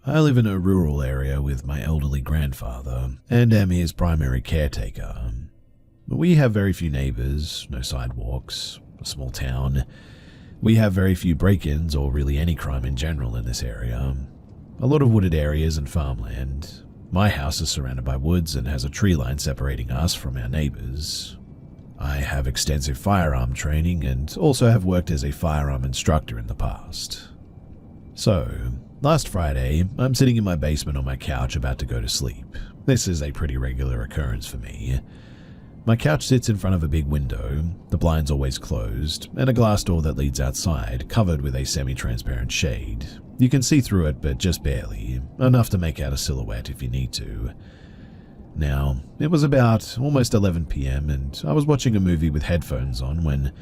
I live in a rural area with my elderly grandfather and am his primary caretaker. We have very few neighbors, no sidewalks, a small town. We have very few break-ins or really any crime in general in this area. A lot of wooded areas and farmland. My house is surrounded by woods and has a tree line separating us from our neighbors. I have extensive firearm training and also have worked as a firearm instructor in the past. So, last Friday, I'm sitting in my basement on my couch about to go to sleep. This is a pretty regular occurrence for me. My couch sits in front of a big window, the blinds always closed, and a glass door that leads outside, covered with a semi-transparent shade. You can see through it, but just barely, enough to make out a silhouette if you need to. Now, it was about almost 11 p.m. and I was watching a movie with headphones on when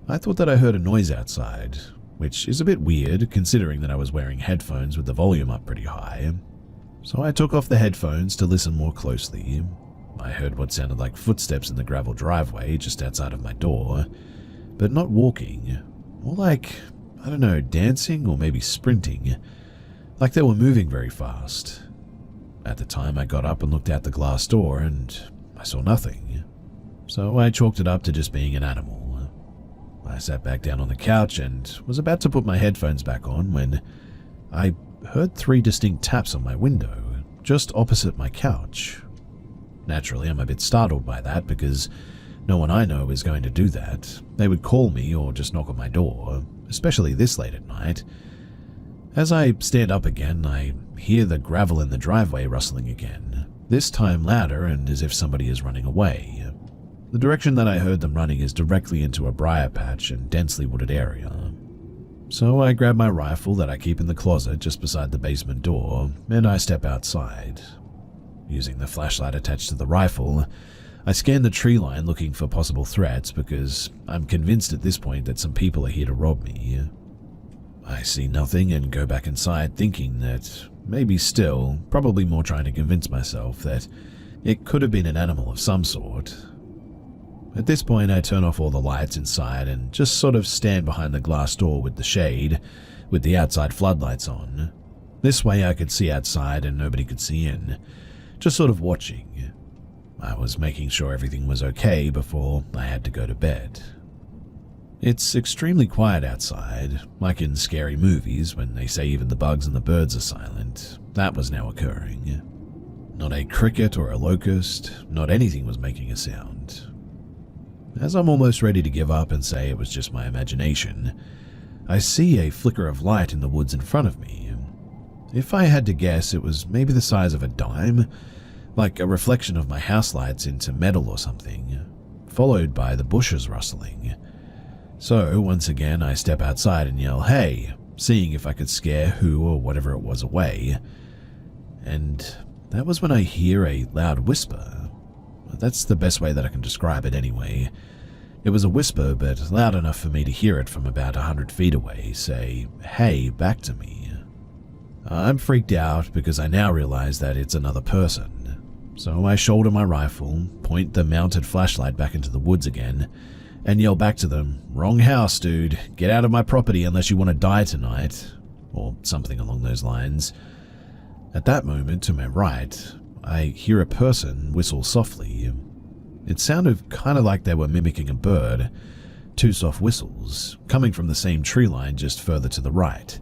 I thought that I heard a noise outside, which is a bit weird considering that I was wearing headphones with the volume up pretty high. So I took off the headphones to listen more closely. I heard what sounded like footsteps in the gravel driveway just outside of my door, but not walking, more like, I don't know, dancing or maybe sprinting, like they were moving very fast. At the time, I got up and looked out the glass door and I saw nothing, so I chalked it up to just being an animal. I sat back down on the couch and was about to put my headphones back on when I heard 3 distinct taps on my window, just opposite my couch. Naturally, I'm a bit startled by that because no one I know is going to do that. They would call me or just knock on my door, especially this late at night. As I stand up again, I hear the gravel in the driveway rustling again, this time louder and as if somebody is running away. The direction that I heard them running is directly into a briar patch and densely wooded area. So I grab my rifle that I keep in the closet just beside the basement door, and I step outside. Using the flashlight attached to the rifle, I scan the tree line looking for possible threats because I'm convinced at this point that some people are here to rob me. I see nothing and go back inside thinking that maybe still, probably more trying to convince myself that it could have been an animal of some sort. At this point, I turn off all the lights inside and just sort of stand behind the glass door with the shade, with the outside floodlights on. This way I could see outside and nobody could see in, just sort of watching. I was making sure everything was okay before I had to go to bed. It's extremely quiet outside, like in scary movies when they say even the bugs and the birds are silent. That was now occurring. Not a cricket or a locust, not anything was making a sound. As I'm almost ready to give up and say it was just my imagination, I see a flicker of light in the woods in front of me. If I had to guess, it was maybe the size of a dime, like a reflection of my house lights into metal or something, followed by the bushes rustling. So once again, I step outside and yell, "Hey," seeing if I could scare who or whatever it was away. And that was when I hear a loud whisper. That's the best way that I can describe it anyway. It was a whisper, but loud enough for me to hear it from about 100 feet away say, "Hey," back to me. I'm freaked out because I now realize that it's another person. So I shoulder my rifle, point the mounted flashlight back into the woods again, and yell back to them, "Wrong house, dude. Get out of my property unless you want to die tonight," or something along those lines. At that moment, to my right, I hear a person whistle softly. It sounded kind of like they were mimicking a bird, 2 soft whistles, coming from the same tree line just further to the right.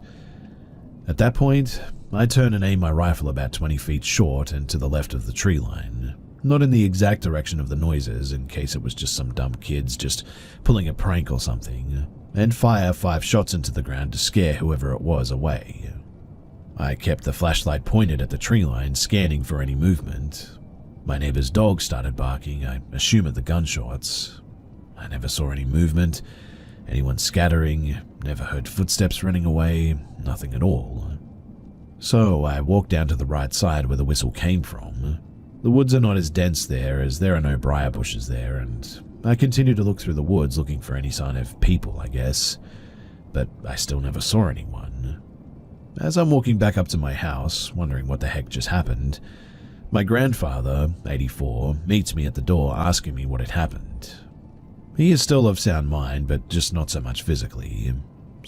At that point, I turn and aim my rifle about 20 feet short and to the left of the tree line, not in the exact direction of the noises in case it was just some dumb kids just pulling a prank or something, and fire 5 shots into the ground to scare whoever it was away. I kept the flashlight pointed at the tree line, scanning for any movement. My neighbor's dog started barking, I assume at the gunshots. I never saw any movement, anyone scattering, never heard footsteps running away, nothing at all. So I walked down to the right side where the whistle came from. The woods are not as dense there as there are no briar bushes there, and I continued to look through the woods looking for any sign of people, I guess, but I still never saw anyone. As I'm walking back up to my house, wondering what the heck just happened, my grandfather, 84, meets me at the door asking me what had happened. He is still of sound mind, but just not so much physically.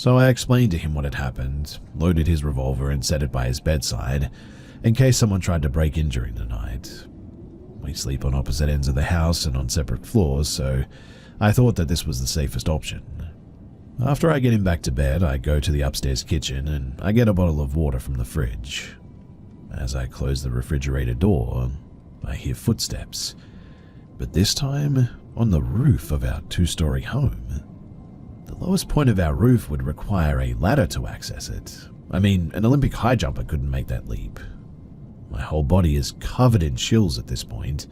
So I explained to him what had happened, loaded his revolver and set it by his bedside in case someone tried to break in during the night. We sleep on opposite ends of the house and on separate floors, so I thought that this was the safest option. After I get him back to bed, I go to the upstairs kitchen and I get a bottle of water from the fridge. As I close the refrigerator door, I hear footsteps, but this time on the roof of our two-story home. The lowest point of our roof would require a ladder to access it. I mean, an Olympic high jumper couldn't make that leap. My whole body is covered in chills at this point.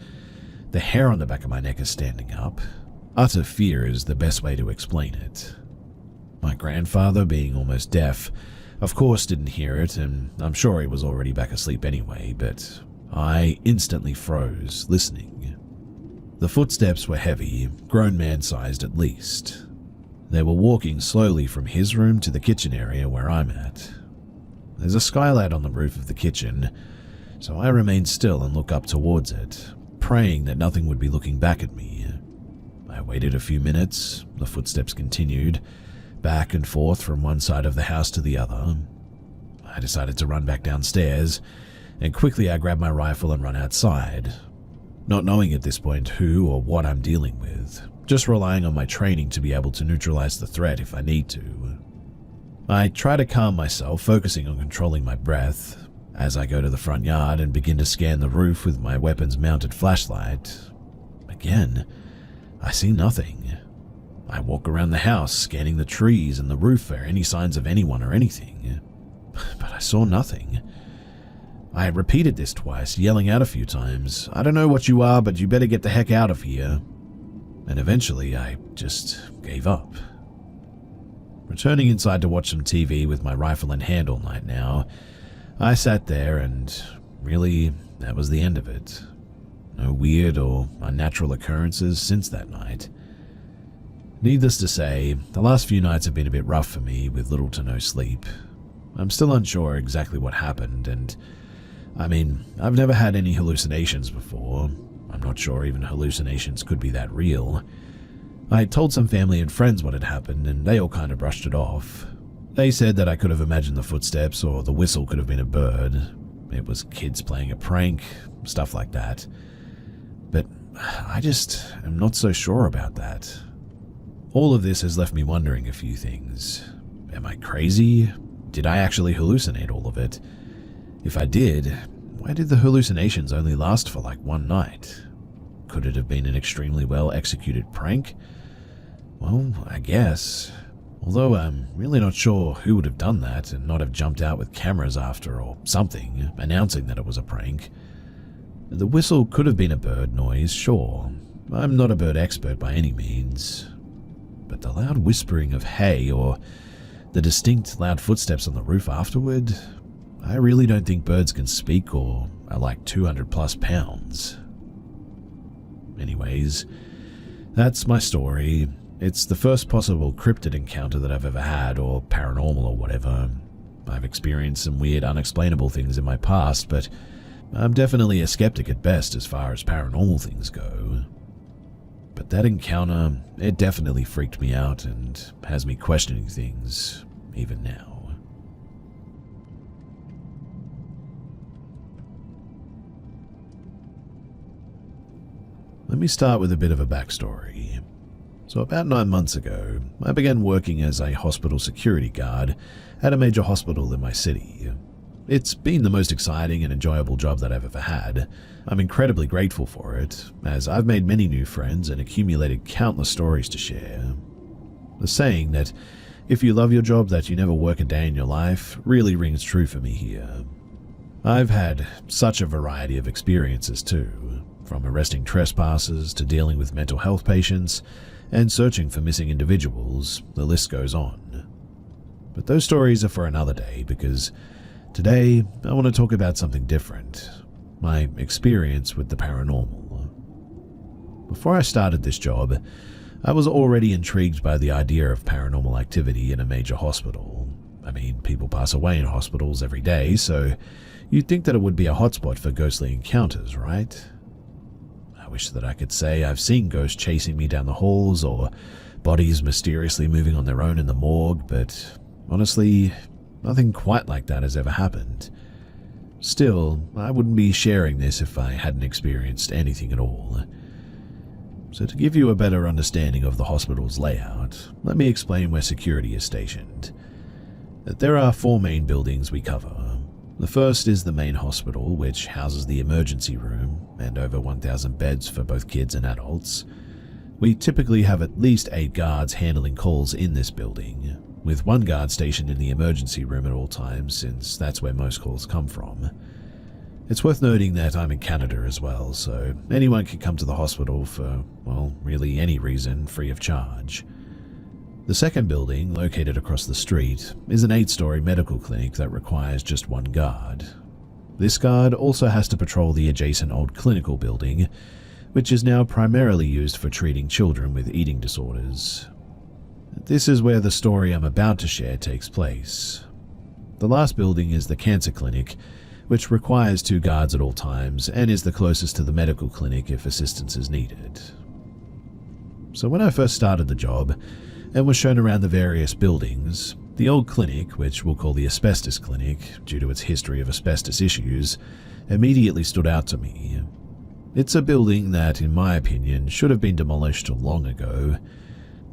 The hair on the back of my neck is standing up. Utter fear is the best way to explain it. My grandfather, being almost deaf, of course didn't hear it, and I'm sure he was already back asleep anyway, but I instantly froze, listening. The footsteps were heavy, grown man-sized at least. They were walking slowly from his room to the kitchen area where I'm at. There's a skylight on the roof of the kitchen, so I remain still and look up towards it, praying that nothing would be looking back at me. I waited a few minutes, the footsteps continued, back and forth from one side of the house to the other. I decided to run back downstairs, and quickly I grab my rifle and run outside, not knowing at this point who or what I'm dealing with, just relying on my training to be able to neutralize the threat if I need to. I try to calm myself, focusing on controlling my breath, as I go to the front yard and begin to scan the roof with my weapons-mounted flashlight. Again, I see nothing. I walk around the house, scanning the trees and the roof for any signs of anyone or anything, but I saw nothing. I repeated this twice, yelling out a few times, "I don't know what you are, but you better get the heck out of here." And eventually I just gave up. Returning inside to watch some TV with my rifle in hand all night now, I sat there and really, that was the end of it. No weird or unnatural occurrences since that night. Needless to say, the last few nights have been a bit rough for me with little to no sleep. I'm still unsure exactly what happened, and I mean, I've never had any hallucinations before. I'm not sure even hallucinations could be that real. I told some family and friends what had happened, and they all kind of brushed it off. They said that I could have imagined the footsteps, or the whistle could have been a bird. It was kids playing a prank, stuff like that. But I just am not so sure about that. All of this has left me wondering a few things. Am I crazy? Did I actually hallucinate all of it? If I did, why did the hallucinations only last for like one night? Could it have been an extremely well-executed prank? Well, I guess. Although I'm really not sure who would have done that and not have jumped out with cameras after or something, announcing that it was a prank. The whistle could have been a bird noise, sure. I'm not a bird expert by any means. But the loud whispering of hay or the distinct loud footsteps on the roof afterward, I really don't think birds can speak or are like 200 plus pounds. Anyways, that's my story. It's the first possible cryptid encounter that I've ever had, or paranormal or whatever. I've experienced some weird, unexplainable things in my past, but I'm definitely a skeptic at best as far as paranormal things go. But that encounter, it definitely freaked me out and has me questioning things, even now. Let me start with a bit of a backstory. So about 9 months ago, I began working as a hospital security guard at a major hospital in my city. It's been the most exciting and enjoyable job that I've ever had. I'm incredibly grateful for it, as I've made many new friends and accumulated countless stories to share. The saying that if you love your job that you never work a day in your life really rings true for me here. I've had such a variety of experiences too, from arresting trespassers to dealing with mental health patients and searching for missing individuals, the list goes on. But those stories are for another day, because today I want to talk about something different, my experience with the paranormal. Before I started this job, I was already intrigued by the idea of paranormal activity in a major hospital. I mean, people pass away in hospitals every day, so you'd think that it would be a hotspot for ghostly encounters, right? I wish that I could say I've seen ghosts chasing me down the halls or bodies mysteriously moving on their own in the morgue, but honestly, nothing quite like that has ever happened. Still, I wouldn't be sharing this if I hadn't experienced anything at all. So to give you a better understanding of the hospital's layout, let me explain where security is stationed. There are 4 main buildings we cover. The first is the main hospital, which houses the emergency room and over 1,000 beds for both kids and adults. We typically have at least 8 guards handling calls in this building, with 1 guard stationed in the emergency room at all times, since that's where most calls come from. It's worth noting that I'm in Canada as well, so anyone can come to the hospital for, well, really any reason, free of charge. The second building, located across the street, is an 8-story medical clinic that requires just 1 guard. This guard also has to patrol the adjacent old clinical building, which is now primarily used for treating children with eating disorders. This is where the story I'm about to share takes place. The last building is the cancer clinic, which requires 2 guards at all times and is the closest to the medical clinic if assistance is needed. So when I first started the job and was shown around the various buildings, the old clinic, which we'll call the asbestos clinic due to its history of asbestos issues, immediately stood out to me. It's a building that, in my opinion, should have been demolished long ago,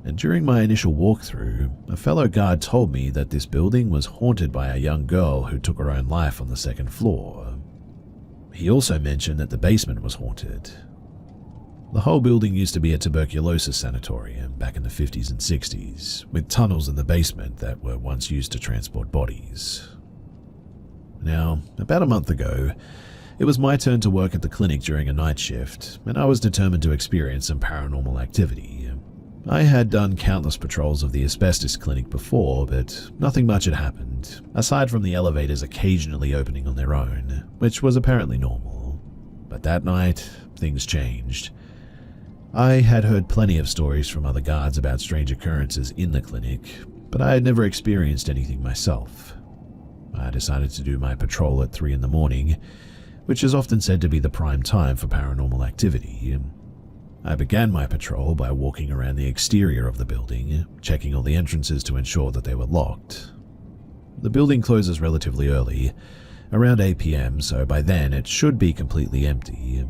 and during my initial walkthrough, a fellow guard told me that this building was haunted by a young girl who took her own life on the 2nd floor. He also mentioned that the basement was haunted. The whole building used to be a tuberculosis sanatorium back in the 50s and 60s, with tunnels in the basement that were once used to transport bodies. Now, about a month ago, it was my turn to work at the clinic during a night shift, and I was determined to experience some paranormal activity. I had done countless patrols of the asbestos clinic before, but nothing much had happened, aside from the elevators occasionally opening on their own, which was apparently normal. But that night, things changed. I had heard plenty of stories from other guards about strange occurrences in the clinic, but I had never experienced anything myself. I decided to do my patrol at 3 in the morning, which is often said to be the prime time for paranormal activity. I began my patrol by walking around the exterior of the building, checking all the entrances to ensure that they were locked. The building closes relatively early, around 8 p.m, so by then it should be completely empty.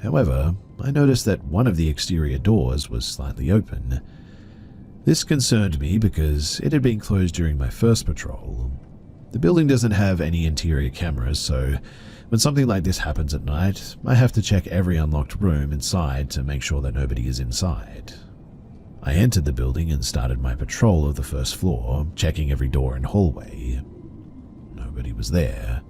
However, I noticed that one of the exterior doors was slightly open. This concerned me because it had been closed during my first patrol. The building doesn't have any interior cameras, so when something like this happens at night, I have to check every unlocked room inside to make sure that nobody is inside. I entered the building and started my patrol of the 1st floor, checking every door and hallway. Nobody was there.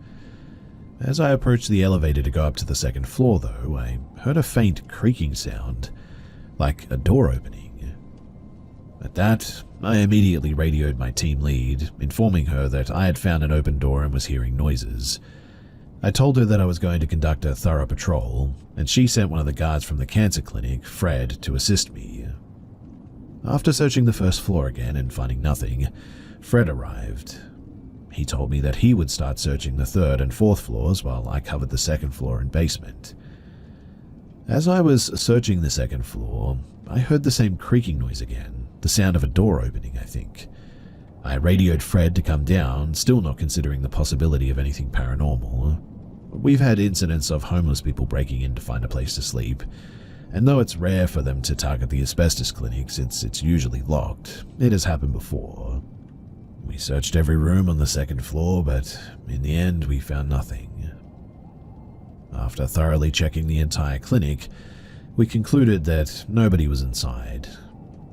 As I approached the elevator to go up to the 2nd floor, though, I heard a faint creaking sound, like a door opening. At that, I immediately radioed my team lead, informing her that I had found an open door and was hearing noises. I told her that I was going to conduct a thorough patrol, and she sent one of the guards from the cancer clinic, Fred, to assist me. After searching the 1st floor again and finding nothing, Fred arrived. He told me that he would start searching the 3rd and 4th floors while I covered the 2nd floor and basement. As I was searching the 2nd floor, I heard the same creaking noise again, the sound of a door opening, I think. I radioed Fred to come down, still not considering the possibility of anything paranormal. We've had incidents of homeless people breaking in to find a place to sleep, and though it's rare for them to target the asbestos clinic since it's usually locked, it has happened before. We searched every room on the 2nd floor, but in the end we found nothing. After thoroughly checking the entire clinic, we concluded that nobody was inside.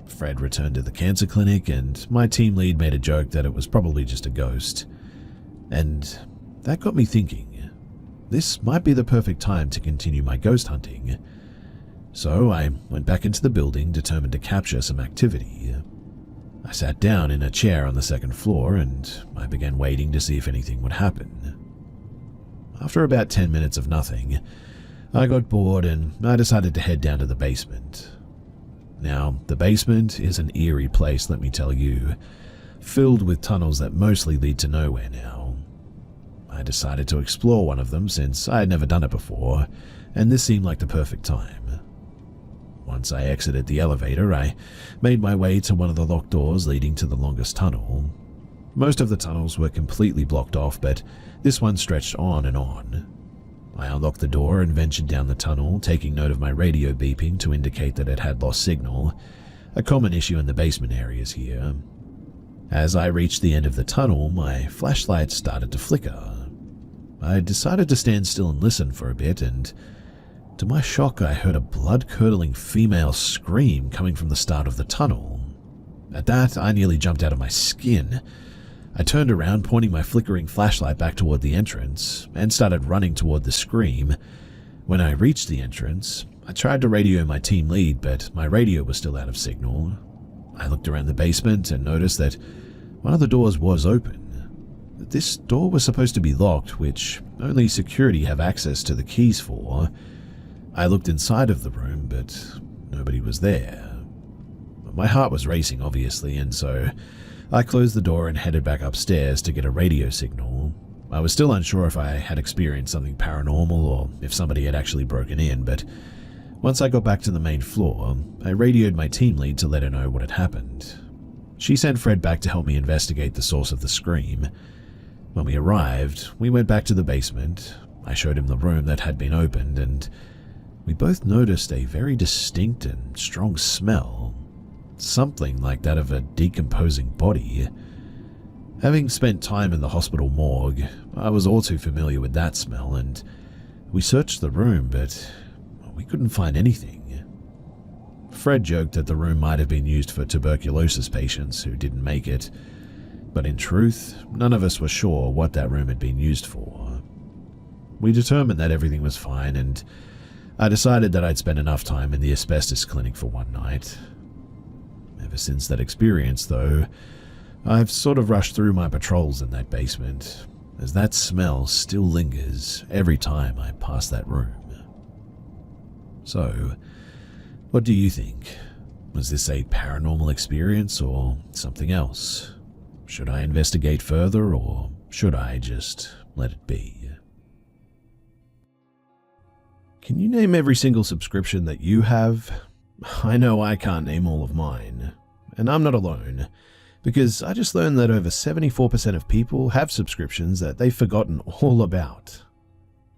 Fred returned to the cancer clinic, and my team lead made a joke that it was probably just a ghost. And that got me thinking, this might be the perfect time to continue my ghost hunting. So I went back into the building, determined to capture some activity. I sat down in a chair on the 2nd floor, and I began waiting to see if anything would happen. After about 10 minutes of nothing, I got bored and I decided to head down to the basement. Now, the basement is an eerie place, let me tell you, filled with tunnels that mostly lead to nowhere now. I decided to explore one of them since I had never done it before, and this seemed like the perfect time. Once I exited the elevator, I made my way to one of the locked doors leading to the longest tunnel. Most of the tunnels were completely blocked off, but this one stretched on and on. I unlocked the door and ventured down the tunnel, taking note of my radio beeping to indicate that it had lost signal, a common issue in the basement areas here. As I reached the end of the tunnel, my flashlight started to flicker. I decided to stand still and listen for a bit, and to my shock, I heard a blood-curdling female scream coming from the start of the tunnel. At that, I nearly jumped out of my skin. I turned around, pointing my flickering flashlight back toward the entrance, and started running toward the scream. When I reached the entrance, I tried to radio my team lead, but my radio was still out of signal. I looked around the basement and noticed that one of the doors was open. This door was supposed to be locked, which only security have access to the keys for. I looked inside of the room, but nobody was there. My heart was racing, obviously, and so I closed the door and headed back upstairs to get a radio signal. I was still unsure if I had experienced something paranormal or if somebody had actually broken in, but once I got back to the main floor, I radioed my team lead to let her know what had happened. She sent Fred back to help me investigate the source of the scream. When we arrived, we went back to the basement. I showed him the room that had been opened, and we both noticed a very distinct and strong smell. Something like that of a decomposing body. Having spent time in the hospital morgue, I was all too familiar with that smell, and we searched the room, but we couldn't find anything. Fred joked that the room might have been used for tuberculosis patients who didn't make it, but in truth, none of us were sure what that room had been used for. We determined that everything was fine, and I decided that I'd spend enough time in the asbestos clinic for one night. Ever since that experience, though, I've sort of rushed through my patrols in that basement, as that smell still lingers every time I pass that room. So, what do you think? Was this a paranormal experience or something else? Should I investigate further, or should I just let it be? Can you name every single subscription that you have? I know I can't name all of mine, and I'm not alone, because I just learned that over 74% of people have subscriptions that they've forgotten all about.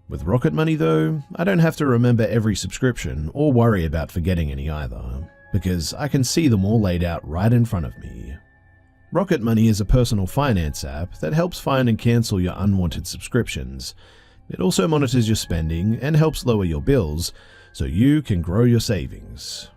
With Rocket Money, though, I don't have to remember every subscription or worry about forgetting any either, because I can see them all laid out right in front of me. Rocket Money is a personal finance app that helps find and cancel your unwanted subscriptions. It also monitors your spending and helps lower your bills so you can grow your savings.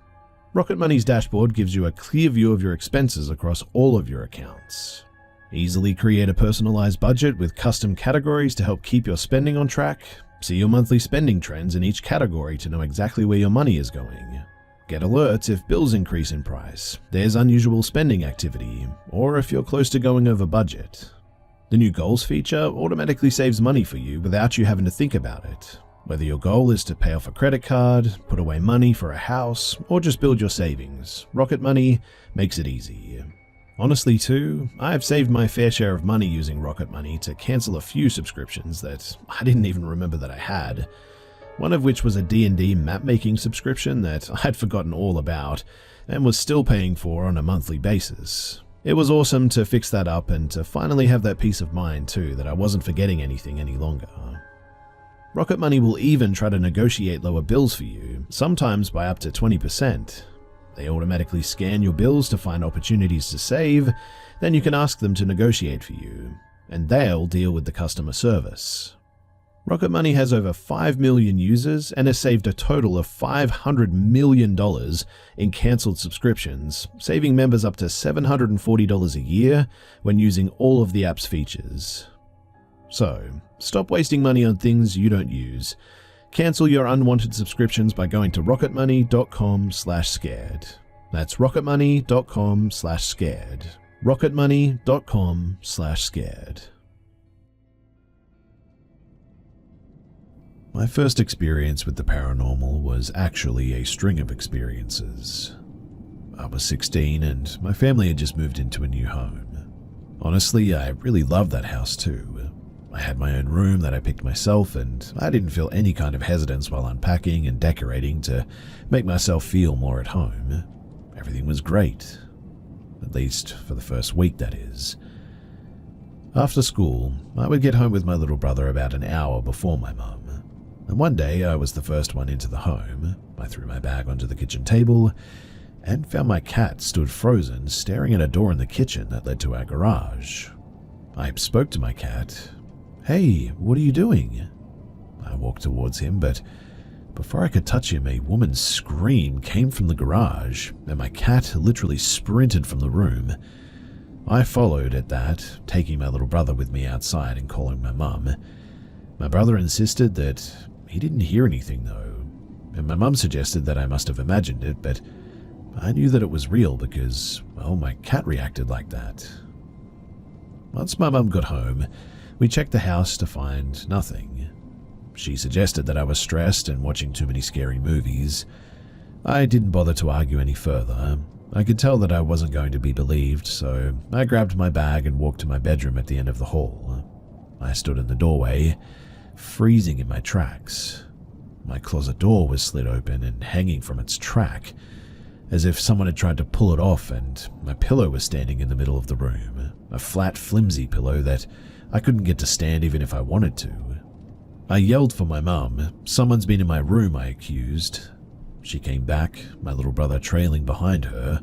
Rocket Money's dashboard gives you a clear view of your expenses across all of your accounts. Easily create a personalized budget with custom categories to help keep your spending on track. See your monthly spending trends in each category to know exactly where your money is going. Get alerts if bills increase in price, there's unusual spending activity, or if you're close to going over budget. The new goals feature automatically saves money for you without you having to think about it. Whether your goal is to pay off a credit card, put away money for a house, or just build your savings, Rocket Money makes it easy. Honestly too, I've saved my fair share of money using Rocket Money to cancel a few subscriptions that I didn't even remember that I had. One of which was a D&D map-making subscription that I'd forgotten all about and was still paying for on a monthly basis. It was awesome to fix that up and to finally have that peace of mind too, that I wasn't forgetting anything any longer. Rocket Money will even try to negotiate lower bills for you, sometimes by up to 20%. They automatically scan your bills to find opportunities to save, then you can ask them to negotiate for you, and they'll deal with the customer service. Rocket Money has over 5 million users and has saved a total of $500 million in cancelled subscriptions, saving members up to $740 a year when using all of the app's features. So, stop wasting money on things you don't use. Cancel your unwanted subscriptions by going to rocketmoney.com/scared. That's rocketmoney.com/scared. rocketmoney.com/scared. My first experience with the paranormal was actually a string of experiences. I was 16 and my family had just moved into a new home. Honestly, I really loved that house too. I had my own room that I picked myself, and I didn't feel any kind of hesitance while unpacking and decorating to make myself feel more at home. Everything was great. At least for the first week, that is. After school, I would get home with my little brother about an hour before my mum. And one day, I was the first one into the home. I threw my bag onto the kitchen table and found my cat stood frozen, staring at a door in the kitchen that led to our garage. I spoke to my cat. "Hey, what are you doing?" I walked towards him, but before I could touch him, a woman's scream came from the garage, and my cat literally sprinted from the room. I followed at that, taking my little brother with me outside and calling my mum. My brother insisted that he didn't hear anything though, and my mum suggested that I must have imagined it, but I knew that it was real because, well, my cat reacted like that. Once my mum got home, we checked the house to find nothing. She suggested that I was stressed and watching too many scary movies. I didn't bother to argue any further. I could tell that I wasn't going to be believed, so I grabbed my bag and walked to my bedroom at the end of the hall. I stood in the doorway, freezing in my tracks. My closet door was slid open and hanging from its track, as if someone had tried to pull it off, and my pillow was standing in the middle of the room, a flat, flimsy pillow that I couldn't get to stand even if I wanted to. I yelled for my mum. "Someone's been in my room," I accused. She came back, my little brother trailing behind her.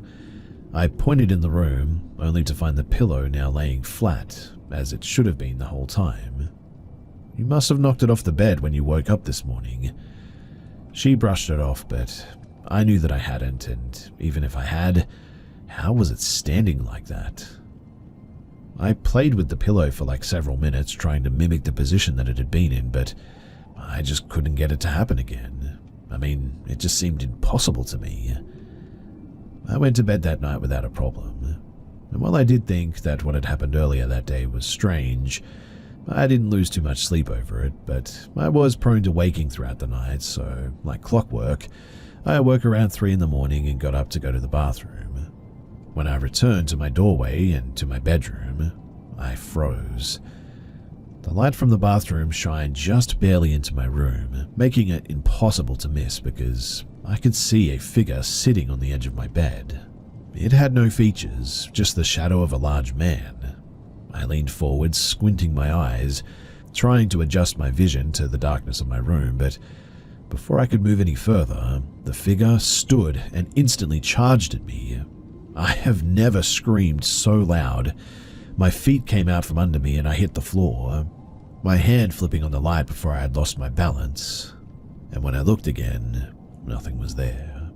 I pointed in the room, only to find the pillow now laying flat, as it should have been the whole time. "You must have knocked it off the bed when you woke up this morning." She brushed it off, but I knew that I hadn't, and even if I had, how was it standing like that? I played with the pillow for like several minutes, trying to mimic the position that it had been in, but I just couldn't get it to happen again. I mean, it just seemed impossible to me. I went to bed that night without a problem, and while I did think that what had happened earlier that day was strange, I didn't lose too much sleep over it, but I was prone to waking throughout the night, so, like clockwork, I awoke around 3 in the morning and got up to go to the bathroom. When I returned to my doorway and to my bedroom, I froze. The light from the bathroom shined just barely into my room, making it impossible to miss because I could see a figure sitting on the edge of my bed. It had no features, just the shadow of a large man. I leaned forward, squinting my eyes, trying to adjust my vision to the darkness of my room, but before I could move any further, the figure stood and instantly charged at me. I have never screamed so loud. My feet came out from under me and I hit the floor, my hand flipping on the light before I had lost my balance. And when I looked again, nothing was there.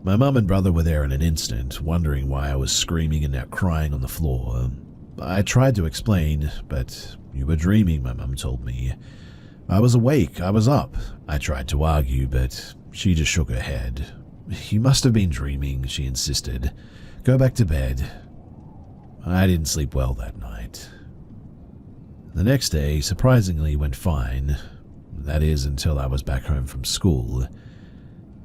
My mum and brother were there in an instant, wondering why I was screaming and now crying on the floor. I tried to explain, but "You were dreaming," my mum told me. I was awake, I was up. I tried to argue, but she just shook her head. "You must have been dreaming," she insisted. "Go back to bed." I didn't sleep well that night. The next day, surprisingly, went fine. That is, until I was back home from school.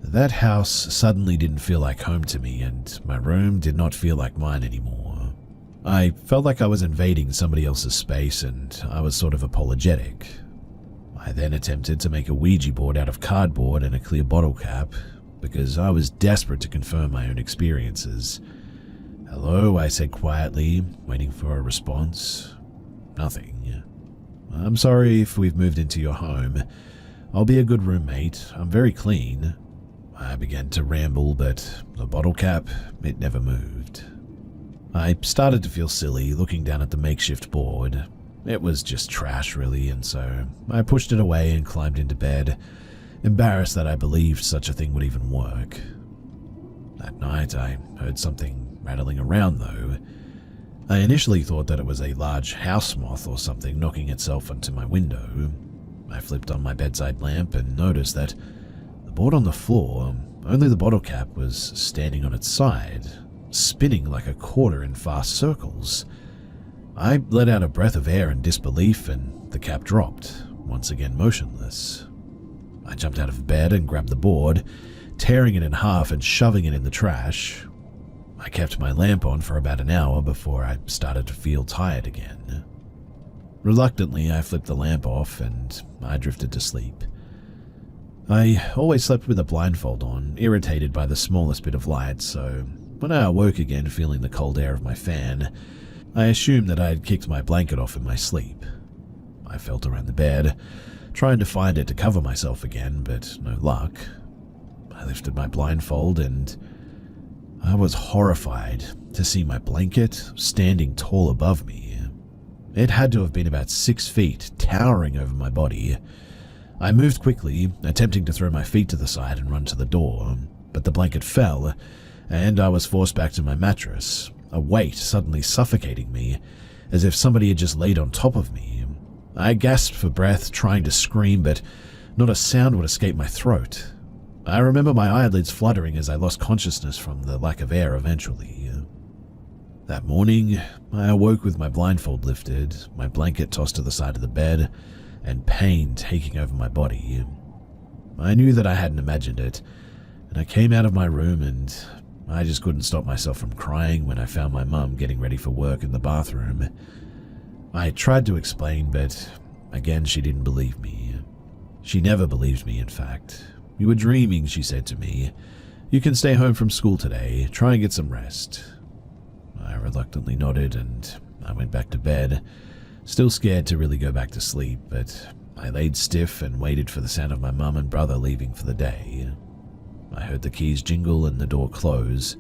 That house suddenly didn't feel like home to me, and my room did not feel like mine anymore. I felt like I was invading somebody else's space, and I was sort of apologetic. I then attempted to make a Ouija board out of cardboard and a clear bottle cap, because I was desperate to confirm my own experiences. "Hello," I said quietly, waiting for a response. Nothing. "I'm sorry if we've moved into your home. I'll be a good roommate. I'm very clean." I began to ramble, but the bottle cap, it never moved. I started to feel silly, looking down at the makeshift board. It was just trash, really, and so I pushed it away and climbed into bed, embarrassed that I believed such a thing would even work. That night, I heard something rattling around, though. I initially thought that it was a large house moth or something knocking itself onto my window. I flipped on my bedside lamp and noticed that the board on the floor, only the bottle cap was standing on its side, spinning like a quarter in fast circles. I let out a breath of air in disbelief, and the cap dropped, once again motionless. I jumped out of bed and grabbed the board, tearing it in half and shoving it in the trash. I kept my lamp on for about an hour before I started to feel tired again. Reluctantly, I flipped the lamp off and I drifted to sleep. I always slept with a blindfold on, irritated by the smallest bit of light, so when I awoke again feeling the cold air of my fan, I assumed that I had kicked my blanket off in my sleep. I felt around the bed, trying to find it to cover myself again, but no luck. I lifted my blindfold and I was horrified to see my blanket standing tall above me. It had to have been about 6 feet, towering over my body. I moved quickly, attempting to throw my feet to the side and run to the door, but the blanket fell, and I was forced back to my mattress, a weight suddenly suffocating me, as if somebody had just laid on top of me. I gasped for breath, trying to scream, but not a sound would escape my throat. I remember my eyelids fluttering as I lost consciousness from the lack of air eventually. That morning, I awoke with my blindfold lifted, my blanket tossed to the side of the bed, and pain taking over my body. I knew that I hadn't imagined it, and I came out of my room and I just couldn't stop myself from crying when I found my mum getting ready for work in the bathroom. I tried to explain, but again she didn't believe me. She never believed me, in fact. "You were dreaming," she said to me. "You can stay home from school today. Try and get some rest." I reluctantly nodded and I went back to bed, still scared to really go back to sleep, but I laid stiff and waited for the sound of my mum and brother leaving for the day. I heard the keys jingle and the door close.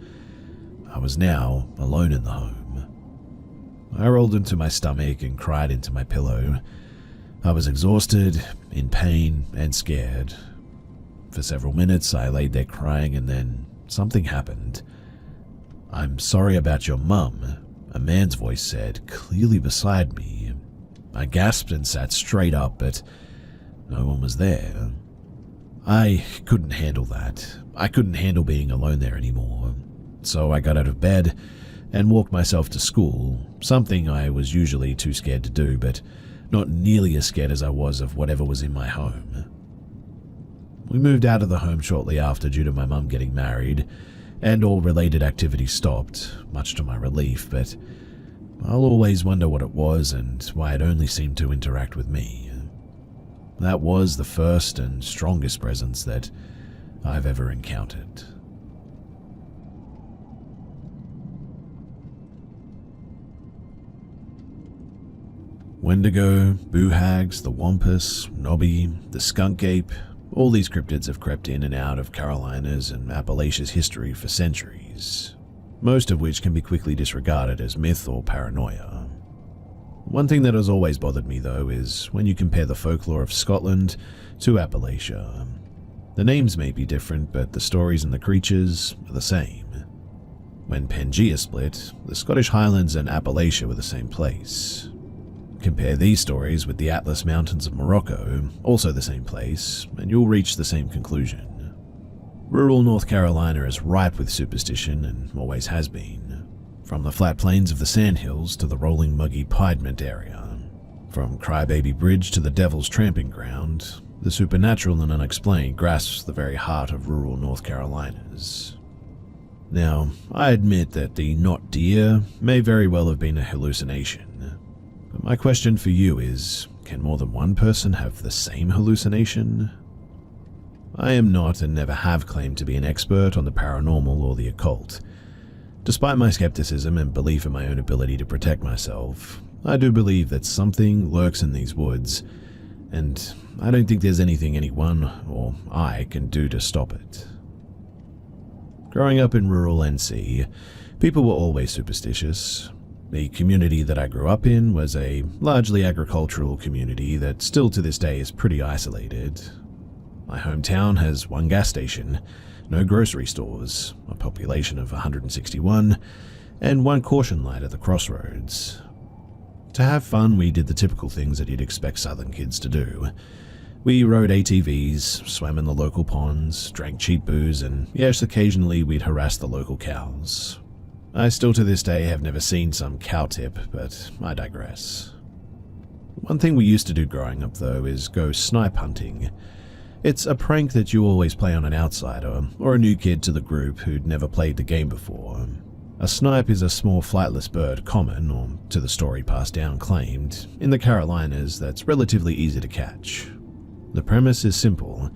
I was now alone in the home. I rolled into my stomach and cried into my pillow. I was exhausted, in pain, and scared. For several minutes I laid there crying, and then something happened. "I'm sorry about your mum," a man's voice said, clearly beside me. I gasped and sat straight up, but no one was there. I couldn't handle that. I couldn't handle being alone there anymore. So I got out of bed and walked myself to school, something I was usually too scared to do, but not nearly as scared as I was of whatever was in my home. We moved out of the home shortly after due to my mum getting married, and all related activities stopped, much to my relief, but I'll always wonder what it was and why it only seemed to interact with me. That was the first and strongest presence that I've ever encountered. Wendigo, boohags, the wampus, nobby, the skunk ape, all these cryptids have crept in and out of Carolina's and Appalachia's history for centuries, most of which can be quickly disregarded as myth or paranoia. One thing that has always bothered me, though, is when you compare the folklore of Scotland to Appalachia. The names may be different, but the stories and the creatures are the same. When Pangea split, the Scottish Highlands and Appalachia were the same place. Compare these stories with the Atlas Mountains of Morocco, also the same place, and you'll reach the same conclusion. Rural North Carolina is ripe with superstition and always has been, from the flat plains of the Sandhills to the rolling muggy Piedmont area. From Crybaby Bridge to the Devil's Tramping Ground, the supernatural and unexplained grasps the very heart of rural North Carolinas. Now, I admit that the not deer may very well have been a hallucination. But my question for you is, can more than one person have the same hallucination? I am not and never have claimed to be an expert on the paranormal or the occult. Despite my skepticism and belief in my own ability to protect myself, I do believe that something lurks in these woods, and I don't think there's anything anyone or I can do to stop it. Growing up in rural NC, people were always superstitious. The community that I grew up in was a largely agricultural community that still to this day is pretty isolated. My hometown has one gas station, no grocery stores, a population of 161, and one caution light at the crossroads. To have fun, we did the typical things that you'd expect southern kids to do. We rode ATVs, swam in the local ponds, drank cheap booze, and yes, occasionally we'd harass the local cows. I still to this day have never seen some cow tip, but I digress. One thing we used to do growing up, though, is go snipe hunting. It's a prank that you always play on an outsider or a new kid to the group who'd never played the game before. A snipe is a small flightless bird common, or to the story passed down claimed, in the Carolinas that's relatively easy to catch. The premise is simple.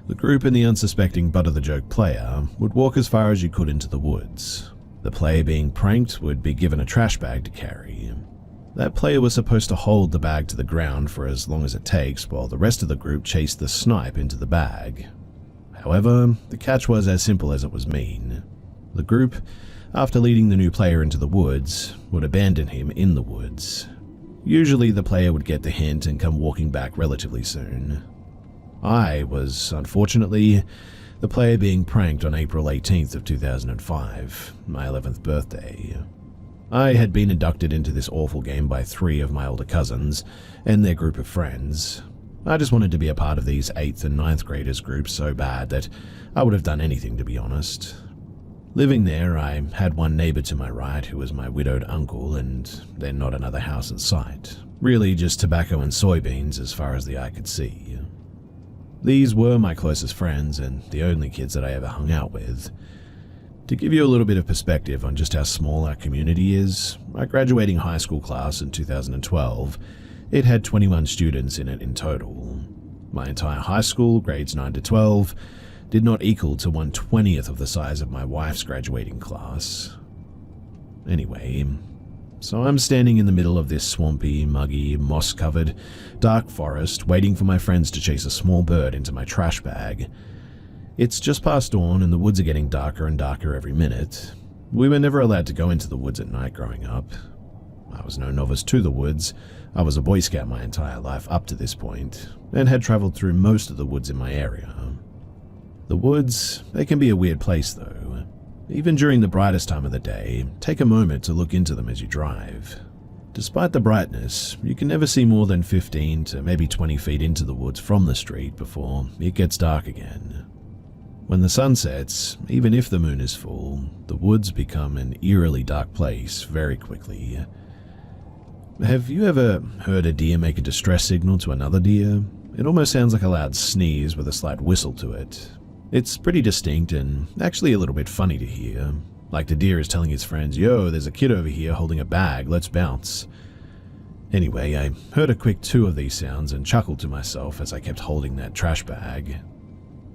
The group and the unsuspecting butt-of-the-joke player would walk as far as you could into the woods. The player being pranked would be given a trash bag to carry. That player was supposed to hold the bag to the ground for as long as it takes while the rest of the group chased the snipe into the bag. However, the catch was as simple as it was mean. The group, after leading the new player into the woods, would abandon him in the woods. Usually the player would get the hint and come walking back relatively soon. I was, unfortunately, the player being pranked on April 18th of 2005, my 11th birthday. I had been inducted into this awful game by 3 of my older cousins and their group of friends. I just wanted to be a part of these 8th and 9th graders groups so bad that I would have done anything, to be honest. Living there, I had one neighbor to my right who was my widowed uncle, and then not another house in sight. Really just tobacco and soybeans as far as the eye could see. These were my closest friends and the only kids that I ever hung out with. To give you a little bit of perspective on just how small our community is, my graduating high school class in 2012, it had 21 students in it in total. My entire high school, grades 9 to 12, did not equal to 1/20th of the size of my wife's graduating class. Anyway, so I'm standing in the middle of this swampy, muggy, moss-covered, dark forest waiting for my friends to chase a small bird into my trash bag. It's just past dawn and the woods are getting darker and darker every minute. We were never allowed to go into the woods at night growing up. I was no novice to the woods. I was a Boy Scout my entire life up to this point, and had traveled through most of the woods in my area. The woods, they can be a weird place though. Even during the brightest time of the day, take a moment to look into them as you drive. Despite the brightness, you can never see more than 15 to maybe 20 feet into the woods from the street before it gets dark again. When the sun sets, even if the moon is full, the woods become an eerily dark place very quickly. Have you ever heard a deer make a distress signal to another deer? It almost sounds like a loud sneeze with a slight whistle to it. It's pretty distinct and actually a little bit funny to hear. Like the deer is telling his friends, "Yo, there's a kid over here holding a bag, let's bounce." Anyway, I heard a quick 2 of these sounds and chuckled to myself as I kept holding that trash bag.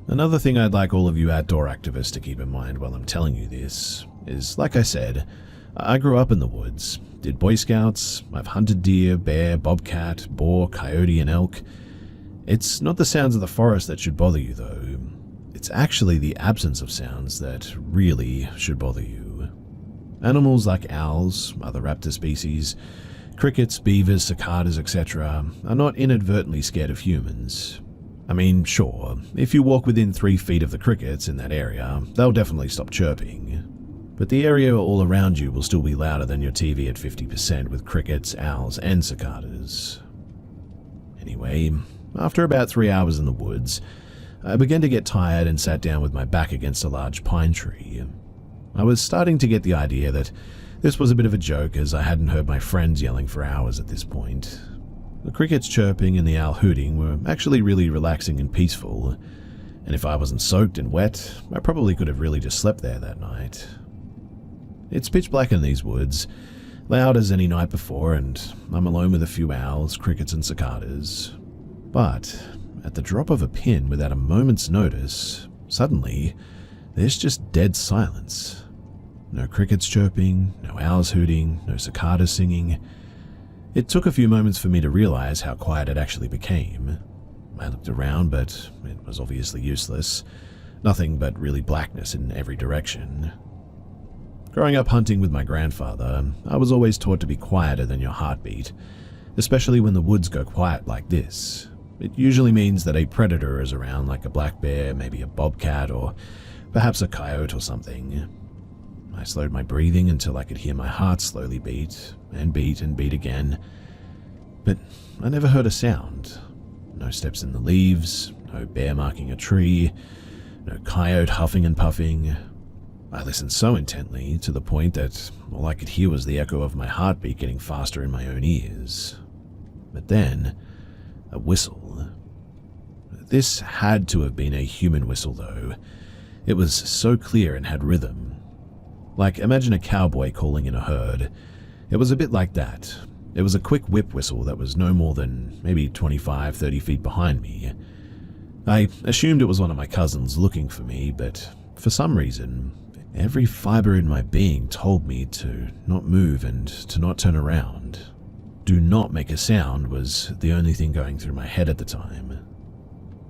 Another thing I'd like all of you outdoor activists to keep in mind while I'm telling you this is, like I said, I grew up in the woods, did Boy Scouts, I've hunted deer, bear, bobcat, boar, coyote, and elk. It's not the sounds of the forest that should bother you though. It's actually the absence of sounds that really should bother you. Animals like owls, other raptor species, crickets, beavers, cicadas, etc. are not inadvertently scared of humans. I mean, sure, if you walk within 3 feet of the crickets in that area, they'll definitely stop chirping. But the area all around you will still be louder than your TV at 50% with crickets, owls, and cicadas. Anyway, after about 3 hours in the woods, I began to get tired and sat down with my back against a large pine tree. I was starting to get the idea that this was a bit of a joke as I hadn't heard my friends yelling for hours at this point. The crickets chirping and the owl hooting were actually really relaxing and peaceful, and if I wasn't soaked and wet, I probably could have really just slept there that night. It's pitch black in these woods, loud as any night before, and I'm alone with a few owls, crickets, and cicadas. But at the drop of a pin without a moment's notice, suddenly, there's just dead silence. No crickets chirping, no owls hooting, no cicadas singing. It took a few moments for me to realize how quiet it actually became. I looked around, but it was obviously useless. Nothing but really blackness in every direction. Growing up hunting with my grandfather, I was always taught to be quieter than your heartbeat, especially when the woods go quiet like this. It usually means that a predator is around, like a black bear, maybe a bobcat, or perhaps a coyote or something. I slowed my breathing until I could hear my heart slowly beat and beat and beat again. But I never heard a sound. No steps in the leaves, no bear marking a tree, no coyote huffing and puffing. I listened so intently to the point that all I could hear was the echo of my heartbeat getting faster in my own ears. But then, a whistle. This had to have been a human whistle though. It was so clear and had rhythm. Like, imagine a cowboy calling in a herd. It was a bit like that. It was a quick whip whistle that was no more than maybe 25, 30 feet behind me. I assumed it was one of my cousins looking for me, but for some reason, every fiber in my being told me to not move and to not turn around. Do not make a sound was the only thing going through my head at the time.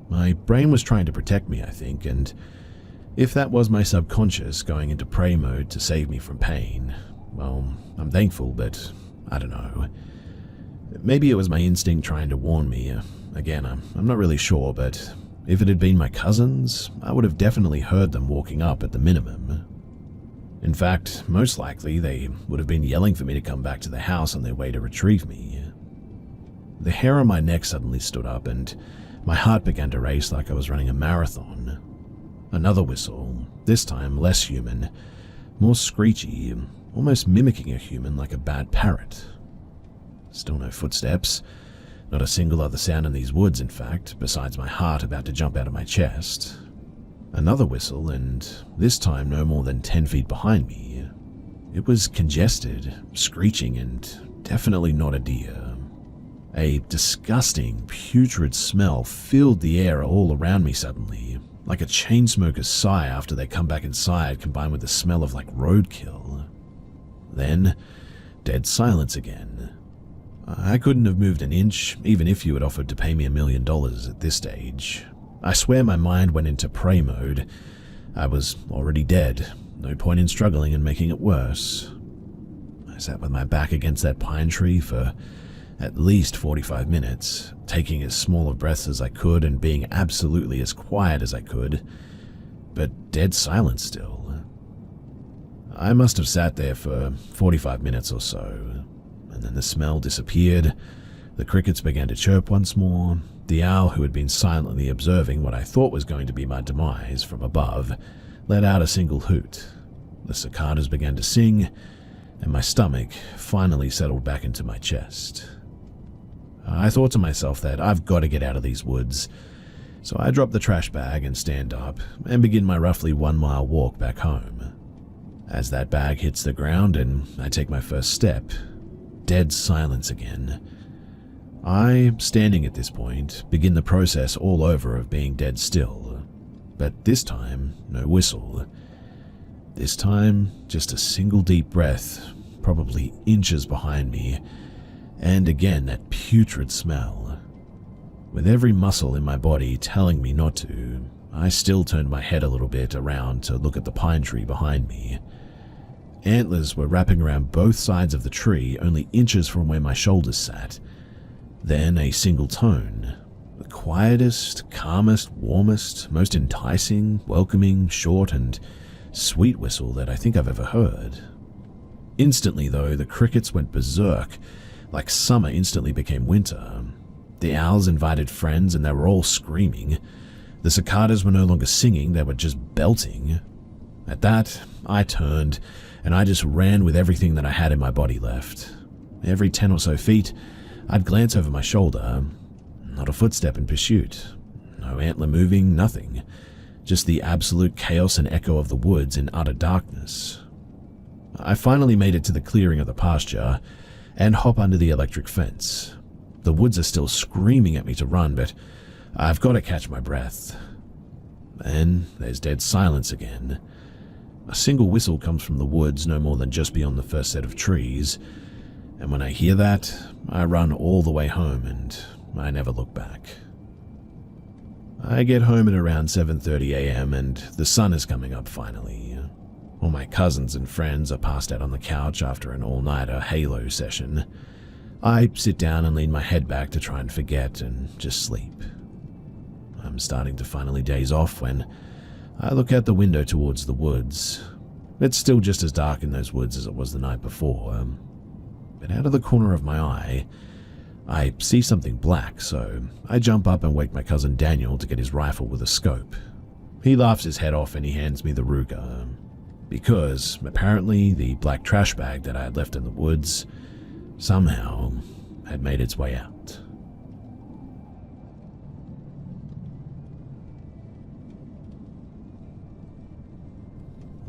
My brain was trying to protect me, I think, and if that was my subconscious going into prey mode to save me from pain, well, I'm thankful, but I don't know. Maybe it was my instinct trying to warn me. Again, I'm not really sure, but if it had been my cousins, I would have definitely heard them walking up at the minimum. In fact, most likely they would have been yelling for me to come back to the house on their way to retrieve me. The hair on my neck suddenly stood up and my heart began to race like I was running a marathon. Another whistle, this time less human, more screechy, almost mimicking a human like a bad parrot. Still no footsteps, not a single other sound in these woods, in fact, besides my heart about to jump out of my chest. Another whistle, and this time no more than 10 feet behind me. It was congested, screeching, and definitely not a deer. A disgusting, putrid smell filled the air all around me suddenly, like a chain smoker's sigh after they come back inside combined with the smell of like roadkill. Then, dead silence again. I couldn't have moved an inch, even if you had offered to pay me $1 million at this stage. I swear my mind went into prey mode. I was already dead. No point in struggling and making it worse. I sat with my back against that pine tree for at least 45 minutes, taking as small of breaths as I could and being absolutely as quiet as I could, but dead silence still. I must have sat there for 45 minutes or so, and then the smell disappeared, the crickets began to chirp once more, the owl who had been silently observing what I thought was going to be my demise from above let out a single hoot, the cicadas began to sing, and my stomach finally settled back into my chest. I thought to myself that I've got to get out of these woods, so I drop the trash bag and stand up and begin my roughly 1 mile walk back home. As that bag hits the ground and I take my first step, dead silence again. I, standing at this point, begin the process all over of being dead still, but this time, no whistle. This time, just a single deep breath, probably inches behind me, and again that putrid smell. With every muscle in my body telling me not to, I still turned my head a little bit around to look at the pine tree behind me. Antlers were wrapping around both sides of the tree, only inches from where my shoulders sat. Then a single tone, the quietest, calmest, warmest, most enticing, welcoming, short, and sweet whistle that I think I've ever heard. Instantly, though, the crickets went berserk, like summer instantly became winter. The owls invited friends and they were all screaming. The cicadas were no longer singing, they were just belting. At that, I turned, and I just ran with everything that I had in my body left. Every 10 or so feet, I'd glance over my shoulder. Not a footstep in pursuit. No antler moving, nothing. Just the absolute chaos and echo of the woods in utter darkness. I finally made it to the clearing of the pasture and hop under the electric fence. The woods are still screaming at me to run, but I've got to catch my breath. Then there's dead silence again. A single whistle comes from the woods no more than just beyond the first set of trees, and when I hear that, I run all the way home and I never look back. I get home at around 7:30 a.m. and the sun is coming up finally. All my cousins and friends are passed out on the couch after an all-nighter Halo session. I sit down and lean my head back to try and forget and just sleep. I'm starting to finally daze off when I look out the window towards the woods. It's still just as dark in those woods as it was the night before, but out of the corner of my eye, I see something black, so I jump up and wake my cousin Daniel to get his rifle with a scope. He laughs his head off and he hands me the Ruger, because apparently the black trash bag that I had left in the woods somehow had made its way out.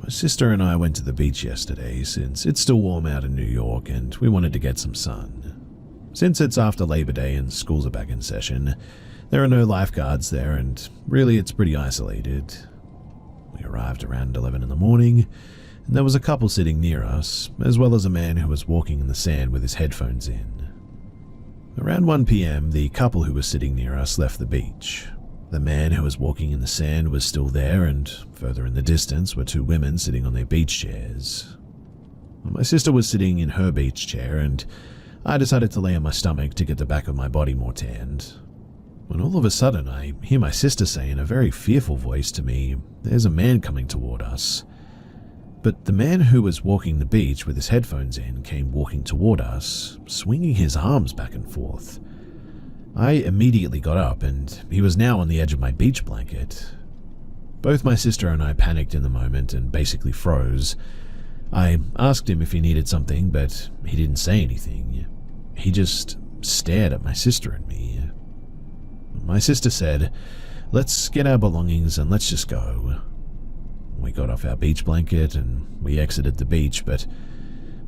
My sister and I went to the beach yesterday since it's still warm out in New York and we wanted to get some sun. Since it's after Labor Day and schools are back in session, there are no lifeguards there and really it's pretty isolated. We arrived around 11 in the morning and there was a couple sitting near us, as well as a man who was walking in the sand with his headphones in. Around 1 p.m, the couple who was sitting near us left the beach. The man who was walking in the sand was still there, and further in the distance were two women sitting on their beach chairs. My sister was sitting in her beach chair, and I decided to lay on my stomach to get the back of my body more tanned. When all of a sudden I hear my sister say in a very fearful voice to me, "There's a man coming toward us." But the man who was walking the beach with his headphones in came walking toward us, swinging his arms back and forth. I immediately got up, and he was now on the edge of my beach blanket. Both my sister and I panicked in the moment and basically froze. I asked him if he needed something, but he didn't say anything. He just stared at my sister and me. My sister said, "Let's get our belongings and let's just go." We got off our beach blanket and we exited the beach, but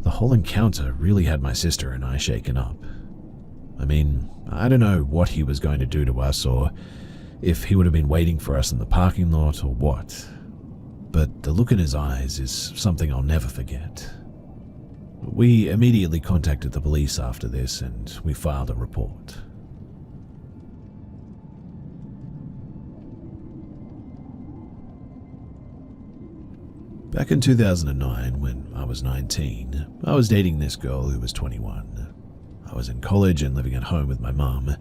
the whole encounter really had my sister and I shaken up. I mean, I don't know what he was going to do to us, or if he would have been waiting for us in the parking lot or what, but the look in his eyes is something I'll never forget. We immediately contacted the police after this and we filed a report. Back in 2009, when I was 19, I was dating this girl who was 21. I was in college and living at home with my mum.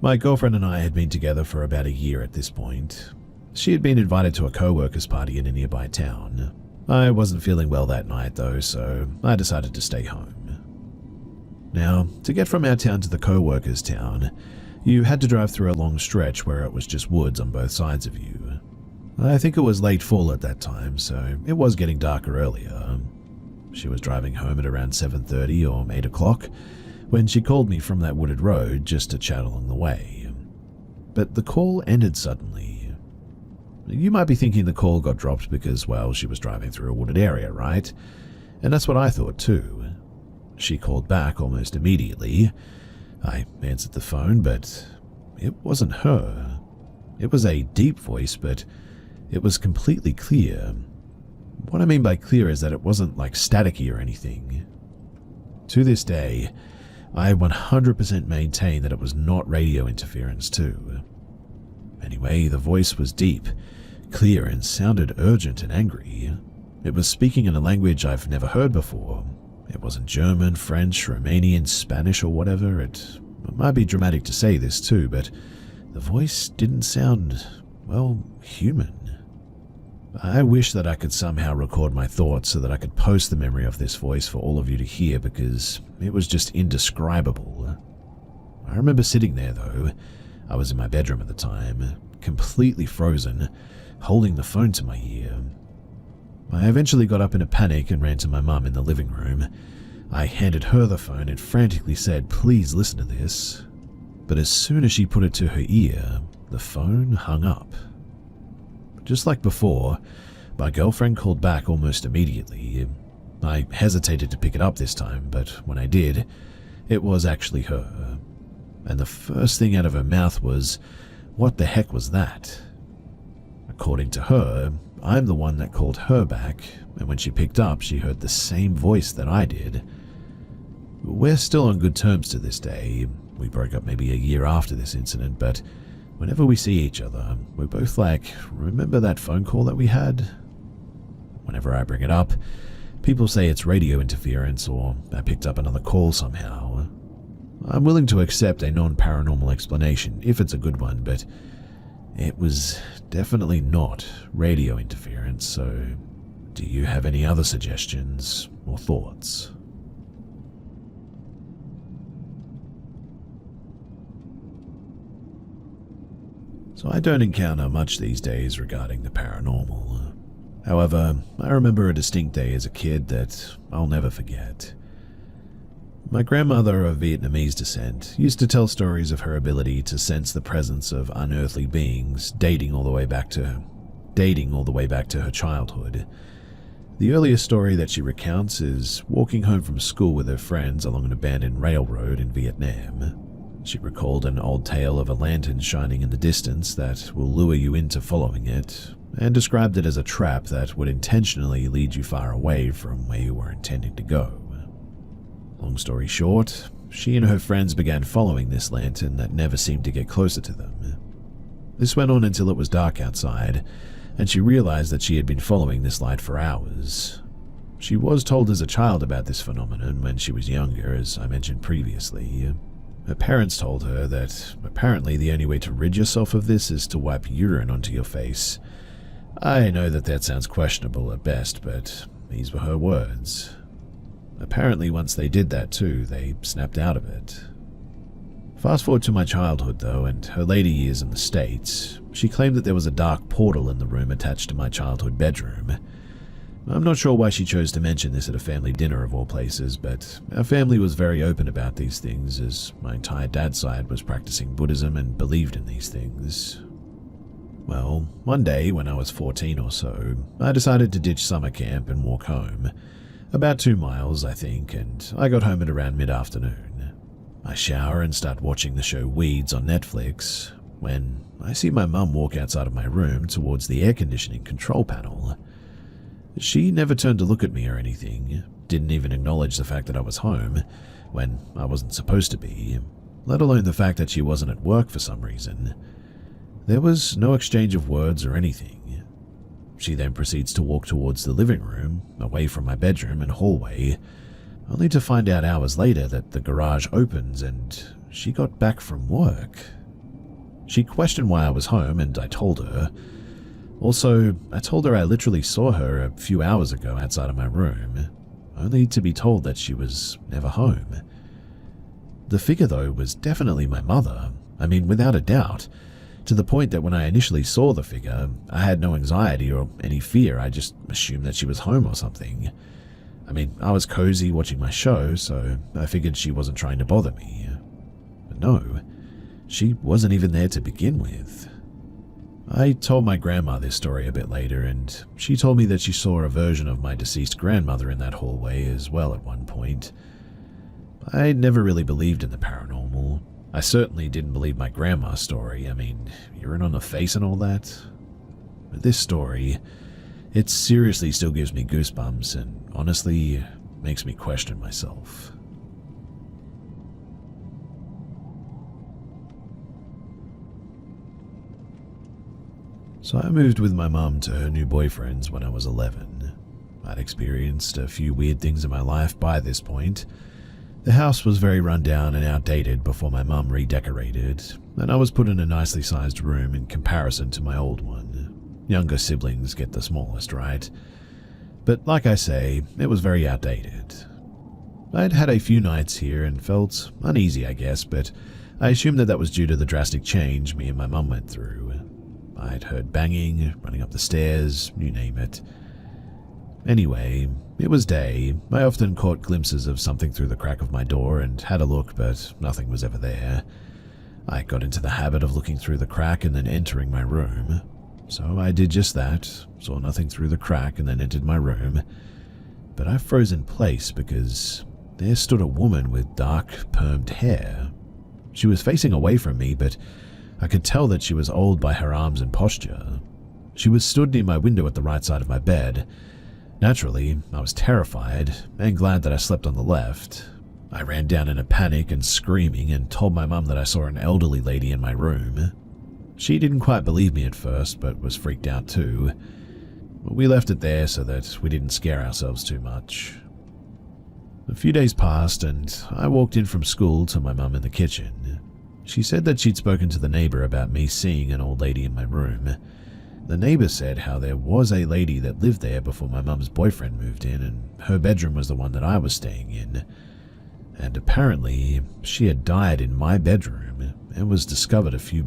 My girlfriend and I had been together for about a year at this point. She had been invited to a co-worker's party in a nearby town. I wasn't feeling well that night though, so I decided to stay home. Now, to get from our town to the co-worker's town, you had to drive through a long stretch where it was just woods on both sides of you. I think it was late fall at that time, so it was getting darker earlier. She was driving home at around 7:30 or 8 o'clock, when she called me from that wooded road just to chat along the way. But the call ended suddenly. You might be thinking the call got dropped because, well, she was driving through a wooded area, right? And that's what I thought too. She called back almost immediately. I answered the phone, but it wasn't her. It was a deep voice, but it was completely clear. What I mean by clear is that it wasn't like staticky or anything. To this day, I 100% maintain that it was not radio interference too. Anyway, the voice was deep, clear, and sounded urgent and angry. It was speaking in a language I've never heard before. It wasn't German, French, Romanian, Spanish, or whatever. It might be dramatic to say this too, but the voice didn't sound, well, human. I wish that I could somehow record my thoughts so that I could post the memory of this voice for all of you to hear, because it was just indescribable. I remember sitting there though. I was in my bedroom at the time, completely frozen, holding the phone to my ear. I eventually got up in a panic and ran to my mum in the living room. I handed her the phone and frantically said, "Please listen to this." But as soon as she put it to her ear, the phone hung up. Just like before, my girlfriend called back almost immediately. I hesitated to pick it up this time, but when I did, it was actually her. And the first thing out of her mouth was, "What the heck was that?" According to her, I'm the one that called her back, and when she picked up, she heard the same voice that I did. We're still on good terms to this day. We broke up maybe a year after this incident, but whenever we see each other, we're both like, "Remember that phone call that we had?" Whenever I bring it up, people say it's radio interference or I picked up another call somehow. I'm willing to accept a non-paranormal explanation if it's a good one, but it was definitely not radio interference, so do you have any other suggestions or thoughts? So I don't encounter much these days regarding the paranormal. However, I remember a distinct day as a kid that I'll never forget. My grandmother of Vietnamese descent used to tell stories of her ability to sense the presence of unearthly beings dating all the way back to her childhood. The earliest story that she recounts is walking home from school with her friends along an abandoned railroad in Vietnam. She recalled an old tale of a lantern shining in the distance that will lure you into following it, and described it as a trap that would intentionally lead you far away from where you were intending to go. Long story short, she and her friends began following this lantern that never seemed to get closer to them. This went on until it was dark outside, and she realized that she had been following this light for hours. She was told as a child about this phenomenon when she was younger, as I mentioned previously. Her parents told her that apparently the only way to rid yourself of this is to wipe urine onto your face. I know that sounds questionable at best, but these were her words. Apparently once they did that too, they snapped out of it. Fast forward to my childhood though, and her later years in the States, she claimed that there was a dark portal in the room attached to my childhood bedroom. I'm not sure why she chose to mention this at a family dinner of all places, but our family was very open about these things as my entire dad's side was practicing Buddhism and believed in these things. Well, one day when I was 14 or so, I decided to ditch summer camp and walk home. About 2 miles, I think, and I got home at around mid-afternoon. I shower and start watching the show Weeds on Netflix, when I see my mum walk outside of my room towards the air conditioning control panel. She never turned to look at me or anything, didn't even acknowledge the fact that I was home, when I wasn't supposed to be, let alone the fact that she wasn't at work for some reason. There was no exchange of words or anything. She then proceeds to walk towards the living room, away from my bedroom and hallway, only to find out hours later that the garage opens and she got back from work. She questioned why I was home, and I told her. Also, I told her I literally saw her a few hours ago outside of my room, only to be told that she was never home. The figure, though, was definitely my mother. I mean, without a doubt, to the point that when I initially saw the figure, I had no anxiety or any fear. I just assumed that she was home or something. I mean, I was cozy watching my show, so I figured she wasn't trying to bother me. But no, she wasn't even there to begin with. I told my grandma this story a bit later, and she told me that she saw a version of my deceased grandmother in that hallway as well at one point. I never really believed in the paranormal. I certainly didn't believe my grandma's story. I mean, urine on the face and all that. But this story, it seriously still gives me goosebumps and honestly makes me question myself. So I moved with my mum to her new boyfriend's when I was 11. I'd experienced a few weird things in my life by this point. The house was very run down and outdated before my mum redecorated, and I was put in a nicely sized room in comparison to my old one. Younger siblings get the smallest, right? But like I say, it was very outdated. I'd had a few nights here and felt uneasy, I guess, but I assumed that was due to the drastic change me and my mum went through. I'd heard banging, running up the stairs, you name it. Anyway, it was day. I often caught glimpses of something through the crack of my door and had a look, but nothing was ever there. I got into the habit of looking through the crack and then entering my room. So I did just that, saw nothing through the crack and then entered my room. But I froze in place because there stood a woman with dark, permed hair. She was facing away from me, but I could tell that she was old by her arms and posture. She was stood near my window at the right side of my bed. Naturally, I was terrified and glad that I slept on the left. I ran down in a panic and screaming and told my mum that I saw an elderly lady in my room. She didn't quite believe me at first, but was freaked out too. We left it there so that we didn't scare ourselves too much. A few days passed and I walked in from school to my mum in the kitchen. She said that she'd spoken to the neighbor about me seeing an old lady in my room. The neighbor said how there was a lady that lived there before my mum's boyfriend moved in, and her bedroom was the one that I was staying in. And apparently, she had died in my bedroom and was discovered a few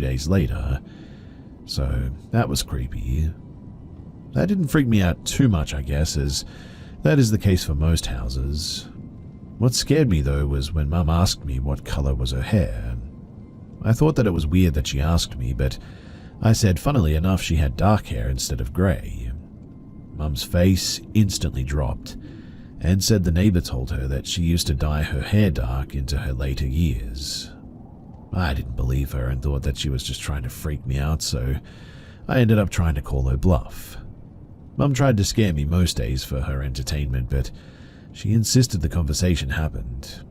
days later. So that was creepy. That didn't freak me out too much, I guess, as that is the case for most houses. What scared me, though, was when Mum asked me what color was her hair. I thought that it was weird that she asked me, but I said, funnily enough, she had dark hair instead of grey. Mum's face instantly dropped and said the neighbor told her that she used to dye her hair dark into her later years. I didn't believe her and thought that she was just trying to freak me out, so I ended up trying to call her bluff. Mum tried to scare me most days for her entertainment, but she insisted the conversation happened.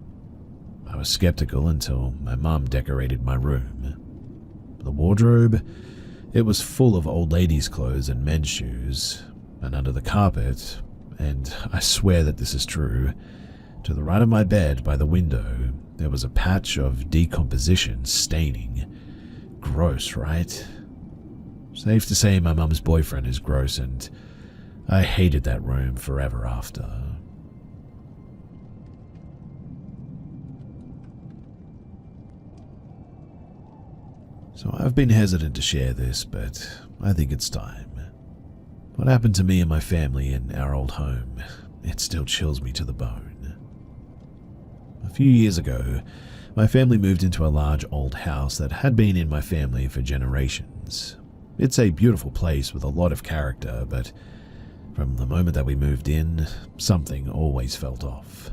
I was skeptical until my mum decorated my room. The wardrobe, it was full of old ladies' clothes and men's shoes, and under the carpet, and I swear that this is true, to the right of my bed by the window, there was a patch of decomposition staining. Gross, right? Safe to say my mum's boyfriend is gross, and I hated that room forever after. So I've been hesitant to share this, but I think it's time. What happened to me and my family in our old home, it still chills me to the bone. A few years ago, my family moved into a large old house that had been in my family for generations. It's a beautiful place with a lot of character, but from the moment that we moved in, something always felt off.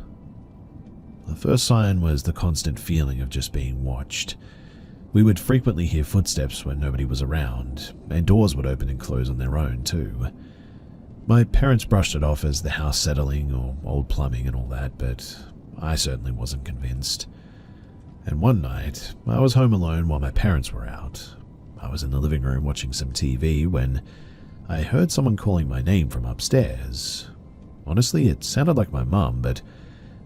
The first sign was the constant feeling of just being watched. We would frequently hear footsteps when nobody was around, and doors would open and close on their own too. My parents brushed it off as the house settling or old plumbing and all that, but I certainly wasn't convinced. And one night, I was home alone while my parents were out. I was in the living room watching some TV when I heard someone calling my name from upstairs. Honestly, it sounded like my mum, but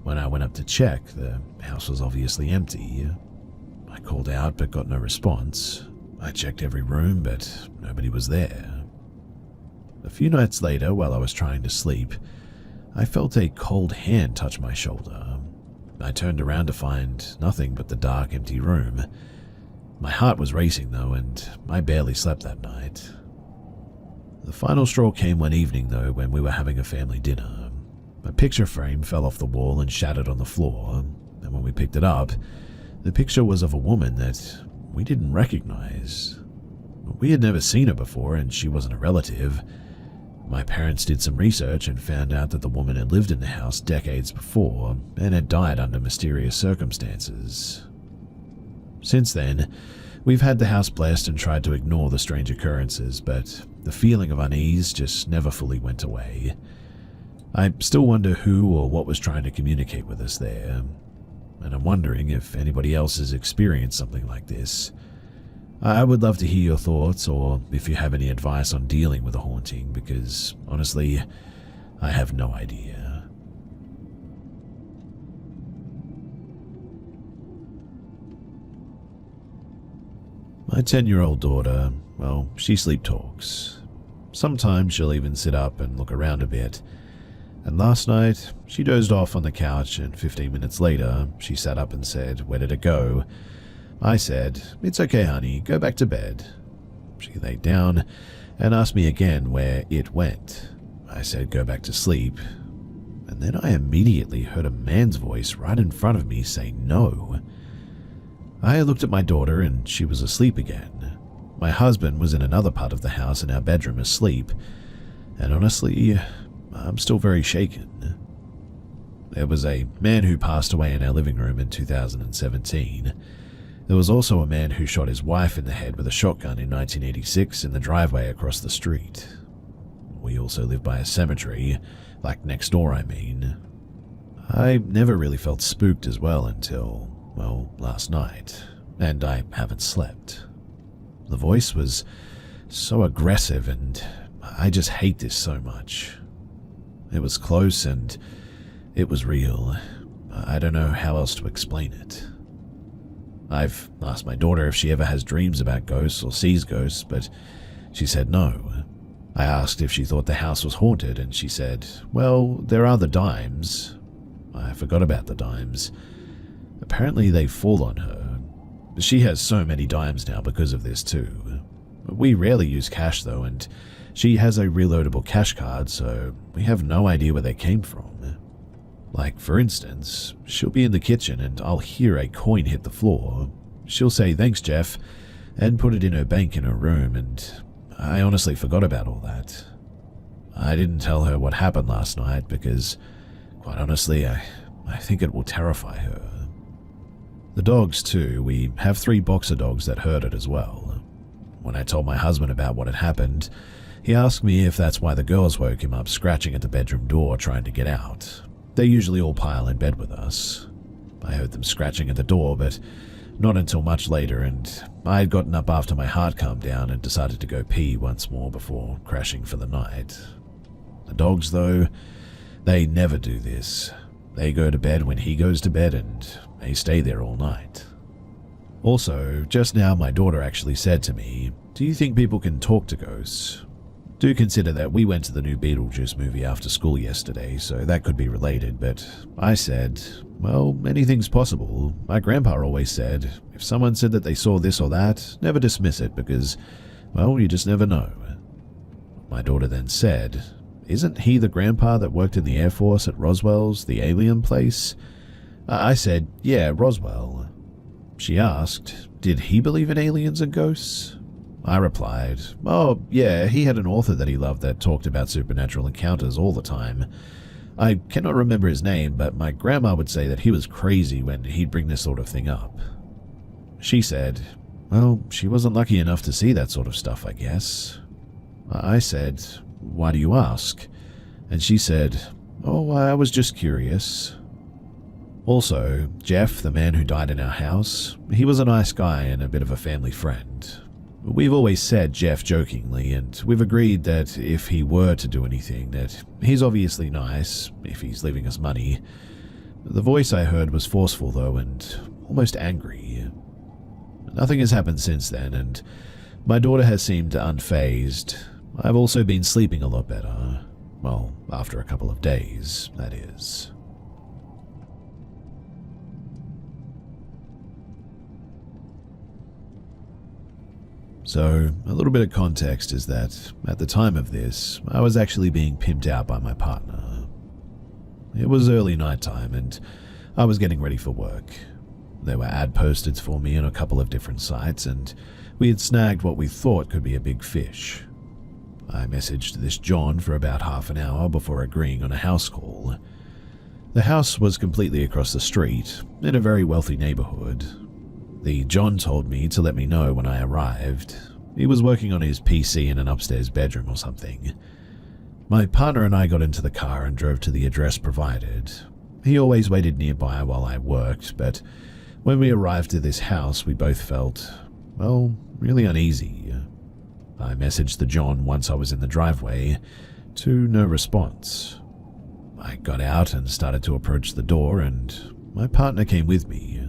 when I went up to check, the house was obviously empty. I called out but got no response. I checked every room, but nobody was there. A few nights later, while I was trying to sleep, I felt a cold hand touch my shoulder. I turned around to find nothing but the dark, empty room. My heart was racing though, and I barely slept that night. The final straw came one evening though, when we were having a family dinner. A picture frame fell off the wall and shattered on the floor, and when we picked it up, the picture was of a woman that we didn't recognize. We had never seen her before, and she wasn't a relative. My parents did some research and found out that the woman had lived in the house decades before and had died under mysterious circumstances. Since then, we've had the house blessed and tried to ignore the strange occurrences, but the feeling of unease just never fully went away. I still wonder who or what was trying to communicate with us there, and I'm wondering if anybody else has experienced something like this. I would love to hear your thoughts, or if you have any advice on dealing with a haunting, because honestly, I have no idea. My 10-year-old daughter, well, she sleep talks. Sometimes she'll even sit up and look around a bit. And last night, she dozed off on the couch, and 15 minutes later, she sat up and said, "Where did it go?" I said, "It's okay, honey, go back to bed." She lay down and asked me again where it went. I said, "Go back to sleep." And then I immediately heard a man's voice right in front of me say no. I looked at my daughter and she was asleep again. My husband was in another part of the house in our bedroom asleep, and honestly, I'm still very shaken. There was a man who passed away in our living room in 2017. There was also a man who shot his wife in the head with a shotgun in 1986 in the driveway across the street. We also live by a cemetery, like next door I mean. I never really felt spooked as well until, well, last night, and I haven't slept. The voice was so aggressive and I just hate this so much. It was close and it was real. I don't know how else to explain it. I've asked my daughter if she ever has dreams about ghosts or sees ghosts, but she said no. I asked if she thought the house was haunted, and she said, "Well, there are the dimes." I forgot about the dimes. Apparently they fall on her. She has so many dimes now because of this too. We rarely use cash though, and she has a reloadable cash card, so we have no idea where they came from. Like, for instance, she'll be in the kitchen and I'll hear a coin hit the floor. She'll say, "Thanks, Jeff," and put it in her bank in her room, and I honestly forgot about all that. I didn't tell her what happened last night because, quite honestly, I think it will terrify her. The dogs too, we have 3 boxer dogs that heard it as well. When I told my husband about what had happened, he asked me if that's why the girls woke him up scratching at the bedroom door trying to get out. They usually all pile in bed with us. I heard them scratching at the door, but not until much later, and I had gotten up after my heart calmed down and decided to go pee once more before crashing for the night. The dogs, though, they never do this. They go to bed when he goes to bed, and they stay there all night. Also, just now my daughter actually said to me, "Do you think people can talk to ghosts?" Do consider that we went to the new Beetlejuice movie after school yesterday, so that could be related, but I said, well, anything's possible. My grandpa always said, if someone said that they saw this or that, never dismiss it because, well, you just never know. My daughter then said, isn't he the grandpa that worked in the Air Force at Roswell's, the alien place? I said, yeah, Roswell. She asked, did he believe in aliens and ghosts? I replied, oh, yeah, he had an author that he loved that talked about supernatural encounters all the time. I cannot remember his name, but my grandma would say that he was crazy when he'd bring this sort of thing up. She said, well, she wasn't lucky enough to see that sort of stuff, I guess. I said, why do you ask? And she said, oh, I was just curious. Also, Jeff, the man who died in our house, he was a nice guy and a bit of a family friend. We've always said Jeff jokingly, and we've agreed that if he were to do anything, that he's obviously nice, if he's leaving us money. The voice I heard was forceful, though, and almost angry. Nothing has happened since then, and my daughter has seemed unfazed. I've also been sleeping a lot better. Well, after a couple of days, that is. So, a little bit of context is that, at the time of this, I was actually being pimped out by my partner. It was early nighttime, and I was getting ready for work. There were ad posters for me on a couple of different sites, and we had snagged what we thought could be a big fish. I messaged this John for about half an hour before agreeing on a house call. The house was completely across the street, in a very wealthy neighborhood. The John told me to let me know when I arrived. He was working on his PC in an upstairs bedroom or something. My partner and I got into the car and drove to the address provided. He always waited nearby while I worked, but when we arrived at this house, we both felt, well, really uneasy. I messaged the John once I was in the driveway, to no response. I got out and started to approach the door, and my partner came with me.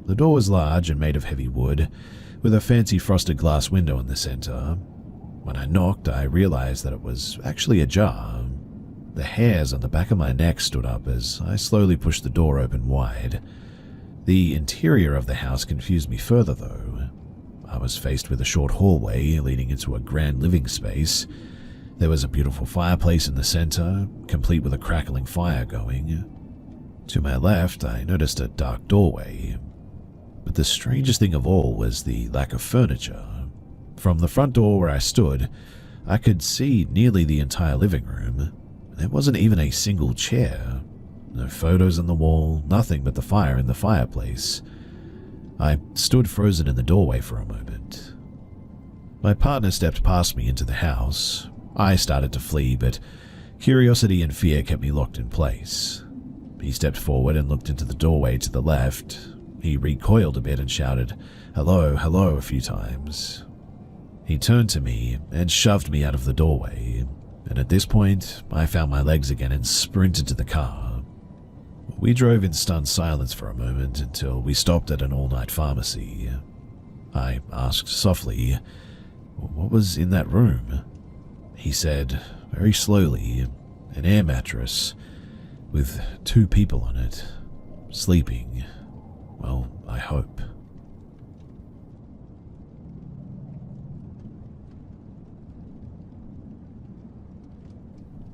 The door was large and made of heavy wood, with a fancy frosted glass window in the center. When I knocked, I realized that it was actually ajar. The hairs on the back of my neck stood up as I slowly pushed the door open wide. The interior of the house confused me further, though. I was faced with a short hallway leading into a grand living space. There was a beautiful fireplace in the center, complete with a crackling fire going. To my left, I noticed a dark doorway. But the strangest thing of all was the lack of furniture. From the front door where I stood, I could see nearly the entire living room. There wasn't even a single chair. No photos on the wall, nothing but the fire in the fireplace. I stood frozen in the doorway for a moment. My partner stepped past me into the house. I started to flee, but curiosity and fear kept me locked in place. He stepped forward and looked into the doorway to the left. He recoiled a bit and shouted, "Hello, hello," a few times. He turned to me and shoved me out of the doorway, and at this point, I found my legs again and sprinted to the car. We drove in stunned silence for a moment until we stopped at an all-night pharmacy. I asked softly, "What was in that room?" He said, very slowly, "An air mattress with 2 people on it, sleeping. Well, I hope."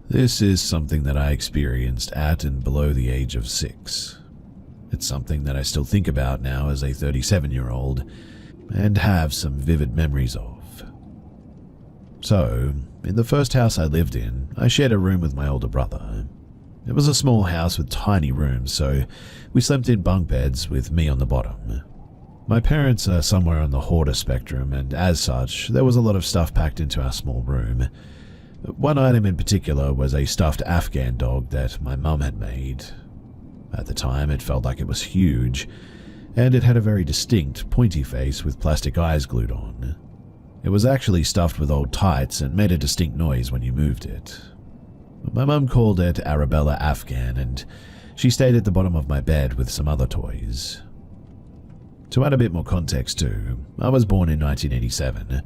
This is something that I experienced at and below the age of 6. It's something that I still think about now as a 37-year-old and have some vivid memories of. So, in the first house I lived in, I shared a room with my older brother. It was a small house with tiny rooms, so we slept in bunk beds with me on the bottom. My parents are somewhere on the hoarder spectrum, and as such, there was a lot of stuff packed into our small room. One item in particular was a stuffed Afghan dog that my mum had made. At the time, it felt like it was huge, and it had a very distinct, pointy face with plastic eyes glued on. It was actually stuffed with old tights and made a distinct noise when you moved it. My mum called it Arabella Afghan, and she stayed at the bottom of my bed with some other toys. To add a bit more context too, I was born in 1987.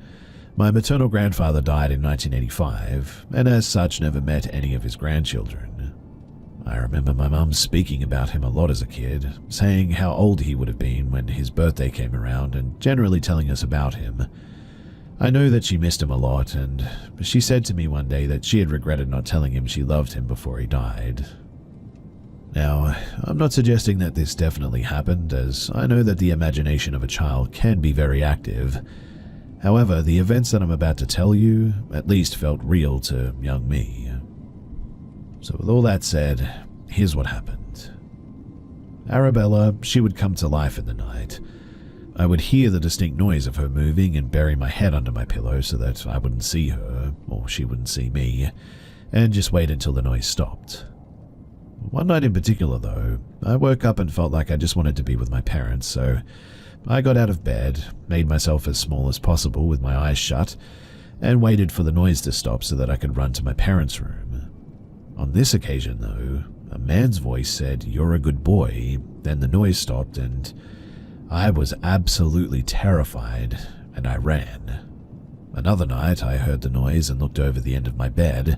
My maternal grandfather died in 1985, and as such never met any of his grandchildren. I remember my mum speaking about him a lot as a kid, saying how old he would have been when his birthday came around and generally telling us about him. I know that she missed him a lot, and she said to me one day that she had regretted not telling him she loved him before he died. Now, I'm not suggesting that this definitely happened, as I know that the imagination of a child can be very active. However, the events that I'm about to tell you at least felt real to young me. So with all that said, here's what happened. Arabella, she would come to life in the night. I would hear the distinct noise of her moving and bury my head under my pillow so that I wouldn't see her, or she wouldn't see me, and just wait until the noise stopped. One night in particular, though, I woke up and felt like I just wanted to be with my parents, so I got out of bed, made myself as small as possible with my eyes shut, and waited for the noise to stop so that I could run to my parents' room. On this occasion, though, a man's voice said, "You're a good boy," then the noise stopped, and I was absolutely terrified, and I ran. Another night, I heard the noise and looked over the end of my bed.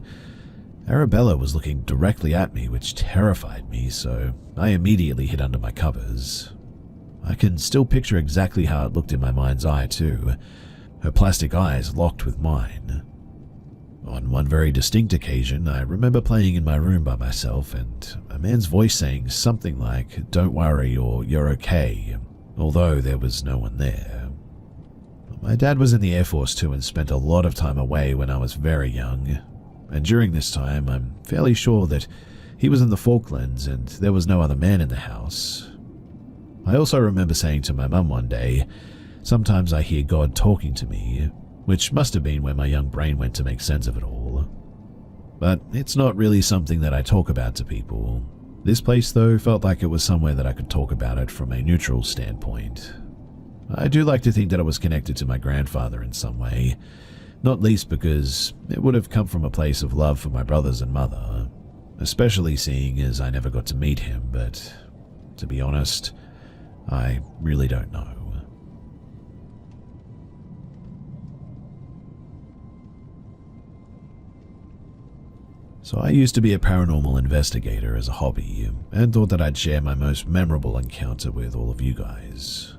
Arabella was looking directly at me, which terrified me, so I immediately hid under my covers. I can still picture exactly how it looked in my mind's eye, too, her plastic eyes locked with mine. On one very distinct occasion, I remember playing in my room by myself and a man's voice saying something like, "Don't worry," or "You're okay," although there was no one there. My dad was in the Air Force too and spent a lot of time away when I was very young, and during this time I'm fairly sure that he was in the Falklands and there was no other man in the house. I also remember saying to my mum one day, "Sometimes I hear God talking to me," which must have been where my young brain went to make sense of it all. But it's not really something that I talk about to people. This place, though, felt like it was somewhere that I could talk about it from a neutral standpoint. I do like to think that it was connected to my grandfather in some way, not least because it would have come from a place of love for my brothers and mother, especially seeing as I never got to meet him, but to be honest, I really don't know. So I used to be a paranormal investigator as a hobby, and thought that I'd share my most memorable encounter with all of you guys.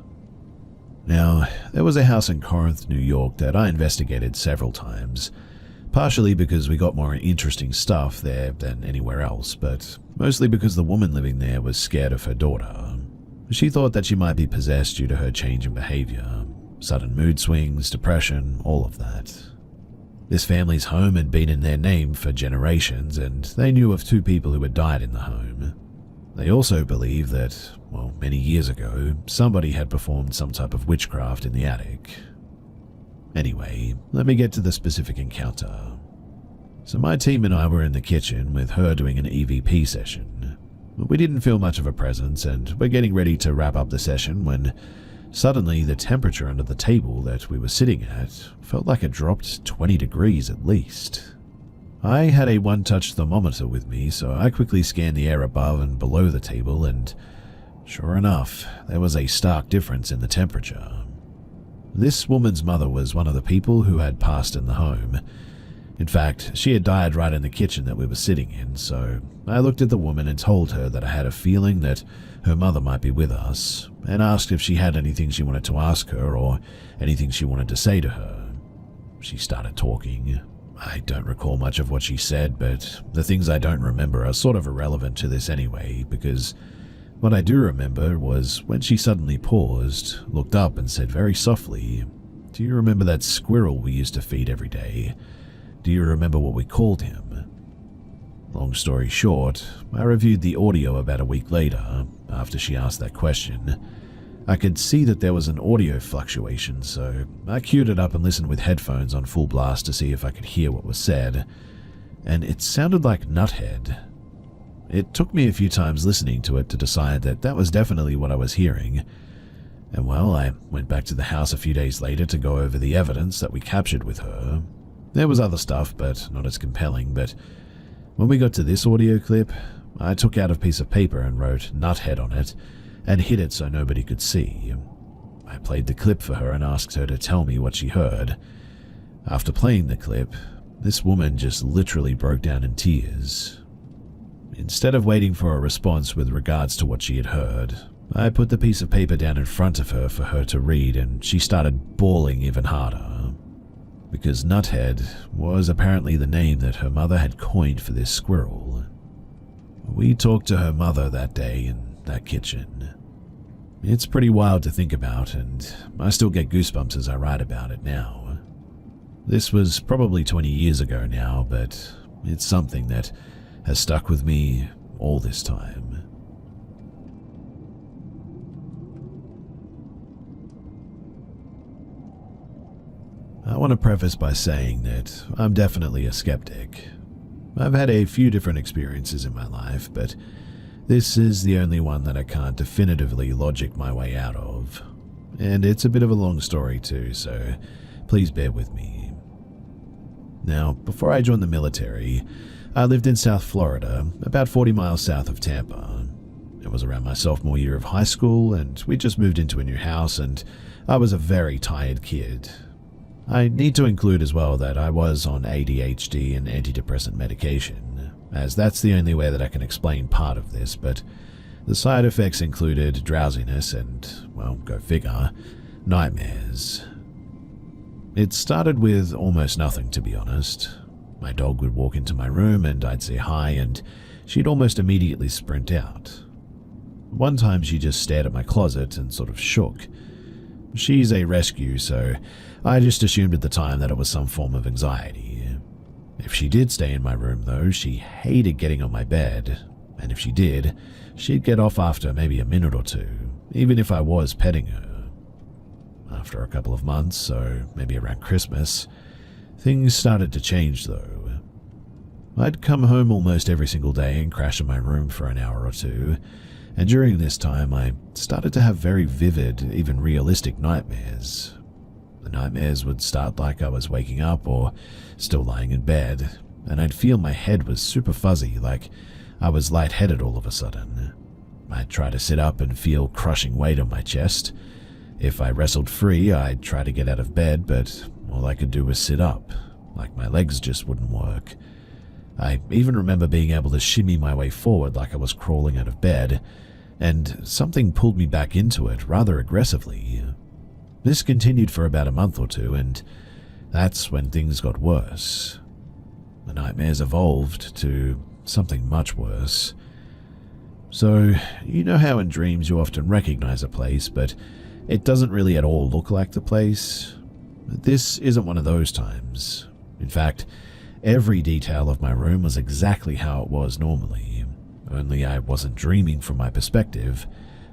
Now, there was a house in Corinth, New York that I investigated several times, partially because we got more interesting stuff there than anywhere else, but mostly because the woman living there was scared of her daughter. She thought that she might be possessed due to her change in behavior, sudden mood swings, depression, all of that. This family's home had been in their name for generations, and they knew of 2 people who had died in the home. They also believed that, well, many years ago, somebody had performed some type of witchcraft in the attic. Anyway, let me get to the specific encounter. So my team and I were in the kitchen with her doing an EVP session. We didn't feel much of a presence, and we're getting ready to wrap up the session when suddenly the temperature under the table that we were sitting at felt like it dropped 20 degrees at least. I had a one-touch thermometer with me, so I quickly scanned the air above and below the table, and sure enough, there was a stark difference in the temperature. This woman's mother was one of the people who had passed in the home. In fact, she had died right in the kitchen that we were sitting in, so I looked at the woman and told her that I had a feeling that her mother might be with us, and asked if she had anything she wanted to ask her or anything she wanted to say to her. She started talking. I don't recall much of what she said, but the things I don't remember are sort of irrelevant to this anyway, because what I do remember was when she suddenly paused, looked up and said very softly, "Do do you remember that squirrel we used to feed every day? Do you remember what we called him?" Long story short, I reviewed the audio about a week later, after she asked that question. I could see that there was an audio fluctuation, so I queued it up and listened with headphones on full blast to see if I could hear what was said, and it sounded like Nuthead. It took me a few times listening to it to decide that that was definitely what I was hearing. And well, I went back to the house a few days later to go over the evidence that we captured with her. There was other stuff, but not as compelling, but when we got to this audio clip, I took out a piece of paper and wrote Nuthead on it and hid it so nobody could see. I played the clip for her and asked her to tell me what she heard. After playing the clip, this woman just literally broke down in tears. Instead of waiting for a response with regards to what she had heard, I put the piece of paper down in front of her for her to read, and she started bawling even harder. Because Nuthead was apparently the name that her mother had coined for this squirrel. We talked to her mother that day in that kitchen. It's pretty wild to think about, and I still get goosebumps as I write about it now. This was probably 20 years ago now, but it's something that has stuck with me all this time. I want to preface by saying that I'm definitely a skeptic. I've had a few different experiences in my life, but this is the only one that I can't definitively logic my way out of. And it's a bit of a long story too, so please bear with me. Now, before I joined the military, I lived in South Florida, about 40 miles south of Tampa. It was around my sophomore year of high school, and we just moved into a new house, and I was a very tired kid. I need to include as well that I was on ADHD and antidepressant medication, as that's the only way that I can explain part of this, but the side effects included drowsiness and, well, go figure, nightmares. It started with almost nothing, to be honest. My dog would walk into my room and I'd say hi, and she'd almost immediately sprint out. One time she just stared at my closet and sort of shook. She's a rescue, so I just assumed at the time that it was some form of anxiety. If she did stay in my room though, she hated getting on my bed, and if she did, she'd get off after maybe a minute or two, even if I was petting her. After a couple of months, so maybe around Christmas, things started to change though. I'd come home almost every single day and crash in my room for an hour or two, and during this time I started to have very vivid, even realistic nightmares. The nightmares would start like I was waking up or still lying in bed, and I'd feel my head was super fuzzy, like I was lightheaded all of a sudden. I'd try to sit up and feel crushing weight on my chest. If I wrestled free, I'd try to get out of bed, but all I could do was sit up, like my legs just wouldn't work. I even remember being able to shimmy my way forward like I was crawling out of bed, and something pulled me back into it rather aggressively. This continued for about a month or two, and that's when things got worse. The nightmares evolved to something much worse. So, you know how in dreams you often recognize a place, but it doesn't really at all look like the place? This isn't one of those times. In fact, every detail of my room was exactly how it was normally, only I wasn't dreaming from my perspective.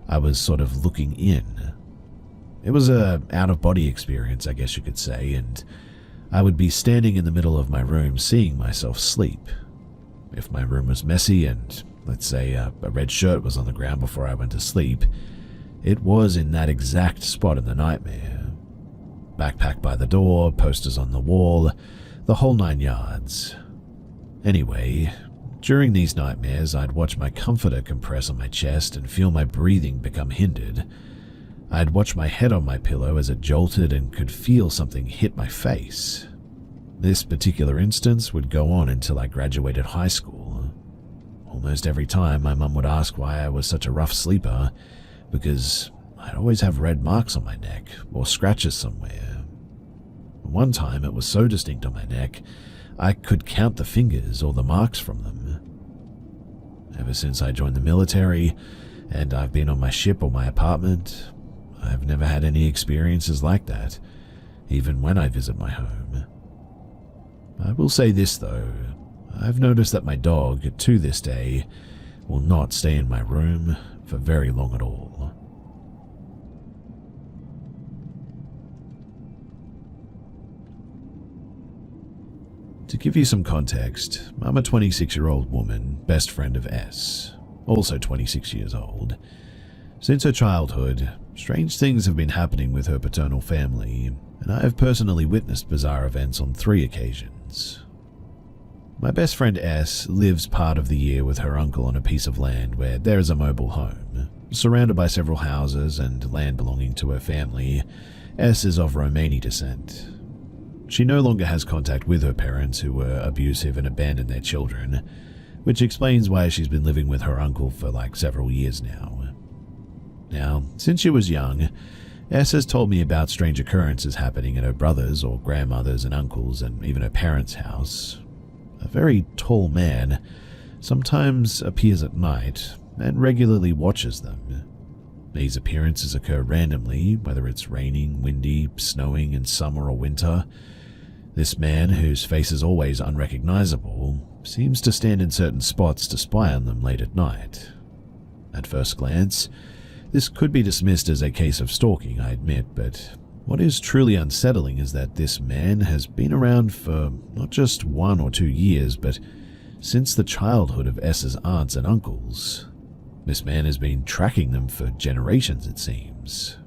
I was sort of looking in. It was a out-of-body experience, I guess you could say, and I would be standing in the middle of my room seeing myself sleep. If my room was messy and, let's say, a red shirt was on the ground before I went to sleep, it was in that exact spot in the nightmare. Backpack by the door, posters on the wall, the whole 9 yards. Anyway, during these nightmares, I'd watch my comforter compress on my chest and feel my breathing become hindered. I'd watch my head on my pillow as it jolted and could feel something hit my face. This particular instance would go on until I graduated high school. Almost every time, my mum would ask why I was such a rough sleeper, because I'd always have red marks on my neck or scratches somewhere. One time it was so distinct on my neck, I could count the fingers or the marks from them. Ever since I joined the military, and I've been on my ship or my apartment, I've never had any experiences like that. even when I visit my home. I will say this though, I've noticed that my dog, to this day, will not stay in my room for very long at all. To give you some context, I'm a 26-year-old woman, best friend of S, also 26 years old. Since her childhood, strange things have been happening with her paternal family, and I have personally witnessed bizarre events on 3 occasions. My best friend S lives part of the year with her uncle on a piece of land where there is a mobile home. Surrounded by several houses and land belonging to her family, S is of Romani descent. She no longer has contact with her parents, who were abusive and abandoned their children, which explains why she's been living with her uncle for several years now. Now, since she was young, S has told me about strange occurrences happening at her brother's or grandmother's and uncle's and even her parents' house. A very tall man sometimes appears at night and regularly watches them. These appearances occur randomly, whether it's raining, windy, snowing in summer or winter. This man, whose face is always unrecognizable, seems to stand in certain spots to spy on them late at night. At first glance, this could be dismissed as a case of stalking, I admit, but what is truly unsettling is that this man has been around for not just 1 or 2 years, but since the childhood of S's aunts and uncles. This man has been tracking them for generations, it seems.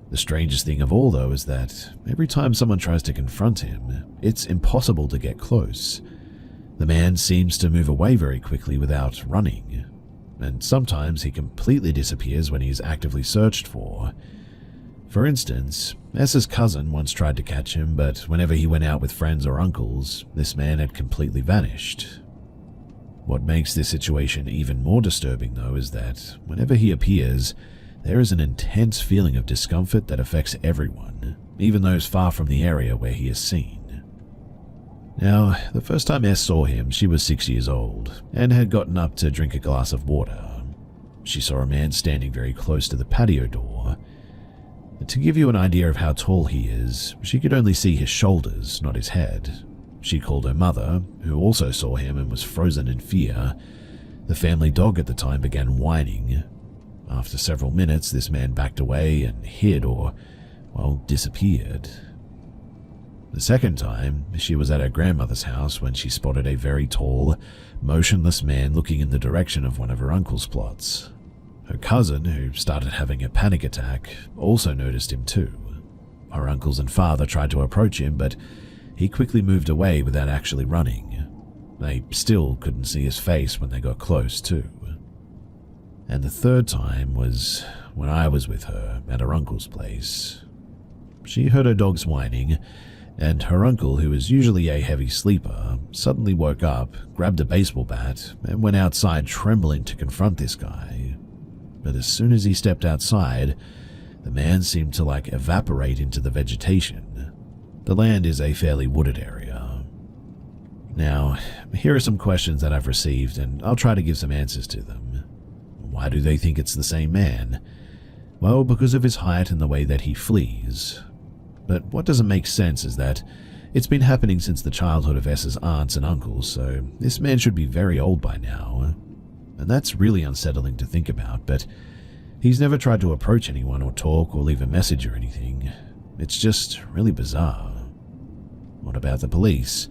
The strangest thing of all, though, is that every time someone tries to confront him, it's impossible to get close. The man seems to move away very quickly without running, and sometimes he completely disappears when he is actively searched for. For instance, S's cousin once tried to catch him, but whenever he went out with friends or uncles, this man had completely vanished. What makes this situation even more disturbing, though, is that whenever he appears, there is an intense feeling of discomfort that affects everyone, even those far from the area where he is seen. Now, the first time S saw him, she was 6 years old and had gotten up to drink a glass of water. She saw a man standing very close to the patio door. To give you an idea of how tall he is, she could only see his shoulders, not his head. She called her mother, who also saw him and was frozen in fear. The family dog at the time began whining. After several minutes, this man backed away and hid or, disappeared. The second time, she was at her grandmother's house when she spotted a very tall, motionless man looking in the direction of one of her uncle's plots. Her cousin, who started having a panic attack, also noticed him too. Her uncles and father tried to approach him, but he quickly moved away without actually running. They still couldn't see his face when they got close too. And the third time was when I was with her at her uncle's place. She heard her dogs whining, and her uncle, who is usually a heavy sleeper, suddenly woke up, grabbed a baseball bat, and went outside trembling to confront this guy. But as soon as he stepped outside, the man seemed to evaporate into the vegetation. The land is a fairly wooded area. Now, here are some questions that I've received, and I'll try to give some answers to them. Why do they think it's the same man? Well, because of his height and the way that he flees. But what doesn't make sense is that it's been happening since the childhood of S's aunts and uncles, so this man should be very old by now. And that's really unsettling to think about, but he's never tried to approach anyone or talk or leave a message or anything. It's just really bizarre. What about the police?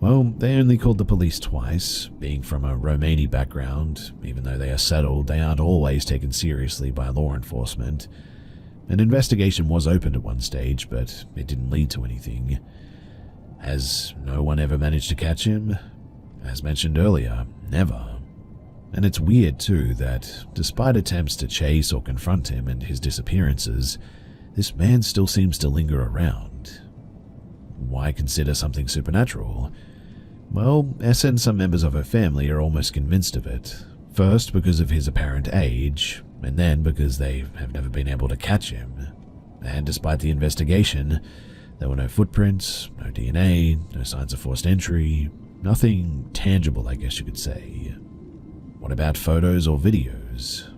Well, they only called the police twice. Being from a Romani background, even though they are settled, they aren't always taken seriously by law enforcement. An investigation was opened at one stage, but it didn't lead to anything. Has no one ever managed to catch him? As mentioned earlier, never. And it's weird too that, despite attempts to chase or confront him and his disappearances, this man still seems to linger around. Why consider something supernatural? Well, S and some members of her family are almost convinced of it. First because of his apparent age, and then because they have never been able to catch him. And despite the investigation, there were no footprints, no DNA, no signs of forced entry, nothing tangible, I guess you could say. What about photos or videos?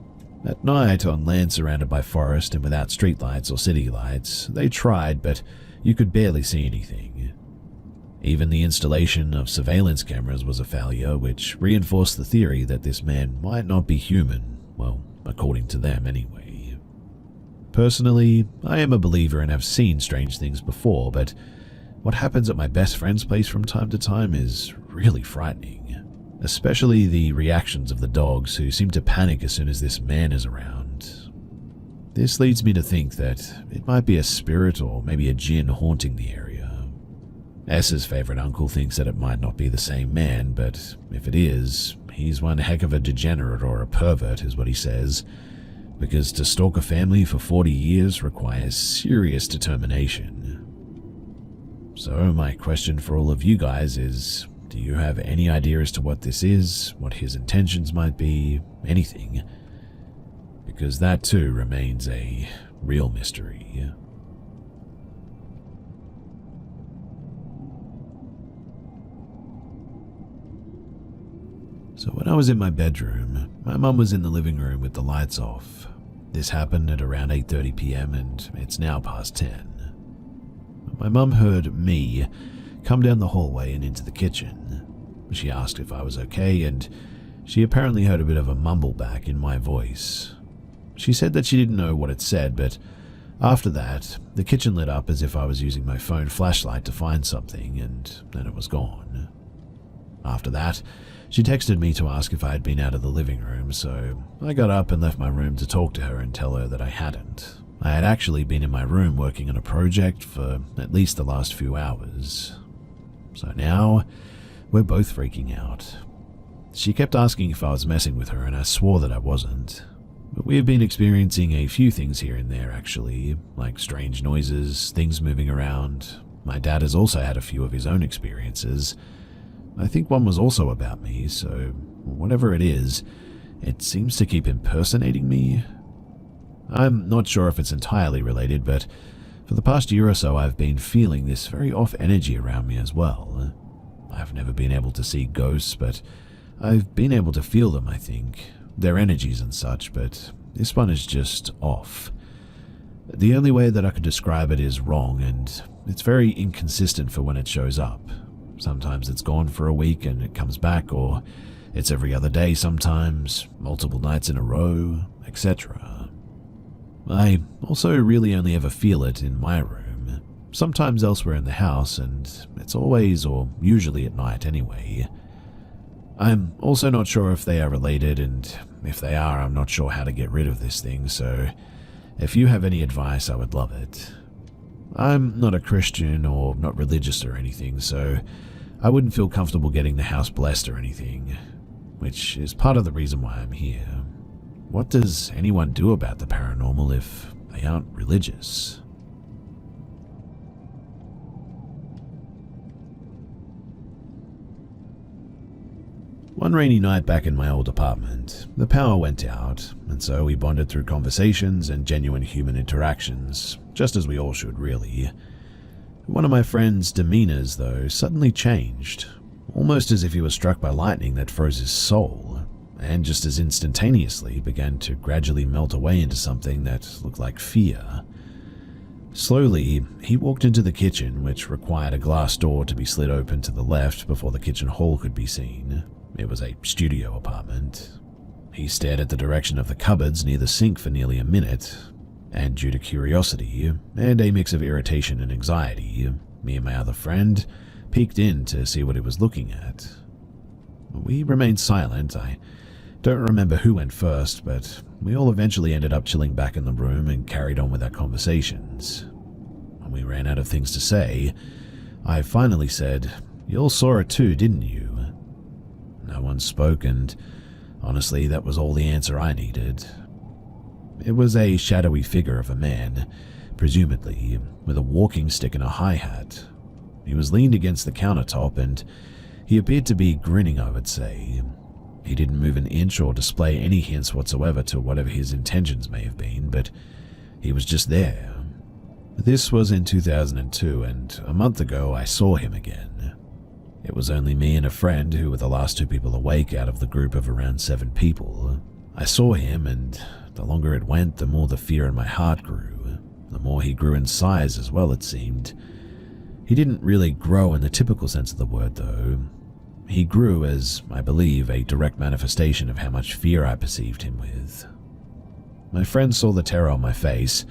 At night, on land surrounded by forest and without streetlights or city lights, they tried, but You could barely see anything. Even the installation of surveillance cameras was a failure, which reinforced the theory that this man might not be human, well, according to them anyway. Personally, I am a believer and have seen strange things before, but what happens at my best friend's place from time to time is really frightening, especially the reactions of the dogs who seem to panic as soon as this man is around. This leads me to think that it might be a spirit or maybe a djinn haunting the area. S's favorite uncle thinks that it might not be the same man, but if it is, he's one heck of a degenerate or a pervert is what he says, because to stalk a family for 40 years requires serious determination. So my question for all of you guys is, do you have any idea as to what this is, what his intentions might be, anything? Because that too remains a real mystery. So when I was in my bedroom, my mum was in the living room with the lights off. This happened at around 8:30 p.m. and it's now past 10. My mum heard me come down the hallway and into the kitchen. She asked if I was okay, and she apparently heard a bit of a mumble back in my voice. She said that she didn't know what it said, but after that, the kitchen lit up as if I was using my phone flashlight to find something, and then it was gone. After that, she texted me to ask if I had been out of the living room, so I got up and left my room to talk to her and tell her that I hadn't. I had actually been in my room working on a project for at least the last few hours. So now, we're both freaking out. She kept asking if I was messing with her, and I swore that I wasn't. But we have been experiencing a few things here and there, actually, like strange noises, things moving around. My dad has also had a few of his own experiences. I think one was also about me, so whatever it is, it seems to keep impersonating me. I'm not sure if it's entirely related, but for the past year or so I've been feeling this very off energy around me as well. I've never been able to see ghosts, but I've been able to feel them, I think. Their energies and such, but this one is just off. The only way that I could describe it is wrong, and it's very inconsistent for when it shows up. Sometimes it's gone for a week and it comes back, or it's every other day sometimes, multiple nights in a row, etc. I also really only ever feel it in my room, sometimes elsewhere in the house, and it's always or usually at night anyway. I'm also not sure if they are related, and if they are, I'm not sure how to get rid of this thing, so if you have any advice, I would love it. I'm not a Christian or not religious or anything, so I wouldn't feel comfortable getting the house blessed or anything, which is part of the reason why I'm here. What does anyone do about the paranormal if they aren't religious? One rainy night back in my old apartment, the power went out, and so we bonded through conversations and genuine human interactions, just as we all should, really. One of my friend's demeanors, though, suddenly changed, almost as if he was struck by lightning that froze his soul, and just as instantaneously began to gradually melt away into something that looked like fear. Slowly, he walked into the kitchen, which required a glass door to be slid open to the left before the kitchen hall could be seen. It was a studio apartment. He stared at the direction of the cupboards near the sink for nearly a minute, and due to curiosity and a mix of irritation and anxiety, me and my other friend peeked in to see what he was looking at. We remained silent. I don't remember who went first, but we all eventually ended up chilling back in the room and carried on with our conversations. When we ran out of things to say, I finally said, "You all saw it too, didn't you?" No one spoke, and honestly, that was all the answer I needed. It was a shadowy figure of a man, presumably with a walking stick and a high hat. He was leaned against the countertop, and he appeared to be grinning, I would say. He didn't move an inch or display any hints whatsoever to whatever his intentions may have been, but he was just there. This was in 2002, and a month ago I saw him again. It was only me and a friend who were the last two people awake out of the group of around 7 people. I saw him, and the longer it went, the more the fear in my heart grew. the more he grew in size as well, it seemed. He didn't really grow in the typical sense of the word, though. He grew as, I believe, a direct manifestation of how much fear I perceived him with. My friend saw the terror on my face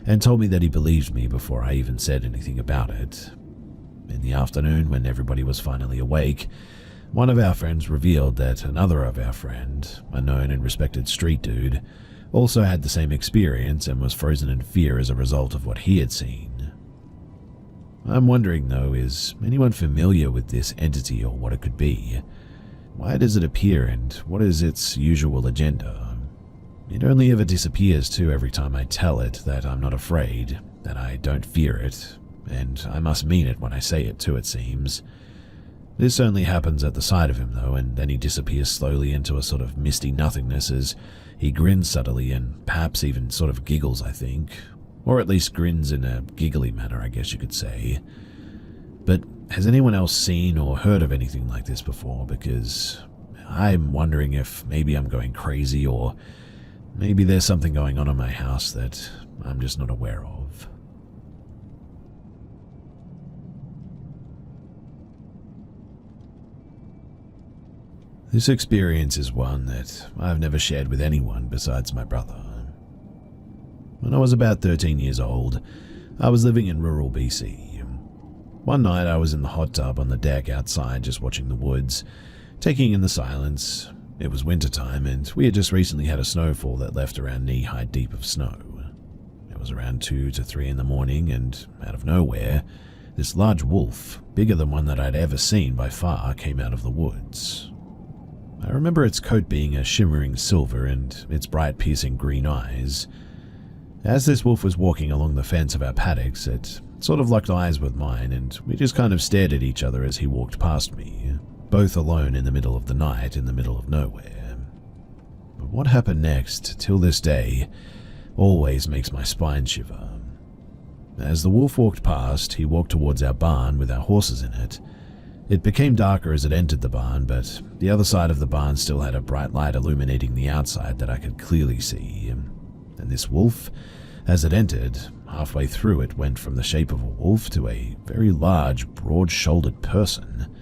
and told me that he believed me before I even said anything about it. In the afternoon, when everybody was finally awake, one of our friends revealed that another of our friend, a known and respected street dude, also had the same experience and was frozen in fear as a result of what he had seen. I'm wondering, though, is anyone familiar with this entity or what it could be? Why does it appear and what is its usual agenda? It only ever disappears too every time I tell it that I'm not afraid, that I don't fear it, and I must mean it when I say it too, it seems. This only happens at the side of him, though, and then he disappears slowly into a sort of misty nothingness as he grins subtly and perhaps even sort of giggles, I think. Or at least grins in a giggly manner, I guess you could say. But has anyone else seen or heard of anything like this before? Because I'm wondering if maybe I'm going crazy or maybe there's something going on in my house that I'm just not aware of. This experience is one that I've never shared with anyone besides my brother. When I was about 13 years old, I was living in rural BC. One night I was in the hot tub on the deck outside just watching the woods, taking in the silence. It was wintertime and we had just recently had a snowfall that left around knee-high deep of snow. It was around 2 to 3 in the morning and out of nowhere, this large wolf, bigger than one that I'd ever seen by far, came out of the woods. I remember its coat being a shimmering silver and its bright piercing green eyes. As this wolf was walking along the fence of our paddocks, it sort of locked eyes with mine and we just kind of stared at each other as he walked past me, both alone in the middle of the night in the middle of nowhere. But what happened next, till this day, always makes my spine shiver. As the wolf walked past, he walked towards our barn with our horses in it. It became darker as it entered the barn, but the other side of the barn still had a bright light illuminating the outside that I could clearly see. And this wolf, as it entered, halfway through it went from the shape of a wolf to a very large, broad-shouldered person.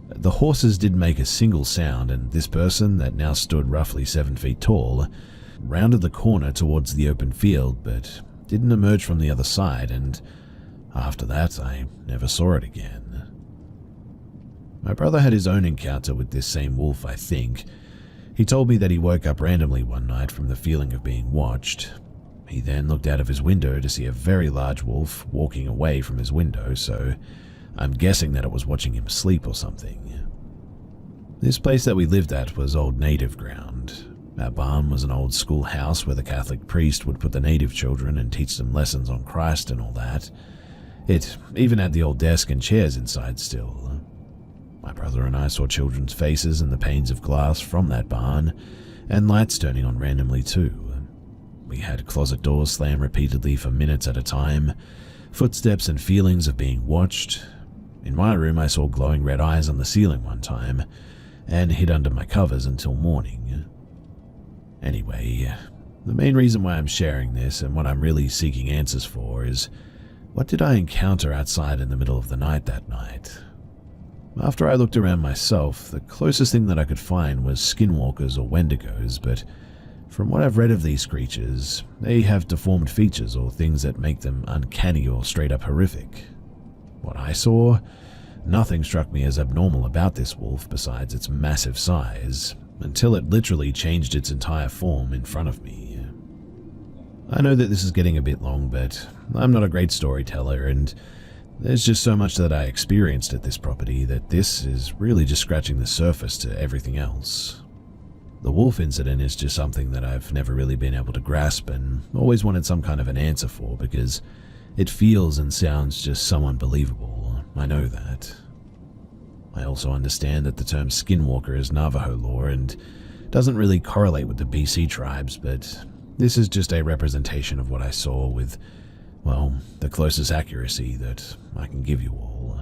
The horses didn't make a single sound, and this person, that now stood roughly 7 feet tall, rounded the corner towards the open field, but didn't emerge from the other side, and after that I never saw it again. My brother had his own encounter with this same wolf, I think. He told me that he woke up randomly one night from the feeling of being watched. He then looked out of his window to see a very large wolf walking away from his window, so I'm guessing that it was watching him sleep or something. This place that we lived at was old native ground. Our barn was an old schoolhouse where the Catholic priest would put the native children and teach them lessons on Christ and all that. It even had the old desk and chairs inside still. My brother and I saw children's faces in the panes of glass from that barn, and lights turning on randomly too. We had closet doors slam repeatedly for minutes at a time, footsteps and feelings of being watched. In my room I saw glowing red eyes on the ceiling one time, and hid under my covers until morning. Anyway, the main reason why I'm sharing this and what I'm really seeking answers for is, what did I encounter outside in the middle of the night that night? After I looked around myself, the closest thing that I could find was skinwalkers or wendigos, but from what I've read of these creatures, they have deformed features or things that make them uncanny or straight up horrific. What I saw, nothing struck me as abnormal about this wolf besides its massive size, until it literally changed its entire form in front of me. I know that this is getting a bit long, but I'm not a great storyteller, and there's just so much that I experienced at this property that this is really just scratching the surface to everything else. The wolf incident is just something that I've never really been able to grasp and always wanted some kind of an answer for because it feels and sounds just so unbelievable. I know that. I also understand that the term skinwalker is Navajo lore and doesn't really correlate with the BC tribes, but this is just a representation of what I saw with, well, the closest accuracy that I can give you all.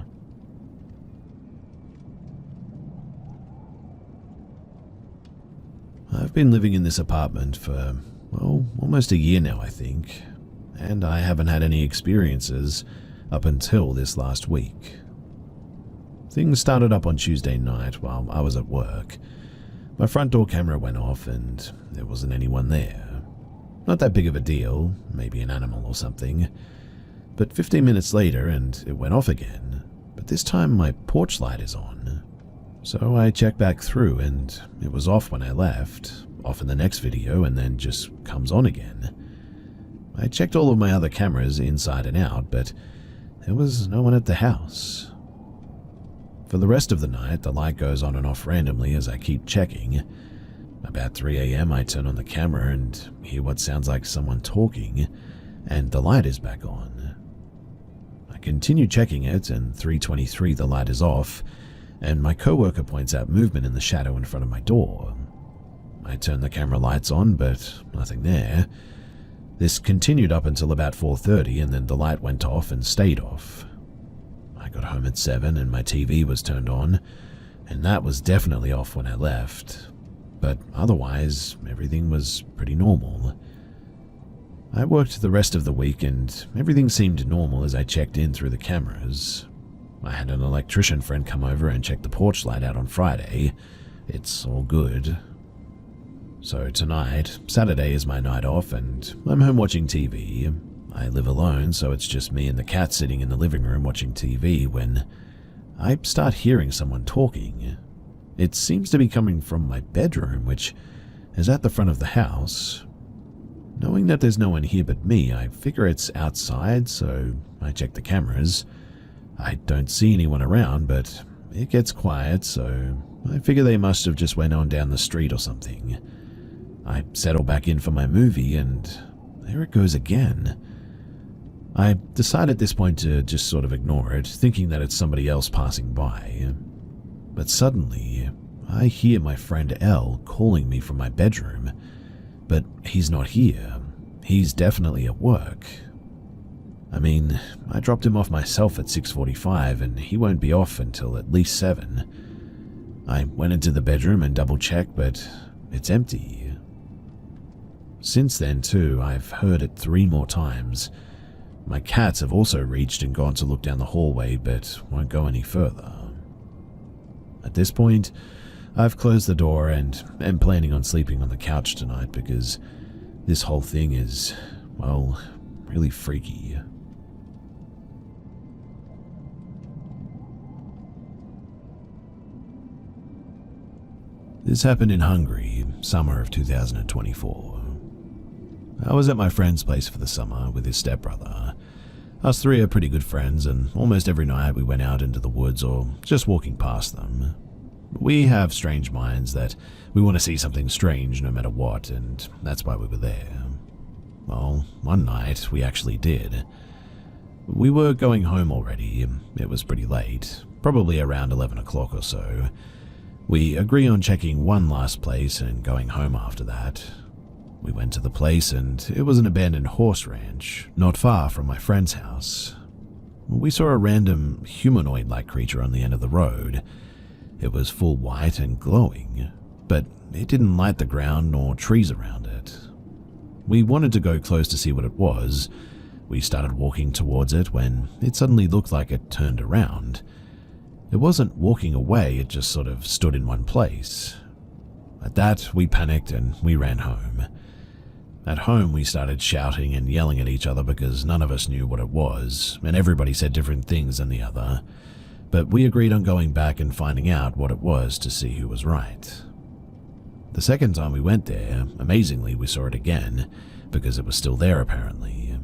I've been living in this apartment for, well, almost a year now, I think. and I haven't had any experiences up until this last week. Things started up on Tuesday night while I was at work. My front door camera went off and there wasn't anyone there. Not that big of a deal, maybe an animal or something. But 15 minutes later and it went off again, but this time my porch light is on. So I checked back through and it was off when I left, off in the next video, and then just comes on again. I checked all of my other cameras inside and out, but there was no one at the house. For the rest of the night, the light goes on and off randomly as I keep checking. About 3 a.m. I turn on the camera and hear what sounds like someone talking, and the light is back on. I continue checking it, and 3:23 the light is off, and my coworker points out movement in the shadow in front of my door. I turn the camera lights on, but nothing there. This continued up until about 4:30, and then the light went off and stayed off. I got home at 7 and my TV was turned on, and that was definitely off when I left. But otherwise, everything was pretty normal. I worked the rest of the week and everything seemed normal as I checked in through the cameras. I had an electrician friend come over and check the porch light out on Friday. It's all good. So tonight, Saturday is my night off and I'm home watching TV. I live alone, so it's just me and the cat sitting in the living room watching TV when I start hearing someone talking. It seems to be coming from my bedroom, which is at the front of the house. Knowing that there's no one here but me, I figure it's outside, so I check the cameras. I don't see anyone around, but it gets quiet, so I figure they must have just went on down the street or something. I settle back in for my movie, and there it goes again. I decide at this point to just sort of ignore it, thinking that it's somebody else passing by. But suddenly, I hear my friend Elle calling me from my bedroom, but he's not here. He's definitely at work. I mean, I dropped him off myself at 6:45 and he won't be off until at least 7. I went into the bedroom and double-checked, but it's empty. Since then, too, I've heard it 3 more times. My cats have also reached and gone to look down the hallway, but won't go any further. At this point, I've closed the door and am planning on sleeping on the couch tonight because this whole thing is, well, really freaky. This happened in Hungary, summer of 2024. I was at my friend's place for the summer with his stepbrother. Us 3 are pretty good friends, and almost every night we went out into the woods or just walking past them. We have strange minds that we want to see something strange no matter what, and that's why we were there. Well, one night we actually did. We were going home already. It was pretty late, probably around 11 o'clock or so. We agree on checking one last place and going home after that. We went to the place and it was an abandoned horse ranch, not far from my friend's house. We saw a random humanoid-like creature on the end of the road. It was full white and glowing, but it didn't light the ground nor trees around it. We wanted to go close to see what it was. We started walking towards it when it suddenly looked like it turned around. It wasn't walking away, it just sort of stood in one place. At that, we panicked and we ran home. At home, we started shouting and yelling at each other because none of us knew what it was, and everybody said different things than the other. But we agreed on going back and finding out what it was to see who was right. The second time we went there, amazingly, we saw it again, because it was still there apparently.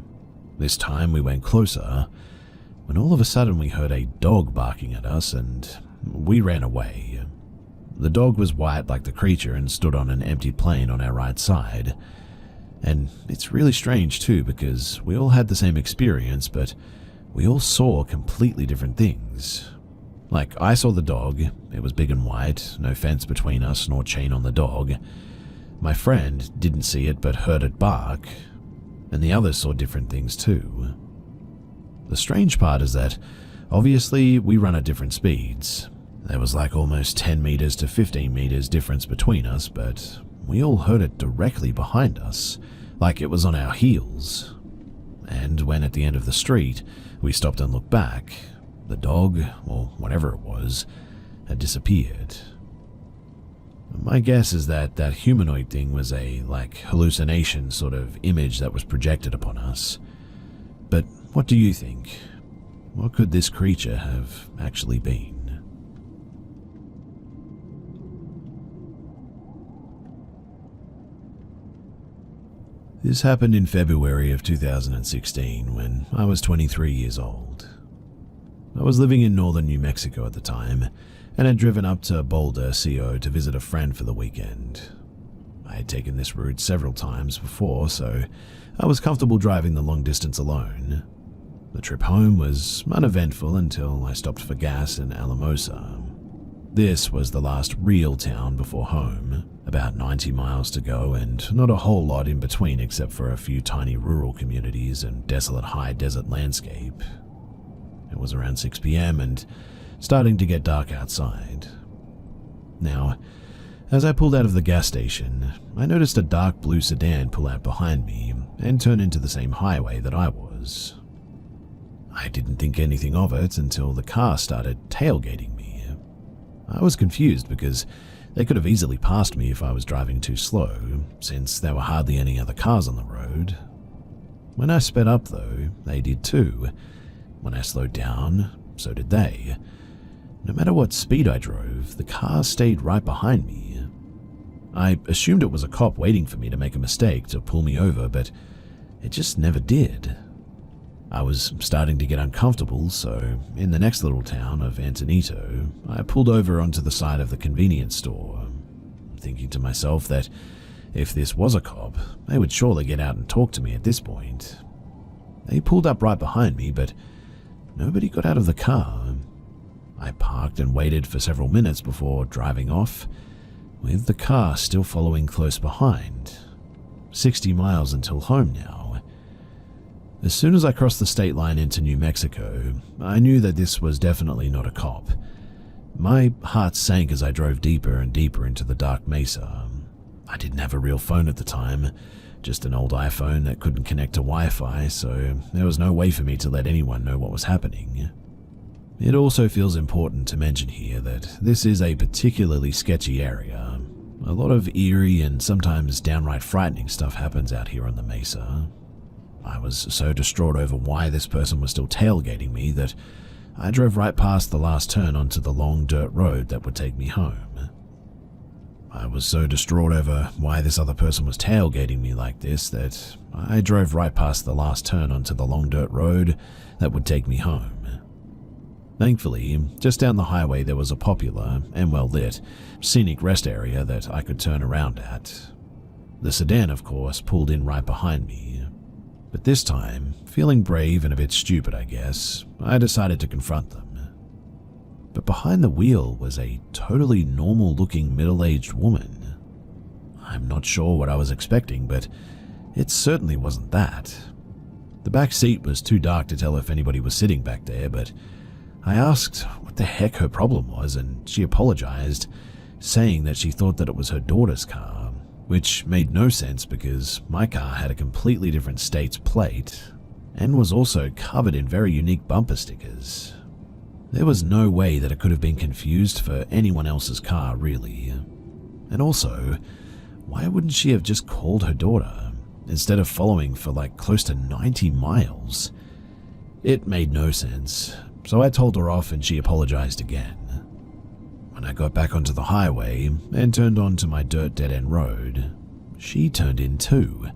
This time we went closer, when all of a sudden we heard a dog barking at us and we ran away. The dog was white like the creature and stood on an empty plain on our right side. And it's really strange too, because we all had the same experience, but we all saw completely different things. Like, I saw the dog, it was big and white, no fence between us nor chain on the dog. My friend didn't see it but heard it bark, and the others saw different things too. The strange part is that, obviously, we run at different speeds. There was like almost 10 meters to 15 meters difference between us, but we all heard it directly behind us, like it was on our heels. and when at the end of the street we stopped and looked back, the dog, or whatever it was, had disappeared. My guess is that humanoid thing was a, hallucination sort of image that was projected upon us. But what do you think? What could this creature have actually been? This happened in February of 2016 when I was 23 years old. I was living in northern New Mexico at the time and had driven up to Boulder, CO to visit a friend for the weekend. I had taken this route several times before, so I was comfortable driving the long distance alone. The trip home was uneventful until I stopped for gas in Alamosa. This was the last real town before home, about 90 miles to go and not a whole lot in between except for a few tiny rural communities and desolate high desert landscape. It was around 6 p.m. and starting to get dark outside. Now, as I pulled out of the gas station, I noticed a dark blue sedan pull out behind me and turn into the same highway that I was. I didn't think anything of it until the car started tailgating me. I was confused because they could have easily passed me if I was driving too slow, since there were hardly any other cars on the road. When I sped up though, they did too. When I slowed down, so did they. No matter what speed I drove, the car stayed right behind me. I assumed it was a cop waiting for me to make a mistake to pull me over, but it just never did. I was starting to get uncomfortable, so in the next little town of Antonito, I pulled over onto the side of the convenience store, thinking to myself that if this was a cop, they would surely get out and talk to me at this point. They pulled up right behind me, but nobody got out of the car. I parked and waited for several minutes before driving off, with the car still following close behind. 60 miles until home now. As soon as I crossed the state line into New Mexico, I knew that this was definitely not a cop. My heart sank as I drove deeper and deeper into the dark mesa. I didn't have a real phone at the time, just an old iPhone that couldn't connect to Wi-Fi, so there was no way for me to let anyone know what was happening. It also feels important to mention here that this is a particularly sketchy area. A lot of eerie and sometimes downright frightening stuff happens out here on the mesa. I was so distraught over why this person was still tailgating me that I drove right past the last turn onto the long dirt road that would take me home. I was so distraught over why this other person was tailgating me like this that I drove right past the last turn onto the long dirt road that would take me home. Thankfully, just down the highway there was a popular and well-lit, scenic rest area that I could turn around at. The sedan, of course, pulled in right behind me. But this time, feeling brave and a bit stupid, I guess, I decided to confront them. But behind the wheel was a totally normal-looking middle-aged woman. I'm not sure what I was expecting, but it certainly wasn't that. The back seat was too dark to tell if anybody was sitting back there, but I asked what the heck her problem was, and she apologized, saying that she thought that it was her daughter's car. Which made no sense because my car had a completely different state's plate and was also covered in very unique bumper stickers. There was no way that it could have been confused for anyone else's car, really. And also, why wouldn't she have just called her daughter instead of following for close to 90 miles? It made no sense, so I told her off and she apologized again. When I got back onto the highway and turned onto my dirt dead-end road, she turned in too.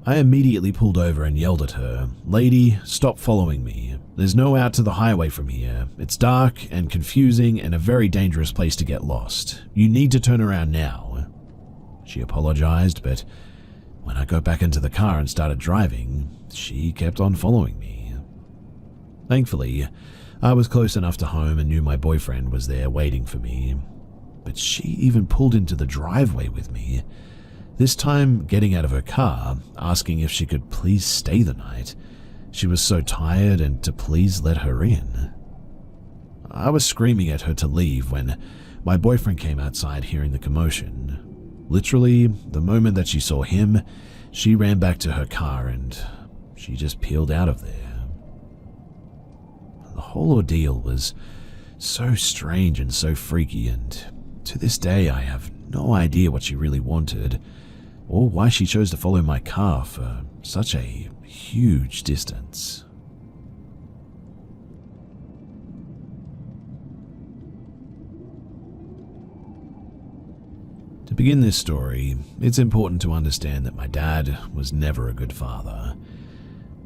I immediately pulled over and yelled at her, "Lady, stop following me. There's no out to the highway from here. It's dark and confusing and a very dangerous place to get lost. You need to turn around now." She apologized, but when I got back into the car and started driving, she kept on following me. Thankfully, I was close enough to home and knew my boyfriend was there waiting for me, but she even pulled into the driveway with me, this time getting out of her car, asking if she could please stay the night. She was so tired and to please let her in. I was screaming at her to leave when my boyfriend came outside hearing the commotion. Literally, the moment that she saw him, she ran back to her car and she just peeled out of there. The whole ordeal was so strange and so freaky, and to this day I have no idea what she really wanted, or why she chose to follow my car for such a huge distance. To begin this story, it's important to understand that my dad was never a good father.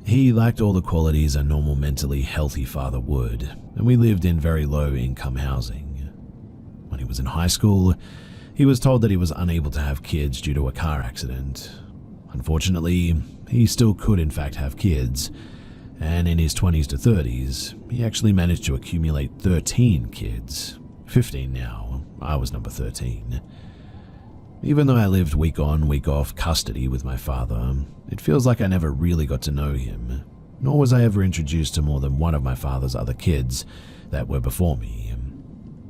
He lacked all the qualities a normal mentally healthy father would, and we lived in very low-income housing. When he was in high school, he was told that he was unable to have kids due to a car accident. Unfortunately, he still could in fact have kids, and in his 20s to 30s, he actually managed to accumulate 13 kids. 15 now, I was number 13. Even though I lived week on, week off custody with my father, it feels like I never really got to know him, nor was I ever introduced to more than one of my father's other kids that were before me.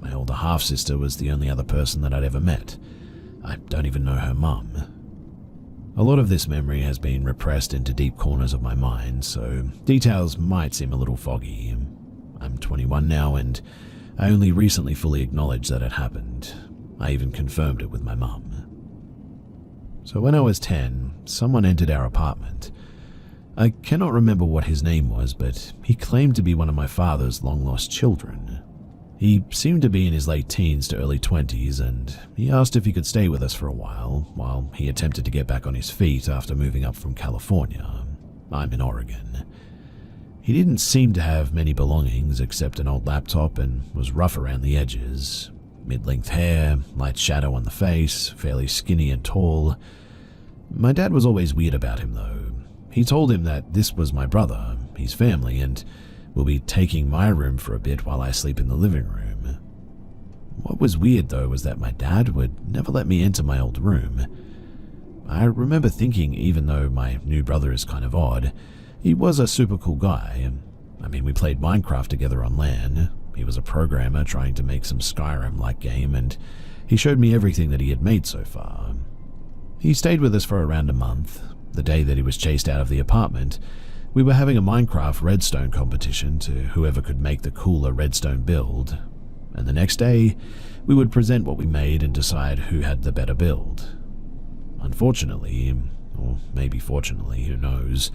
My older half-sister was the only other person that I'd ever met. I don't even know her mum. A lot of this memory has been repressed into deep corners of my mind, so details might seem a little foggy. I'm 21 now, and I only recently fully acknowledged that it happened. I even confirmed it with my mum. So when I was 10, someone entered our apartment. I cannot remember what his name was, but he claimed to be one of my father's long-lost children. He seemed to be in his late teens to early 20s, and he asked if he could stay with us for a while he attempted to get back on his feet after moving up from California. I'm in Oregon. He didn't seem to have many belongings except an old laptop and was rough around the edges. Mid-length hair, light shadow on the face, fairly skinny and tall. My dad was always weird about him though. He told him that this was my brother, his family, and will be taking my room for a bit while I sleep in the living room. What was weird though was that my dad would never let me into my old room. I remember thinking even though my new brother is kind of odd, he was a super cool guy. I mean, we played Minecraft together on LAN. He was a programmer trying to make some Skyrim-like game, and he showed me everything that he had made so far. He stayed with us for around a month. The day that he was chased out of the apartment, we were having a Minecraft redstone competition to whoever could make the cooler redstone build, and the next day, we would present what we made and decide who had the better build. Unfortunately, or maybe fortunately, who knows,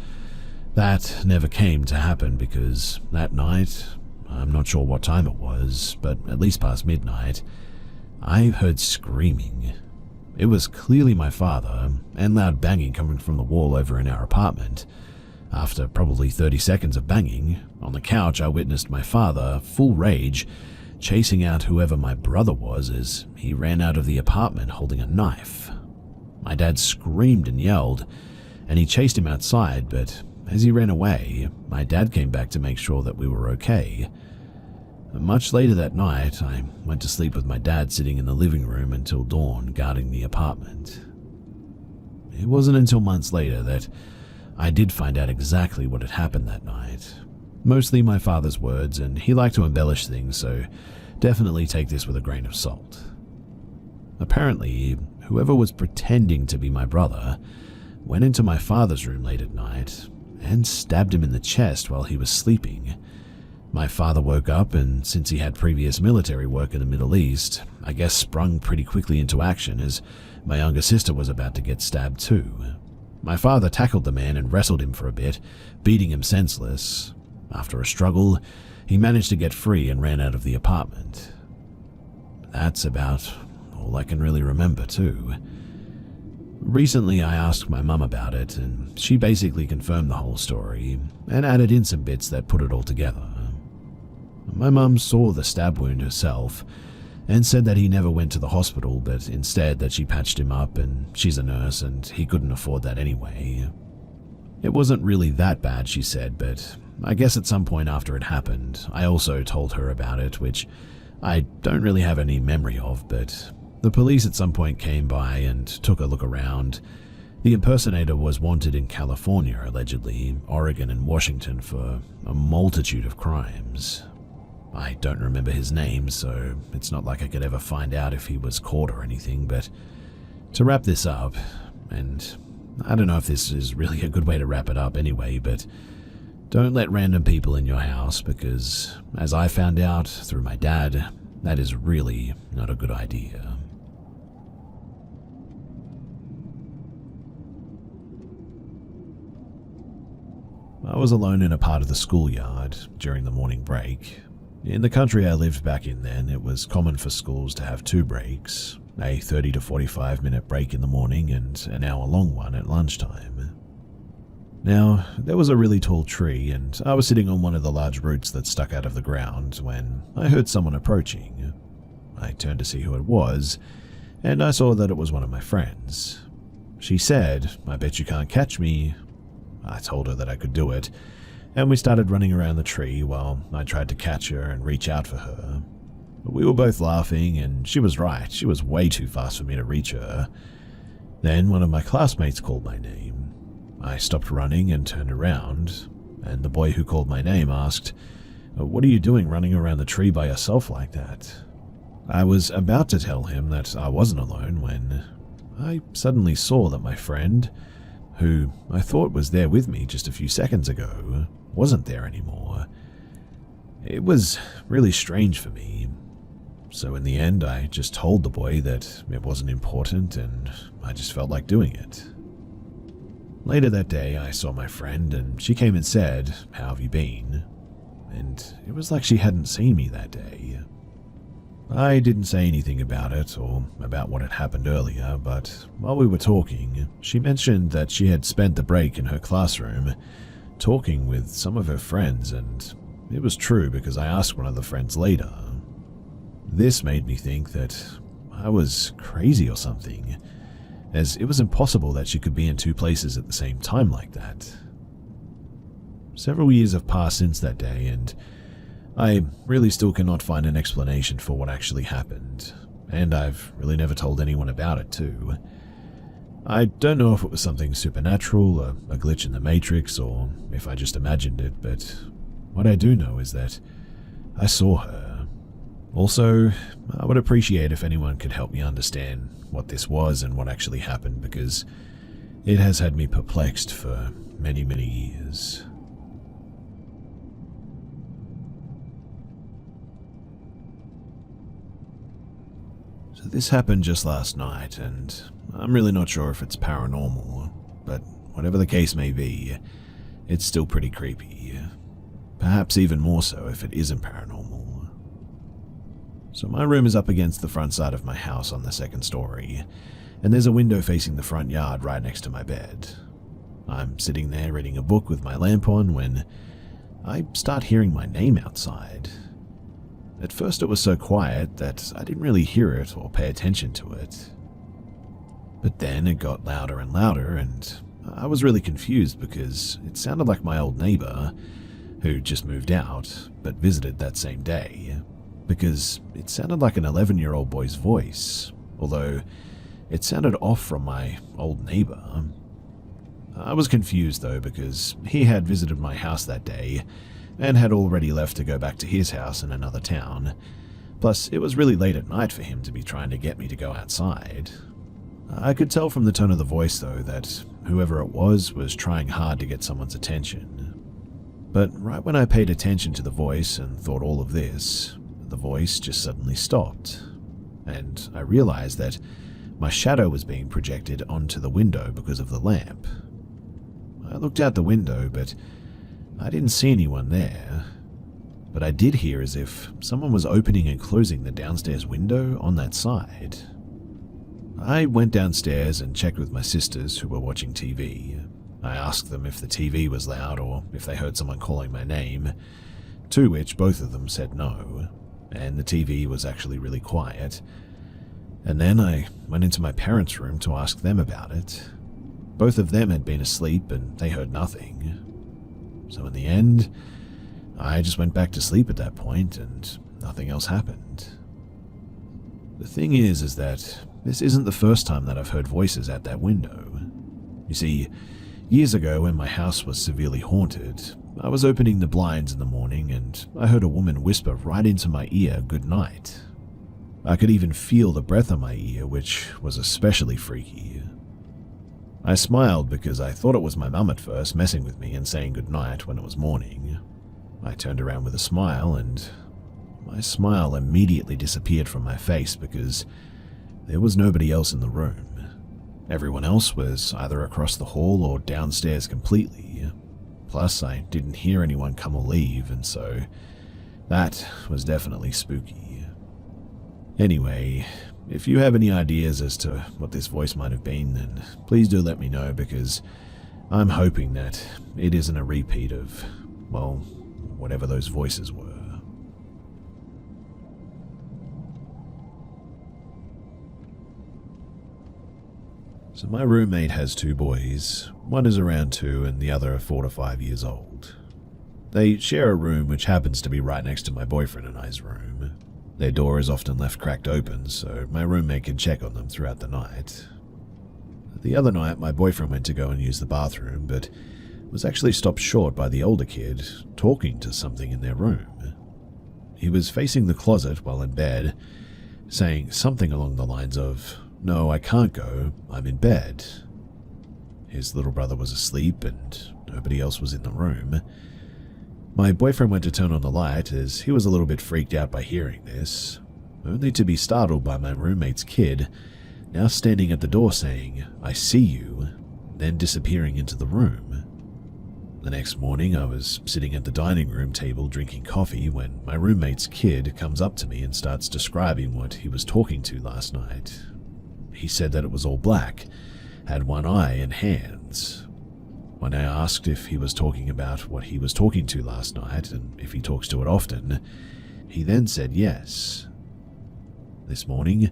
that never came to happen because that night, I'm not sure what time it was, but at least past midnight, I heard screaming. It was clearly my father, and loud banging coming from the wall over in our apartment. After probably 30 seconds of banging, on the couch I witnessed my father, full rage, chasing out whoever my brother was as he ran out of the apartment holding a knife. My dad screamed and yelled, and he chased him outside, but as he ran away, my dad came back to make sure that we were okay. Much later that night, I went to sleep with my dad sitting in the living room until dawn, guarding the apartment. It wasn't until months later that I did find out exactly what had happened that night. Mostly my father's words, and he liked to embellish things, so definitely take this with a grain of salt. Apparently, whoever was pretending to be my brother went into my father's room late at night and stabbed him in the chest while he was sleeping. My father woke up, and since he had previous military work in the Middle East, I guess sprung pretty quickly into action as my younger sister was about to get stabbed too. My father tackled the man and wrestled him for a bit, beating him senseless. After a struggle, he managed to get free and ran out of the apartment. That's about all I can really remember too. Recently, I asked my mum about it, and she basically confirmed the whole story and added in some bits that put it all together. My mum saw the stab wound herself and said that he never went to the hospital, but instead that she patched him up, and she's a nurse and he couldn't afford that anyway. It wasn't really that bad, she said, but I guess at some point after it happened, I also told her about it, which I don't really have any memory of, but the police at some point came by and took a look around. The impersonator was wanted in California, allegedly, Oregon and Washington for a multitude of crimes. I don't remember his name, so it's not like I could ever find out if he was caught or anything, but to wrap this up, and I don't know if this is really a good way to wrap it up anyway, but don't let random people in your house because, as I found out through my dad, that is really not a good idea. I was alone in a part of the schoolyard during the morning break. In the country I lived back in then, it was common for schools to have 2 breaks, a 30 to 45 minute break in the morning and an hour-long one at lunchtime. Now, there was a really tall tree and I was sitting on one of the large roots that stuck out of the ground when I heard someone approaching. I turned to see who it was, and I saw that it was one of my friends. She said, "I bet you can't catch me." I told her that I could do it, and we started running around the tree while I tried to catch her and reach out for her. But we were both laughing, and she was right. She was way too fast for me to reach her. Then one of my classmates called my name. I stopped running and turned around, and the boy who called my name asked, "What are you doing running around the tree by yourself like that?" I was about to tell him that I wasn't alone when I suddenly saw that my friend, who I thought was there with me just a few seconds ago, wasn't there anymore. It was really strange for me. So in the end, I just told the boy that it wasn't important and I just felt like doing it. Later that day, I saw my friend and she came and said, "How have you been?" And it was like she hadn't seen me that day. I didn't say anything about it or about what had happened earlier, but while we were talking, she mentioned that she had spent the break in her classroom talking with some of her friends, and it was true because I asked one of the friends later. This made me think that I was crazy or something, as it was impossible that she could be in 2 places at the same time like that. Several years have passed since that day, and I really still cannot find an explanation for what actually happened, and I've really never told anyone about it too. I don't know if it was something supernatural, a glitch in the Matrix, or if I just imagined it, but what I do know is that I saw her. Also, I would appreciate if anyone could help me understand what this was and what actually happened, because it has had me perplexed for many, many years. So this happened just last night, and I'm really not sure if it's paranormal, but whatever the case may be, it's still pretty creepy. Perhaps even more so if it isn't paranormal. So my room is up against the front side of my house on the 2nd story, and there's a window facing the front yard right next to my bed. I'm sitting there reading a book with my lamp on when I start hearing my name outside. At first it was so quiet that I didn't really hear it or pay attention to it. But then it got louder and louder, and I was really confused because it sounded like my old neighbor, who just moved out but visited that same day, because it sounded like an 11-year-old boy's voice, although it sounded off from my old neighbor. I was confused though because he had visited my house that day and had already left to go back to his house in another town. Plus, it was really late at night for him to be trying to get me to go outside. I could tell from the tone of the voice, though, that whoever it was trying hard to get someone's attention. But right when I paid attention to the voice and thought all of this, the voice just suddenly stopped, and I realized that my shadow was being projected onto the window because of the lamp. I looked out the window, but I didn't see anyone there, but I did hear as if someone was opening and closing the downstairs window on that side. I went downstairs and checked with my sisters who were watching TV. I asked them if the TV was loud or if they heard someone calling my name, to which both of them said no, and the TV was actually really quiet. And then I went into my parents' room to ask them about it. Both of them had been asleep and they heard nothing. So in the end, I just went back to sleep at that point and nothing else happened. The thing is that this isn't the first time that I've heard voices at that window. You see, years ago when my house was severely haunted, I was opening the blinds in the morning and I heard a woman whisper right into my ear, "Good night." I could even feel the breath on my ear, which was especially freaky. I smiled because I thought it was my mum at first messing with me and saying goodnight when it was morning. I turned around with a smile, and my smile immediately disappeared from my face because there was nobody else in the room. Everyone else was either across the hall or downstairs completely. Plus, I didn't hear anyone come or leave, and so that was definitely spooky. Anyway, if you have any ideas as to what this voice might have been, then please do let me know, because I'm hoping that it isn't a repeat of, well, whatever those voices were. So my roommate has two boys. One is around 2 and the other 4 to 5 years old. They share a room which happens to be right next to my boyfriend and I's room. Their door is often left cracked open, so my roommate can check on them throughout the night. The other night, my boyfriend went to go and use the bathroom, but was actually stopped short by the older kid talking to something in their room. He was facing the closet while in bed, saying something along the lines of, "No, I can't go, I'm in bed." His little brother was asleep and nobody else was in the room. My boyfriend went to turn on the light as he was a little bit freaked out by hearing this, only to be startled by my roommate's kid now standing at the door saying, "I see you," then disappearing into the room. The next morning, I was sitting at the dining room table drinking coffee when my roommate's kid comes up to me and starts describing what he was talking to last night. He said that it was all black, had one eye and hands. When I asked if he was talking about what he was talking to last night and if he talks to it often, he then said yes. This morning,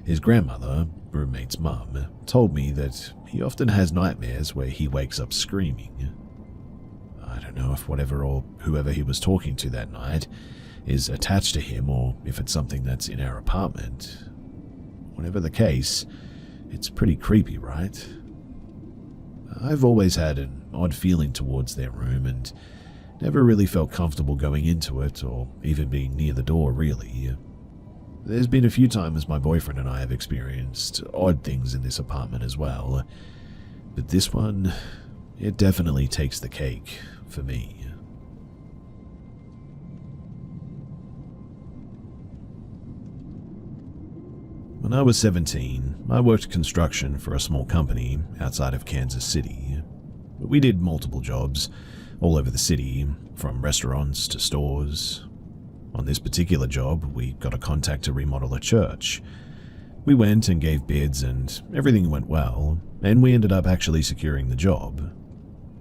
his grandmother, roommate's mum, told me that he often has nightmares where he wakes up screaming. I don't know if whatever or whoever he was talking to that night is attached to him or if it's something that's in our apartment. Whatever the case, it's pretty creepy, right? I've always had an odd feeling towards their room and never really felt comfortable going into it or even being near the door, really. There's been a few times my boyfriend and I have experienced odd things in this apartment as well, but this one, it definitely takes the cake for me. When I was 17, I worked construction for a small company outside of Kansas City. We did multiple jobs all over the city, from restaurants to stores. On this particular job, we got a contact to remodel a church. We went and gave bids and everything went well, and we ended up actually securing the job.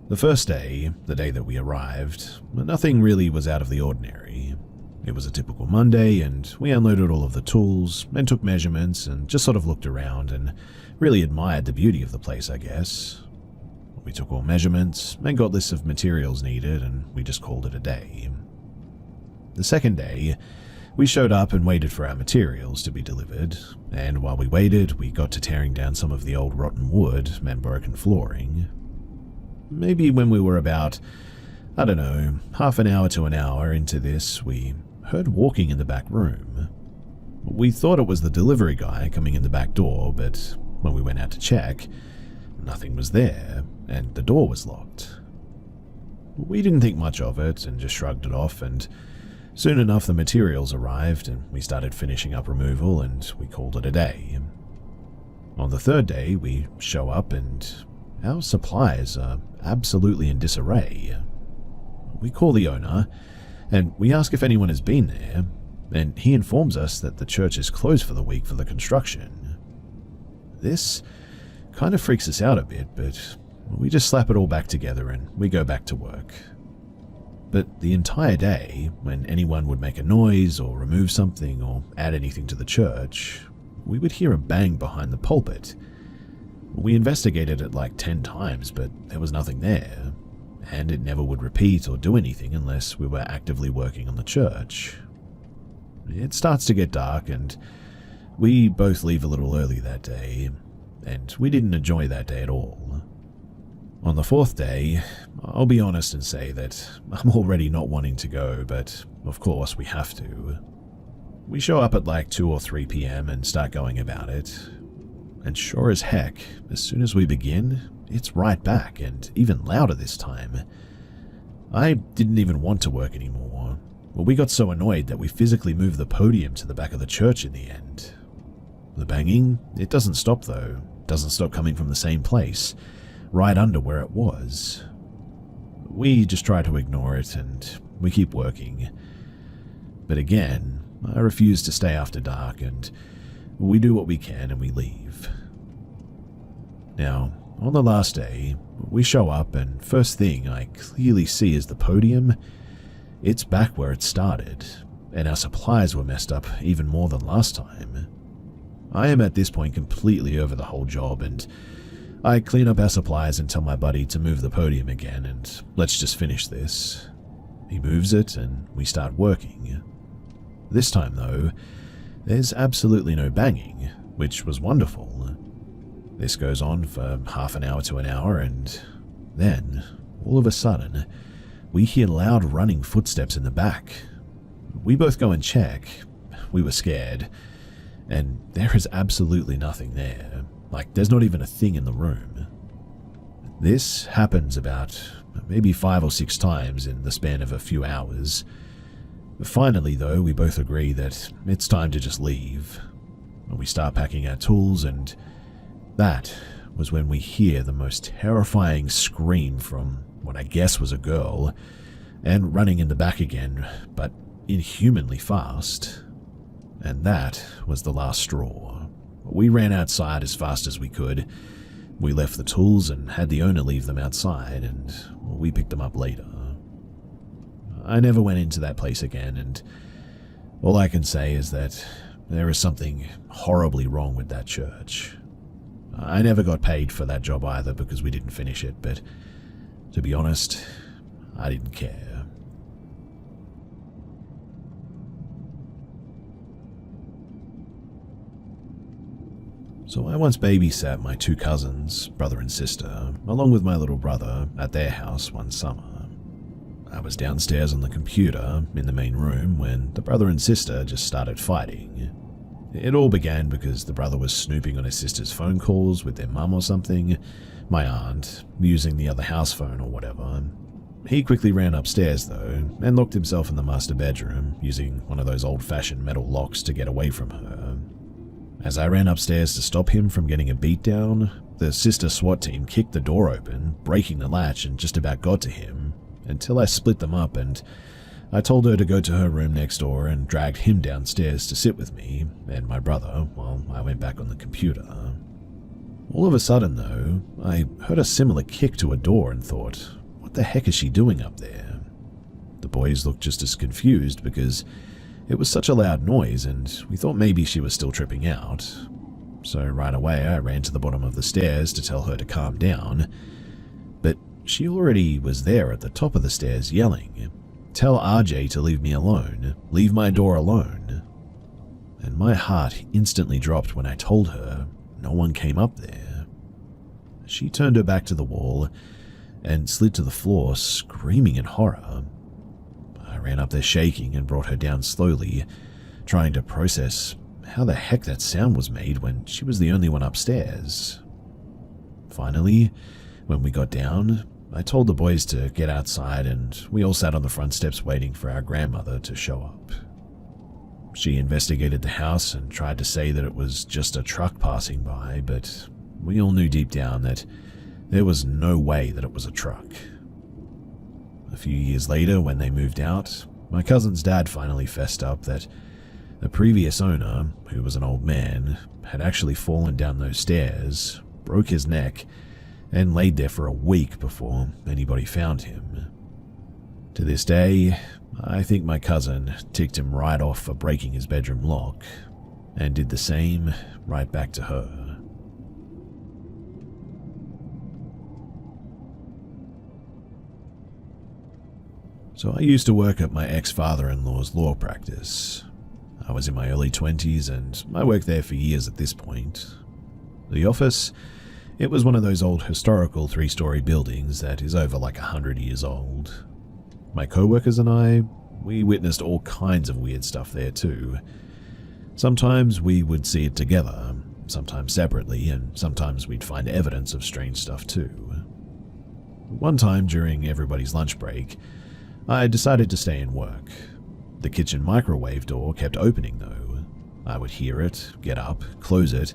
The first day, the day that we arrived, nothing really was out of the ordinary. It was a typical Monday, and we unloaded all of the tools and took measurements and just sort of looked around and really admired the beauty of the place, I guess. We took all measurements and got lists of materials needed, and we just called it a day. The second day, we showed up and waited for our materials to be delivered, and while we waited, we got to tearing down some of the old rotten wood and broken flooring. Maybe when we were about, I don't know, half an hour to an hour into this, we heard walking in the back room. We thought it was the delivery guy coming in the back door, but when we went out to check, nothing was there, and the door was locked. We didn't think much of it and just shrugged it off, and soon enough the materials arrived and we started finishing up removal and we called it a day. On the third day, we show up and our supplies are absolutely in disarray. We call the owner and we ask if anyone has been there, and he informs us that the church is closed for the week for the construction. This kind of freaks us out a bit, but we just slap it all back together and we go back to work. But the entire day, when anyone would make a noise or remove something or add anything to the church, we would hear a bang behind the pulpit. We investigated it like 10 times, but there was nothing there, and it never would repeat or do anything unless we were actively working on the church. It starts to get dark, and we both leave a little early that day, and we didn't enjoy that day at all. On the fourth day, I'll be honest and say that I'm already not wanting to go, but of course we have to. We show up at like 2 or 3 p.m. and start going about it. And sure as heck, as soon as we begin, it's right back, and even louder this time. I didn't even want to work anymore. Well, we got so annoyed that we physically moved the podium to the back of the church in the end. The banging, it doesn't stop though. It doesn't stop coming from the same place, right under where it was. We just try to ignore it, and we keep working. But again, I refuse to stay after dark, and we do what we can and we leave. Now, on the last day, we show up, and first thing I clearly see is the podium. It's back where it started, and our supplies were messed up even more than last time. I am at this point completely over the whole job, and I clean up our supplies and tell my buddy to move the podium again, and let's just finish this. He moves it, and we start working. This time, though, there's absolutely no banging, which was wonderful. This goes on for half an hour to an hour, and then, all of a sudden, we hear loud running footsteps in the back. We both go and check. We were scared, and there is absolutely nothing there. Like, there's not even a thing in the room. This happens about maybe 5 or 6 times in the span of a few hours. Finally, though, we both agree that it's time to just leave. We start packing our tools, and that was when we hear the most terrifying scream from what I guess was a girl, and running in the back again, but inhumanly fast. And that was the last straw. We ran outside as fast as we could. We left the tools and had the owner leave them outside, and we picked them up later. I never went into that place again, and all I can say is that there is something horribly wrong with that church. I never got paid for that job either because we didn't finish it, but to be honest, I didn't care. So I once babysat my 2 cousins, brother and sister, along with my little brother, at their house one summer. I was downstairs on the computer in the main room when the brother and sister just started fighting. It all began because the brother was snooping on his sister's phone calls with their mum or something, my aunt, using the other house phone or whatever. He quickly ran upstairs though, and locked himself in the master bedroom, using one of those old-fashioned metal locks to get away from her. As I ran upstairs to stop him from getting a beatdown, the sister SWAT team kicked the door open, breaking the latch, and just about got to him, until I split them up and I told her to go to her room next door and dragged him downstairs to sit with me and my brother while I went back on the computer. All of a sudden, though, I heard a similar kick to a door and thought, what the heck is she doing up there? The boys looked just as confused because it was such a loud noise and we thought maybe she was still tripping out. So right away I ran to the bottom of the stairs to tell her to calm down, but she already was there at the top of the stairs yelling, "Tell RJ to leave me alone. Leave my door alone." And my heart instantly dropped when I told her no one came up there. She turned her back to the wall and slid to the floor, screaming in horror. I ran up there shaking and brought her down slowly, trying to process how the heck that sound was made when she was the only one upstairs. Finally, when we got down, I told the boys to get outside and we all sat on the front steps waiting for our grandmother to show up. She investigated the house and tried to say that it was just a truck passing by, but we all knew deep down that there was no way that it was a truck. A few years later, when they moved out, my cousin's dad finally fessed up that the previous owner, who was an old man, had actually fallen down those stairs, broke his neck, and laid there for a week before anybody found him. To this day, I think my cousin ticked him right off for breaking his bedroom lock, and did the same right back to her. So I used to work at my ex-father-in-law's law practice. I was in my early 20s and I worked there for years at this point. The office, it was one of those old historical 3-story buildings that is over like 100 years old. My co-workers and I, we witnessed all kinds of weird stuff there too. Sometimes we would see it together, sometimes separately, and sometimes we'd find evidence of strange stuff too. One time during everybody's lunch break, I decided to stay and work. The kitchen microwave door kept opening though. I would hear it, get up, close it,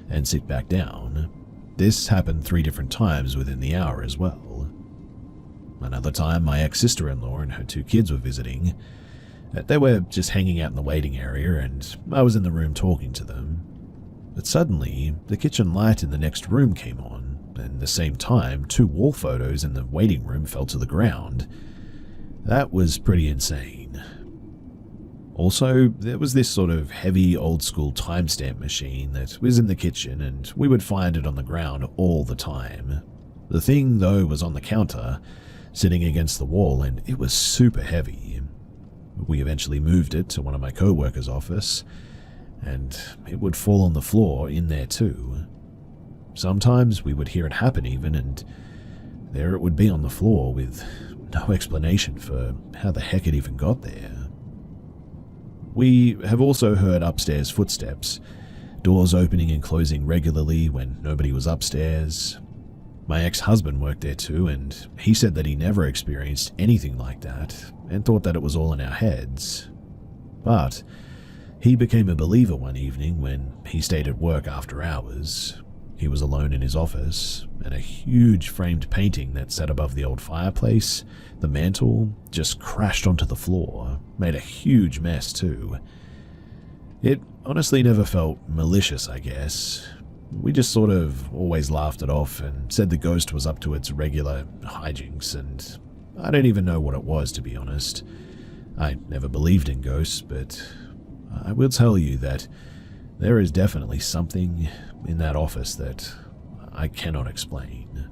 and sit back down. This happened 3 different times within the hour as well. Another time, my ex-sister-in-law and her 2 kids were visiting. They were just hanging out in the waiting area, and I was in the room talking to them. But suddenly, the kitchen light in the next room came on, and at the same time, 2 wall photos in the waiting room fell to the ground. That was pretty insane. Also, there was this sort of heavy old-school timestamp machine that was in the kitchen, and we would find it on the ground all the time. The thing, though, was on the counter, sitting against the wall, and it was super heavy. We eventually moved it to one of my co-workers' office, and it would fall on the floor in there too. Sometimes we would hear it happen even, and there it would be on the floor with no explanation for how the heck it even got there. We have also heard upstairs footsteps, doors opening and closing regularly when nobody was upstairs. My ex-husband worked there too, and he said that he never experienced anything like that and thought that it was all in our heads. But he became a believer one evening when he stayed at work after hours. He was alone in his office, and a huge framed painting that sat above the old fireplace, the mantel, just crashed onto the floor, made a huge mess too. It honestly never felt malicious, I guess. We just sort of always laughed it off and said the ghost was up to its regular hijinks, and I don't even know what it was, to be honest. I never believed in ghosts, but I will tell you that there is definitely something in that office that I cannot explain.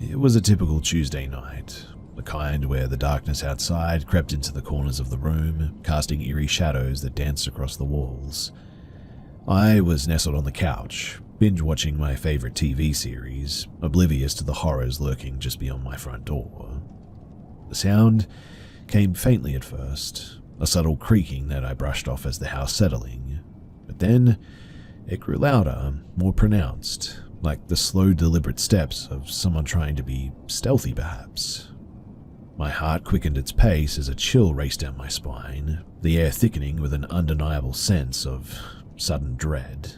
It was a typical Tuesday night, the kind where the darkness outside crept into the corners of the room, casting eerie shadows that danced across the walls. I was nestled on the couch, binge-watching my favorite TV series, oblivious to the horrors lurking just beyond my front door. The sound came faintly at first, a subtle creaking that I brushed off as the house settling, but then it grew louder, more pronounced, like the slow, deliberate steps of someone trying to be stealthy perhaps. My heart quickened its pace as a chill raced down my spine, the air thickening with an undeniable sense of sudden dread.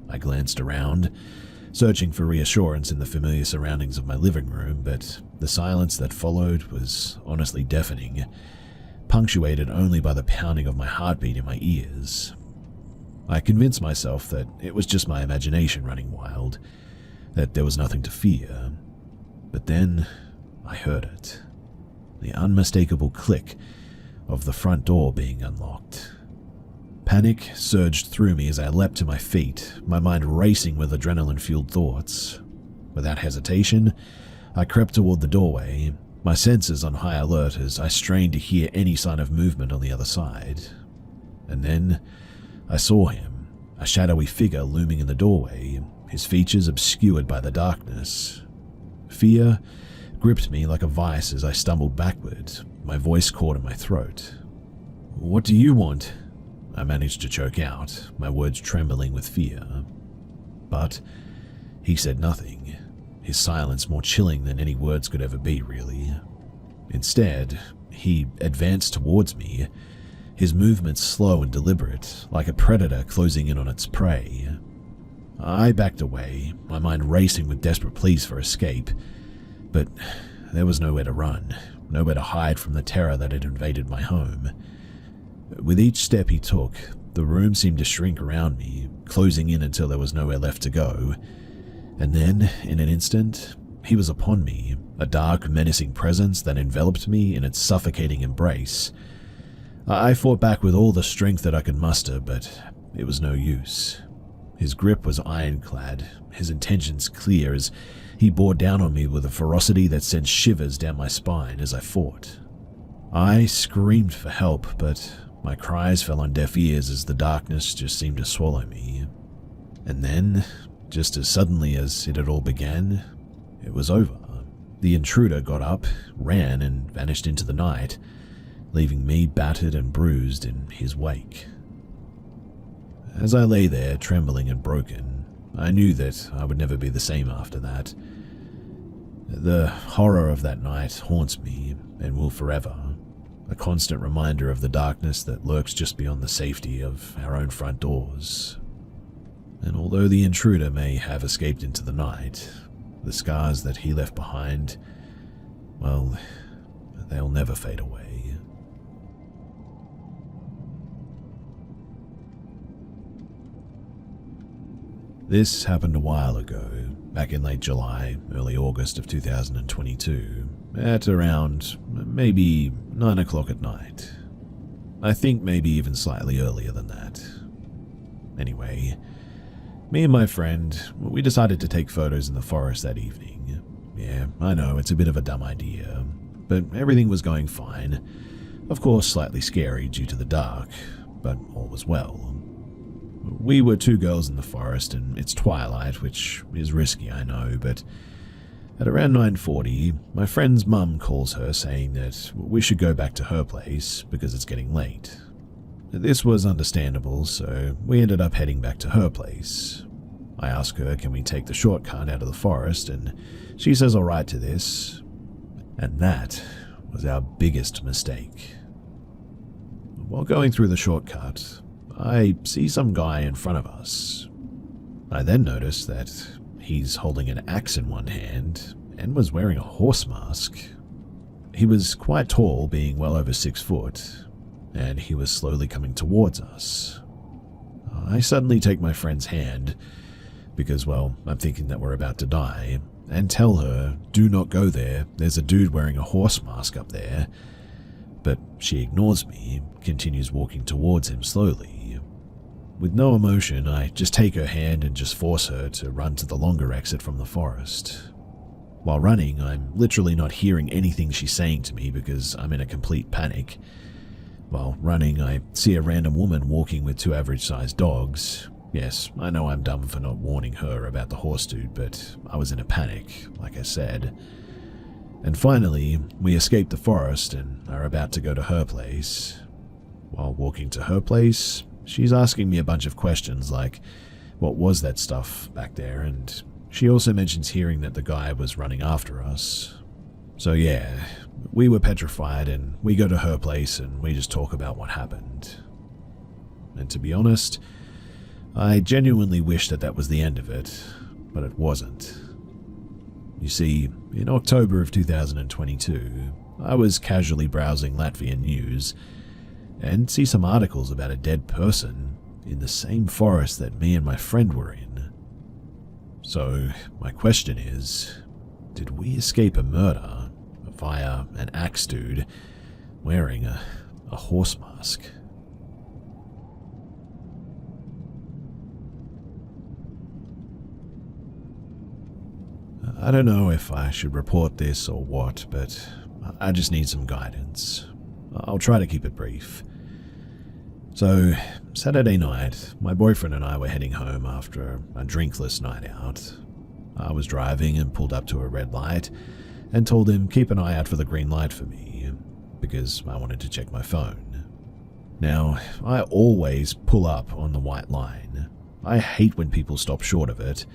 I glanced around, searching for reassurance in the familiar surroundings of my living room, but the silence that followed was honestly deafening, punctuated only by the pounding of my heartbeat in my ears. I convinced myself that it was just my imagination running wild, that there was nothing to fear. But then I heard it, the unmistakable click of the front door being unlocked. Panic surged through me as I leapt to my feet, my mind racing with adrenaline-fueled thoughts. Without hesitation, I crept toward the doorway, my senses on high alert as I strained to hear any sign of movement on the other side. And then I saw him, a shadowy figure looming in the doorway, his features obscured by the darkness. Fear gripped me like a vice as I stumbled backward, my voice caught in my throat. "What do you want?" I managed to choke out, my words trembling with fear. But he said nothing, his silence more chilling than any words could ever be, really. Instead, he advanced towards me, his movements slow and deliberate, like a predator closing in on its prey. I backed away, my mind racing with desperate pleas for escape, but there was nowhere to run, nowhere to hide from the terror that had invaded my home. With each step he took, the room seemed to shrink around me, closing in until there was nowhere left to go. And then, in an instant, he was upon me, a dark, menacing presence that enveloped me in its suffocating embrace. I fought back with all the strength that I could muster, but it was no use. His grip was ironclad, his intentions clear as he bore down on me with a ferocity that sent shivers down my spine as I fought. I screamed for help, but my cries fell on deaf ears as the darkness just seemed to swallow me. And then, just as suddenly as it had all began, it was over. The intruder got up, ran, and vanished into the night, leaving me battered and bruised in his wake. As I lay there, trembling and broken, I knew that I would never be the same after that. The horror of that night haunts me and will forever, a constant reminder of the darkness that lurks just beyond the safety of our own front doors. And although the intruder may have escaped into the night, the scars that he left behind, well, they'll never fade away. This happened a while ago, back in late July, early August of 2022, at around maybe 9 o'clock at night. I think maybe even slightly earlier than that. Anyway, me and my friend, we decided to take photos in the forest that evening. Yeah, I know, it's a bit of a dumb idea, but everything was going fine. Of course, slightly scary due to the dark, but all was well. We were two girls in the forest, and it's twilight, which is risky, I know, but at around 9:40, my friend's mum calls her saying that we should go back to her place because it's getting late. This was understandable, so we ended up heading back to her place. I ask her, can we take the shortcut out of the forest, and she says alright to this, and that was our biggest mistake. While going through the shortcut, I see some guy in front of us. I then notice that he's holding an axe in one hand and was wearing a horse mask. He was quite tall, being well over 6 foot, and he was slowly coming towards us. I suddenly take my friend's hand because, well, I'm thinking that we're about to die, and tell her, do not go there, there's a dude wearing a horse mask up there. But she ignores me, continues walking towards him slowly. With no emotion, I just take her hand and just force her to run to the longer exit from the forest. While running, I'm literally not hearing anything she's saying to me because I'm in a complete panic. While running, I see a random woman walking with 2 average-sized dogs. Yes, I know I'm dumb for not warning her about the horse dude, but I was in a panic, like I said. And finally, we escape the forest and are about to go to her place. While walking to her place, she's asking me a bunch of questions like, what was that stuff back there? And she also mentions hearing that the guy was running after us. So yeah, we were petrified and we go to her place and we just talk about what happened. And to be honest, I genuinely wish that that was the end of it, but it wasn't. You see, in October of 2022, I was casually browsing Latvian news and see some articles about a dead person in the same forest that me and my friend were in. So, my question is, did we escape a murder via an axe dude wearing a horse mask? I don't know if I should report this or what, but I just need some guidance. I'll try to keep it brief. So, Saturday night, my boyfriend and I were heading home after a drinkless night out. I was driving and pulled up to a red light and told him keep an eye out for the green light for me, because I wanted to check my phone. Now, I always pull up on the white line. I hate when people stop short of it.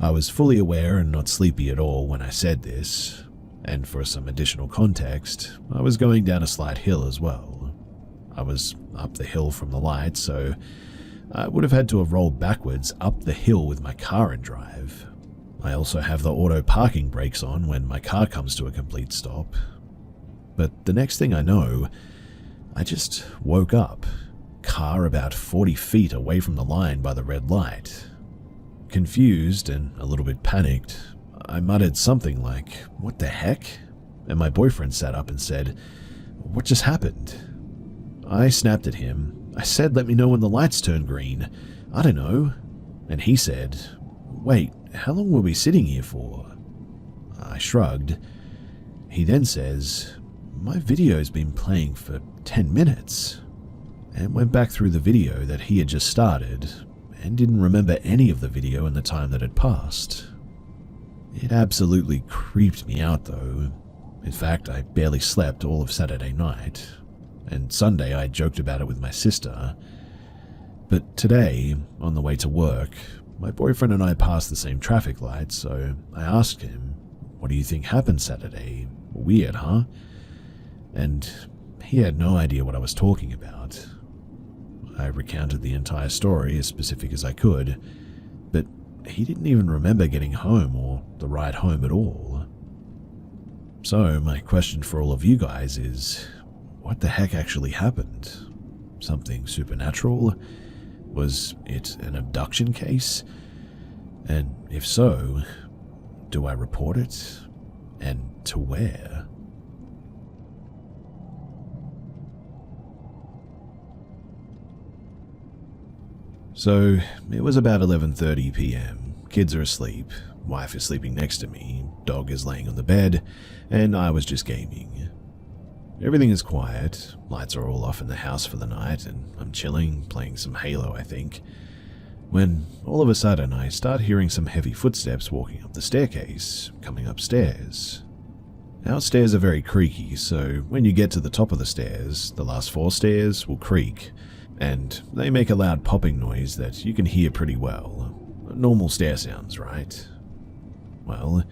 I was fully aware and not sleepy at all when I said this, and for some additional context, I was going down a slight hill as well. I was up the hill from the light, so I would have had to have rolled backwards up the hill with my car in drive. I also have the auto parking brakes on when my car comes to a complete stop. But the next thing I know, I just woke up, car about 40 feet away from the line by the red light. Confused and a little bit panicked, I muttered something like, "What the heck?" And my boyfriend sat up and said, "What just happened?" I snapped at him. I said, "Let me know when the lights turn green. I don't know." And he said, "Wait, how long were we sitting here for?" I shrugged. He then says, "My video's been playing for 10 minutes. And went back through the video that he had just started and didn't remember any of the video in the time that had passed. It absolutely creeped me out though. In fact, I barely slept all of Saturday night. and Sunday I joked about it with my sister. But today, on the way to work, my boyfriend and I passed the same traffic light, so I asked him, "What do you think happened Saturday? Weird, huh?" And he had no idea what I was talking about. I recounted the entire story as specific as I could, but he didn't even remember getting home or the ride home at all. So my question for all of you guys is, what the heck actually happened? Something supernatural? Was it an abduction case? And if so, do I report it? And to where? So, it was about 11:30 p.m. Kids are asleep, wife is sleeping next to me, dog is laying on the bed, and I was just gaming. Everything is quiet, lights are all off in the house for the night, and I'm chilling, playing some Halo, I think, when all of a sudden I start hearing some heavy footsteps walking up the staircase, coming upstairs. Our stairs are very creaky, so when you get to the top of the stairs, the last 4 stairs will creak, and they make a loud popping noise that you can hear pretty well. Normal stair sounds, right? Well,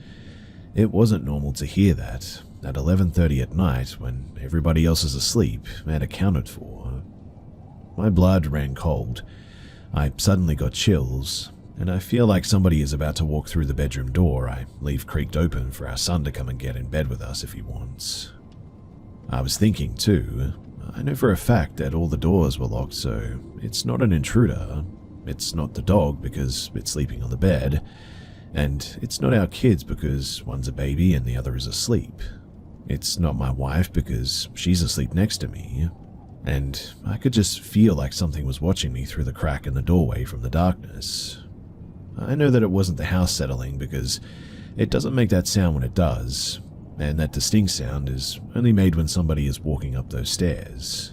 it wasn't normal to hear that at 11:30 at night when everybody else is asleep and accounted for. My blood ran cold. I suddenly got chills, and I feel like somebody is about to walk through the bedroom door I leave creaked open for our son to come and get in bed with us if he wants. I was thinking too, I know for a fact that all the doors were locked, so it's not an intruder. It's not the dog because it's sleeping on the bed, and it's not our kids because one's a baby and the other is asleep. It's not my wife because she's asleep next to me, and I could just feel like something was watching me through the crack in the doorway from the darkness. I know that it wasn't the house settling because it doesn't make that sound when it does, and that distinct sound is only made when somebody is walking up those stairs.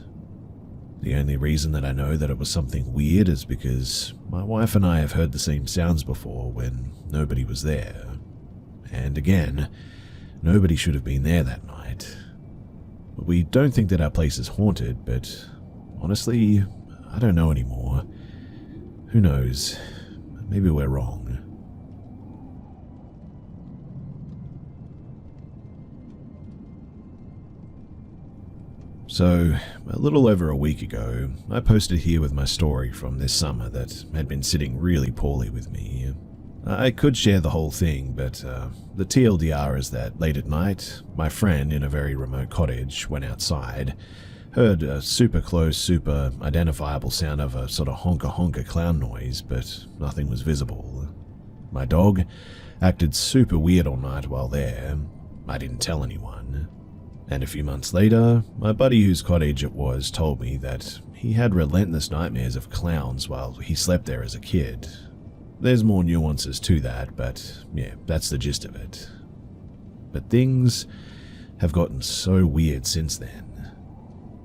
The only reason that I know that it was something weird is because my wife and I have heard the same sounds before when nobody was there. And again, nobody should have been there that night. We don't think that our place is haunted, but honestly, I don't know anymore. Who knows? Maybe we're wrong. So, a little over a week ago, I posted here with my story from this summer that had been sitting really poorly with me. I could share the whole thing, but the TLDR is that late at night, my friend in a very remote cottage went outside, heard a super close, super identifiable sound of a sort of honka-honka clown noise, but nothing was visible. My dog acted super weird all night while there. I didn't tell anyone. And a few months later, my buddy whose cottage it was told me that he had relentless nightmares of clowns while he slept there as a kid. There's more nuances to that, but yeah, that's the gist of it. But things have gotten so weird since then.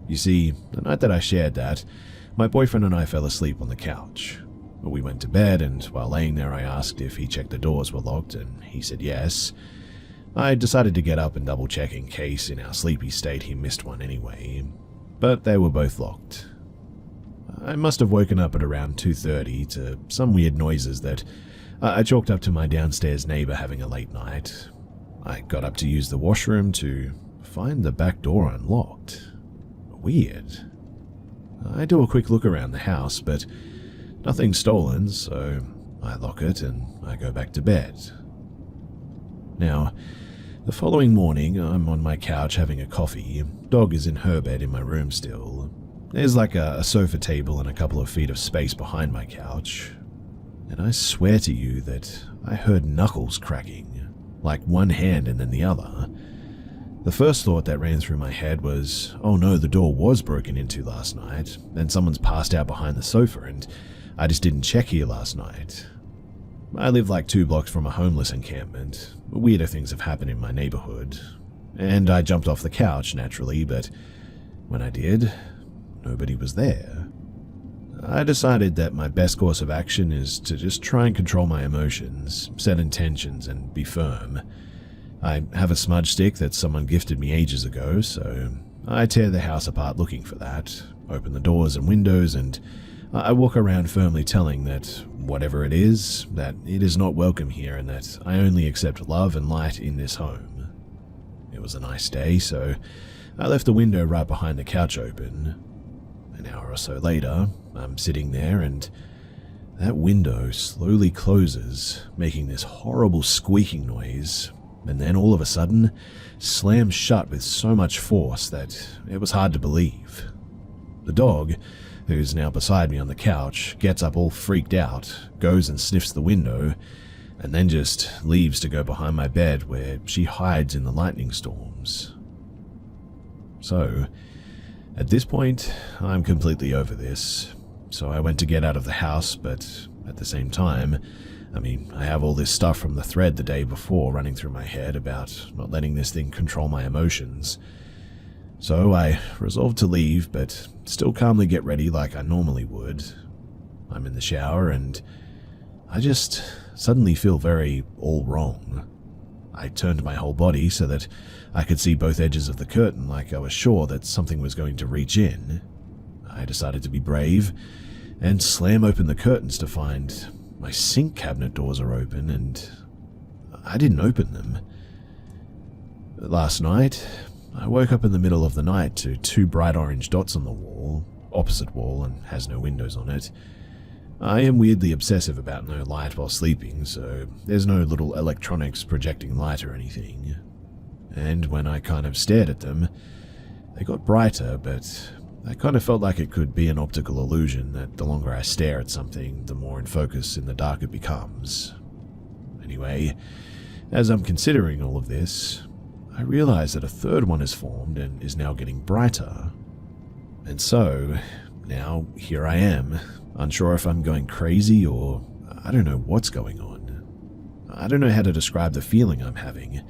You see, the night that I shared that, my boyfriend and I fell asleep on the couch. We went to bed, and while laying there I asked if he checked the doors were locked, and he said yes. I decided to get up and double check in case in our sleepy state he missed one anyway, but they were both locked. I must have woken up at around 2:30 to some weird noises that I chalked up to my downstairs neighbor having a late night. I got up to use the washroom to find the back door unlocked. Weird. I do a quick look around the house, but nothing's stolen, so I lock it and I go back to bed. Now, the following morning, I'm on my couch having a coffee. Dog is in her bed in my room still. There's like a sofa table and a couple of feet of space behind my couch. And I swear to you that I heard knuckles cracking, like one hand and then the other. The first thought that ran through my head was, oh no, the door was broken into last night, and someone's passed out behind the sofa, and I just didn't check here last night. I live like 2 blocks from a homeless encampment. Weirder things have happened in my neighborhood. And I jumped off the couch, naturally, but when I did, nobody was there. I decided that my best course of action is to just try and control my emotions, set intentions, and be firm. I have a smudge stick that someone gifted me ages ago, so I tear the house apart looking for that, open the doors and windows, and I walk around firmly telling that whatever it is, that it is not welcome here and that I only accept love and light in this home. It was a nice day, so I left the window right behind the couch open. An hour or so later, I'm sitting there and that window slowly closes, making this horrible squeaking noise, and then all of a sudden slams shut with so much force that it was hard to believe. The dog, who's now beside me on the couch, gets up all freaked out, goes and sniffs the window, and then just leaves to go behind my bed where she hides in the lightning storms. So, at this point, I'm completely over this, so I went to get out of the house, but at the same time, I have all this stuff from the thread the day before running through my head about not letting this thing control my emotions. So I resolved to leave, but still calmly get ready like I normally would. I'm in the shower and I just suddenly feel very all wrong. I turned my whole body so that I could see both edges of the curtain like I was sure that something was going to reach in. I decided to be brave and slam open the curtains to find my sink cabinet doors are open and I didn't open them. Last night, I woke up in the middle of the night to two bright orange dots on the wall, opposite wall and has no windows on it. I am weirdly obsessive about no light while sleeping, so there's no little electronics projecting light or anything. And when I kind of stared at them, they got brighter, but I kind of felt like it could be an optical illusion that the longer I stare at something, the more in focus in the dark it becomes. Anyway, as I'm considering all of this, I realize that a third one has formed and is now getting brighter. And so, now here I am, unsure if I'm going crazy or I don't know what's going on. I don't know how to describe the feeling I'm having.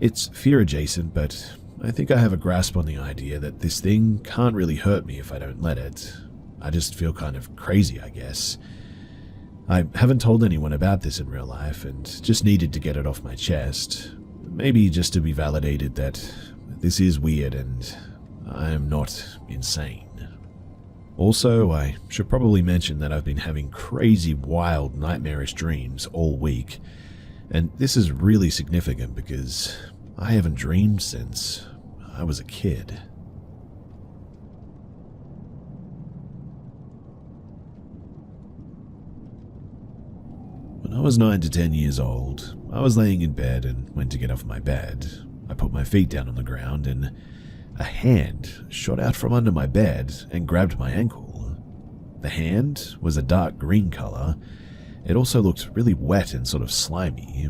It's fear adjacent, but I think I have a grasp on the idea that this thing can't really hurt me if I don't let it. I just feel kind of crazy, I guess. I haven't told anyone about this in real life and just needed to get it off my chest. Maybe just to be validated that this is weird and I am not insane. Also, I should probably mention that I've been having crazy, wild, nightmarish dreams all week. And this is really significant because I haven't dreamed since I was a kid. When I was 9 to 10 years old, I was laying in bed and went to get off my bed. I put my feet down on the ground and a hand shot out from under my bed and grabbed my ankle. The hand was a dark green color. It also looked really wet and sort of slimy.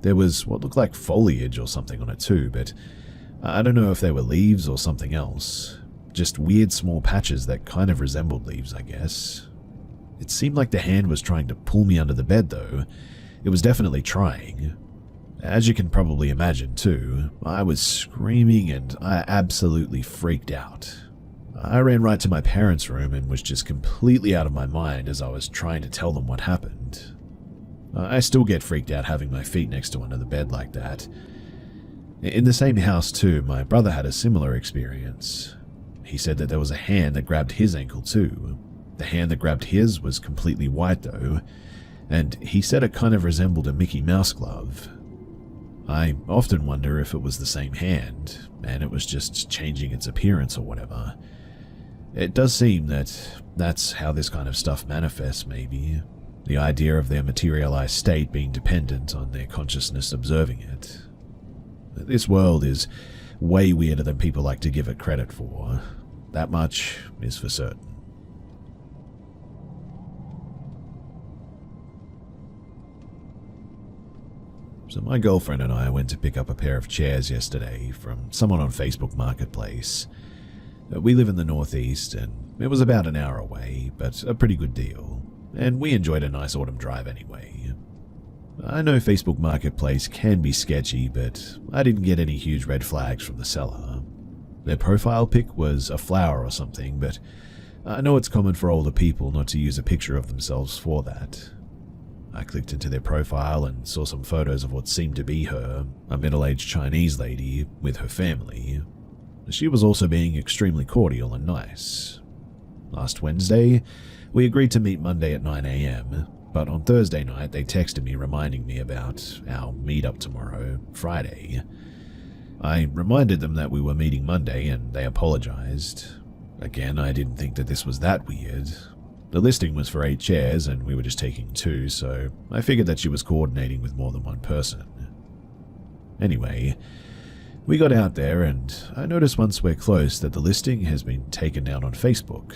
There was what looked like foliage or something on it too, but I don't know if they were leaves or something else. Just weird small patches that kind of resembled leaves, I guess. It seemed like the hand was trying to pull me under the bed though. It was definitely trying. As you can probably imagine too, I was screaming and I absolutely freaked out. I ran right to my parents' room and was just completely out of my mind as I was trying to tell them what happened. I still get freaked out having my feet next to under the bed like that. In the same house too, my brother had a similar experience. He said that there was a hand that grabbed his ankle too. The hand that grabbed his was completely white though, and he said it kind of resembled a Mickey Mouse glove. I often wonder if it was the same hand, and it was just changing its appearance or whatever. It does seem that that's how this kind of stuff manifests, maybe. The idea of their materialized state being dependent on their consciousness observing it. This world is way weirder than people like to give it credit for. That much is for certain. So my girlfriend and I went to pick up a pair of chairs yesterday from someone on Facebook Marketplace. We live in the Northeast and it was about an hour away, but a pretty good deal. And we enjoyed a nice autumn drive anyway. I know Facebook Marketplace can be sketchy, but I didn't get any huge red flags from the seller. Their profile pic was a flower or something, but I know it's common for older people not to use a picture of themselves for that. I clicked into their profile and saw some photos of what seemed to be her, a middle-aged Chinese lady with her family. She was also being extremely cordial and nice. Last Wednesday, we agreed to meet Monday at 9 a.m., but on Thursday night they texted me reminding me about our meet-up tomorrow, Friday. I reminded them that we were meeting Monday and they apologized. Again, I didn't think that this was that weird. The listing was for 8 chairs and we were just taking 2, so I figured that she was coordinating with more than one person. Anyway, we got out there and I noticed once we're close that the listing has been taken down on Facebook.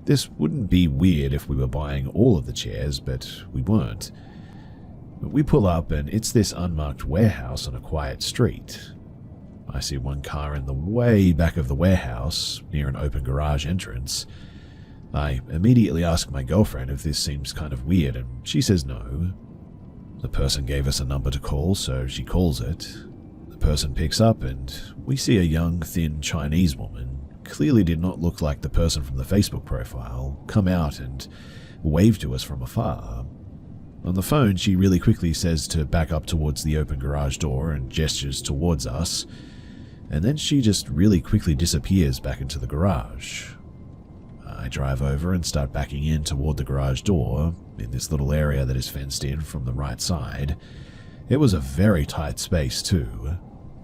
This wouldn't be weird if we were buying all of the chairs, but we weren't. We pull up and it's this unmarked warehouse on a quiet street. I see one car in the way back of the warehouse, near an open garage entrance. I immediately ask my girlfriend if this seems kind of weird, and she says no. The person gave us a number to call, so she calls it. The person picks up, and we see a young, thin Chinese woman, clearly did not look like the person from the Facebook profile, come out and wave to us from afar. On the phone, she really quickly says to back up towards the open garage door and gestures towards us, and then she just really quickly disappears back into the garage. I drive over and start backing in toward the garage door, in this little area that is fenced in from the right side. It was a very tight space too.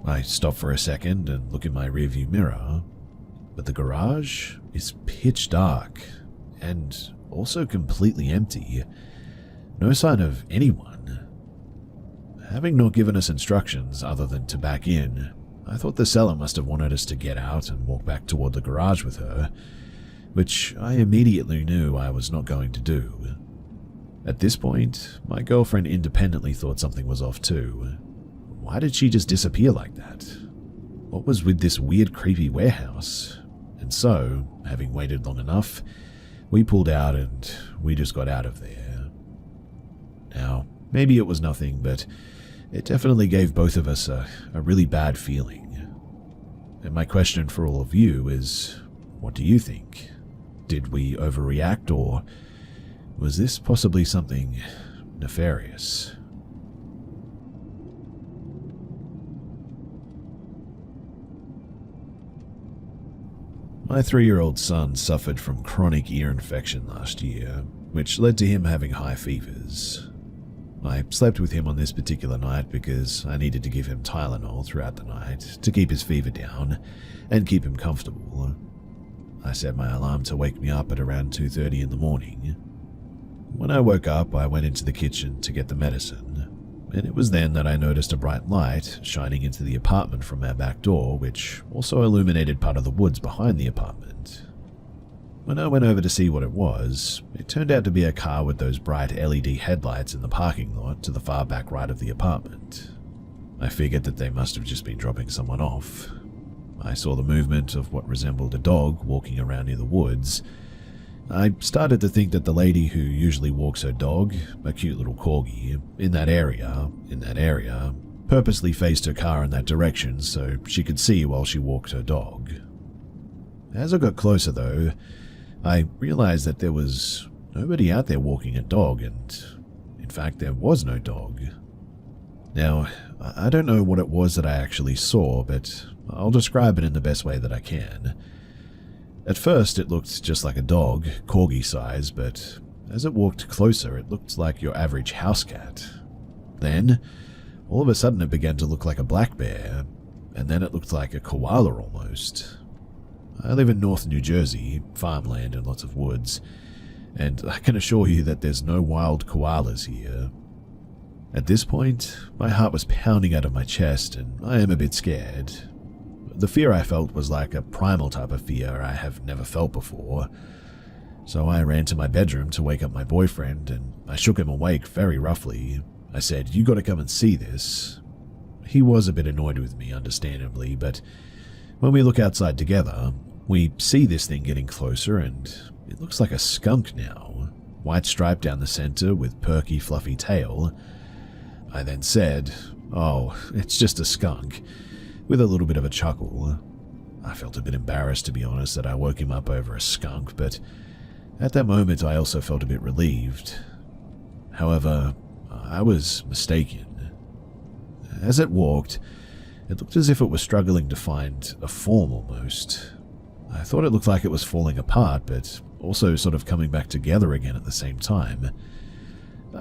I stop for a second and look in my rearview mirror, but the garage is pitch dark and also completely empty. No sign of anyone. Having not given us instructions other than to back in, I thought the seller must have wanted us to get out and walk back toward the garage with her, which I immediately knew I was not going to do. At this point, my girlfriend independently thought something was off too. Why did she just disappear like that? What was with this weird, creepy warehouse? And so, having waited long enough, we pulled out and we just got out of there. Now, maybe it was nothing, but it definitely gave both of us a really bad feeling. And my question for all of you is, what do you think? Did we overreact, or was this possibly something nefarious? My 3-year-old son suffered from chronic ear infection last year, which led to him having high fevers. I slept with him on this particular night because I needed to give him Tylenol throughout the night to keep his fever down and keep him comfortable. I set my alarm to wake me up at around 2:30 in the morning. When I woke up, I went into the kitchen to get the medicine, and it was then that I noticed a bright light shining into the apartment from our back door, which also illuminated part of the woods behind the apartment. When I went over to see what it was, it turned out to be a car with those bright LED headlights in the parking lot to the far back right of the apartment. I figured that they must have just been dropping someone off. I saw the movement of what resembled a dog walking around near the woods. I started to think that the lady who usually walks her dog, a cute little corgi, in that area, purposely faced her car in that direction so she could see while she walked her dog. As I got closer though, I realized that there was nobody out there walking a dog, and in fact there was no dog. Now, I don't know what it was that I actually saw, but I'll describe it in the best way that I can. At first it looked just like a dog, corgi size, but as it walked closer it looked like your average house cat. Then, all of a sudden it began to look like a black bear, and then it looked like a koala almost. I live in North New Jersey, farmland and lots of woods, and I can assure you that there's no wild koalas here. At this point, my heart was pounding out of my chest and I am a bit scared. The fear I felt was like a primal type of fear I have never felt before. So I ran to my bedroom to wake up my boyfriend and I shook him awake very roughly. I said, "You gotta come and see this." He was a bit annoyed with me, understandably, but when we look outside together, we see this thing getting closer and it looks like a skunk now, white stripe down the center with perky fluffy tail. I then said, "Oh, it's just a skunk," with a little bit of a chuckle. I felt a bit embarrassed, to be honest, that I woke him up over a skunk, but at that moment I also felt a bit relieved. However, I was mistaken. As it walked, It looked as if it was struggling to find a form almost. I thought it looked like it was falling apart, but also sort of coming back together again at the same time.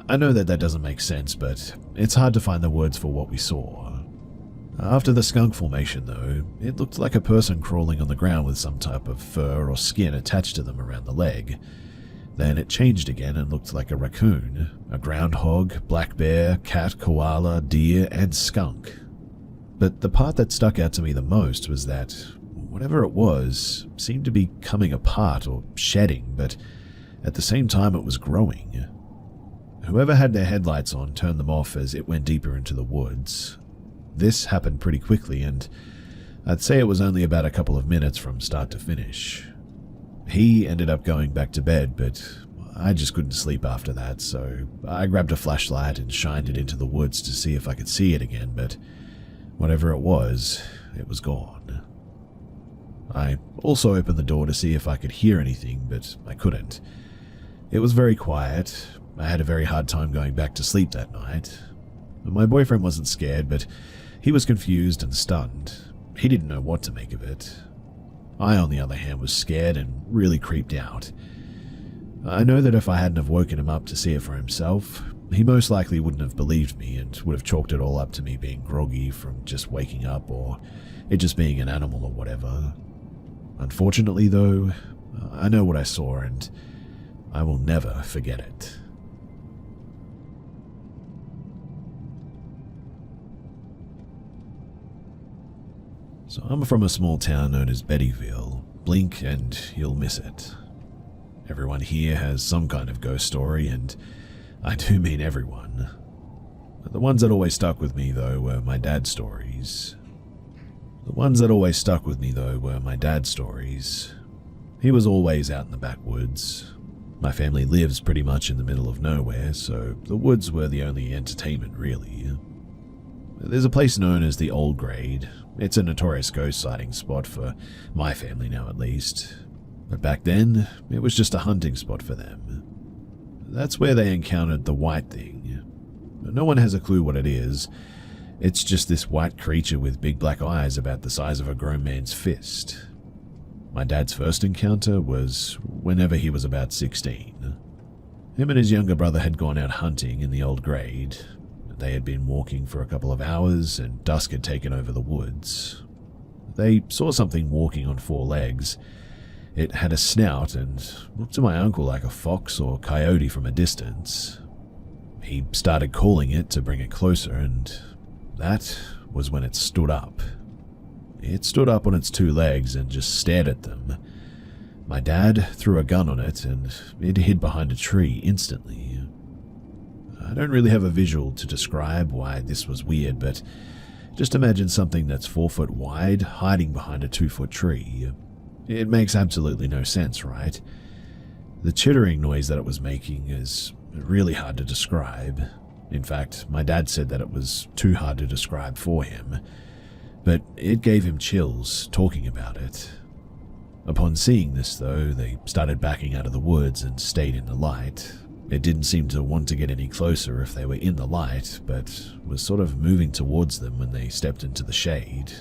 I know that doesn't make sense, but it's hard to find the words for what we saw. After the skunk formation, though, it looked like a person crawling on the ground with some type of fur or skin attached to them around the leg. Then it changed again and looked like a raccoon, a groundhog, black bear, cat, koala, deer, and skunk. But the part that stuck out to me the most was that whatever it was seemed to be coming apart or shedding, but at the same time it was growing. Whoever had their headlights on turned them off as it went deeper into the woods. This happened pretty quickly, and I'd say it was only about a couple of minutes from start to finish. He ended up going back to bed, but I just couldn't sleep after that, so I grabbed a flashlight and shined it into the woods to see if I could see it again, but whatever it was gone. I also opened the door to see if I could hear anything, but I couldn't. It was very quiet. I had a very hard time going back to sleep that night. My boyfriend wasn't scared, but he was confused and stunned. He didn't know what to make of it. I, on the other hand, was scared and really creeped out. I know that if I hadn't have woken him up to see it for himself, he most likely wouldn't have believed me and would have chalked it all up to me being groggy from just waking up or it just being an animal or whatever. Unfortunately, though, I know what I saw and I will never forget it. So I'm from a small town known as Bettyville. Blink and you'll miss it. Everyone here has some kind of ghost story, and I do mean everyone. The ones that always stuck with me, though, were my dad's stories. He was always out in the backwoods. My family lives pretty much in the middle of nowhere, so the woods were the only entertainment, really. There's a place known as the Old Grade. It's a notorious ghost sighting spot for my family now, at least. But back then, it was just a hunting spot for them. That's where they encountered the white thing. No one has a clue what it is. It's just this white creature with big black eyes about the size of a grown man's fist. My dad's first encounter was whenever he was about 16. Him and his younger brother had gone out hunting in the Old Grade. They had been walking for a couple of hours and dusk had taken over the woods. They saw something walking on 4 legs. It had a snout and looked to my uncle like a fox or coyote from a distance. He started calling it to bring it closer, and that was when it stood up. It stood up on its 2 legs and just stared at them. My dad threw a gun on it and it hid behind a tree instantly. I don't really have a visual to describe why this was weird, but just imagine something that's 4 foot wide hiding behind a 2-foot tree. It makes absolutely no sense, right? The chittering noise that it was making is really hard to describe. In fact, my dad said that it was too hard to describe for him, but it gave him chills talking about it. Upon seeing this, though, they started backing out of the woods and stayed in the light. It didn't seem to want to get any closer if they were in the light, but was sort of moving towards them when they stepped into the shade.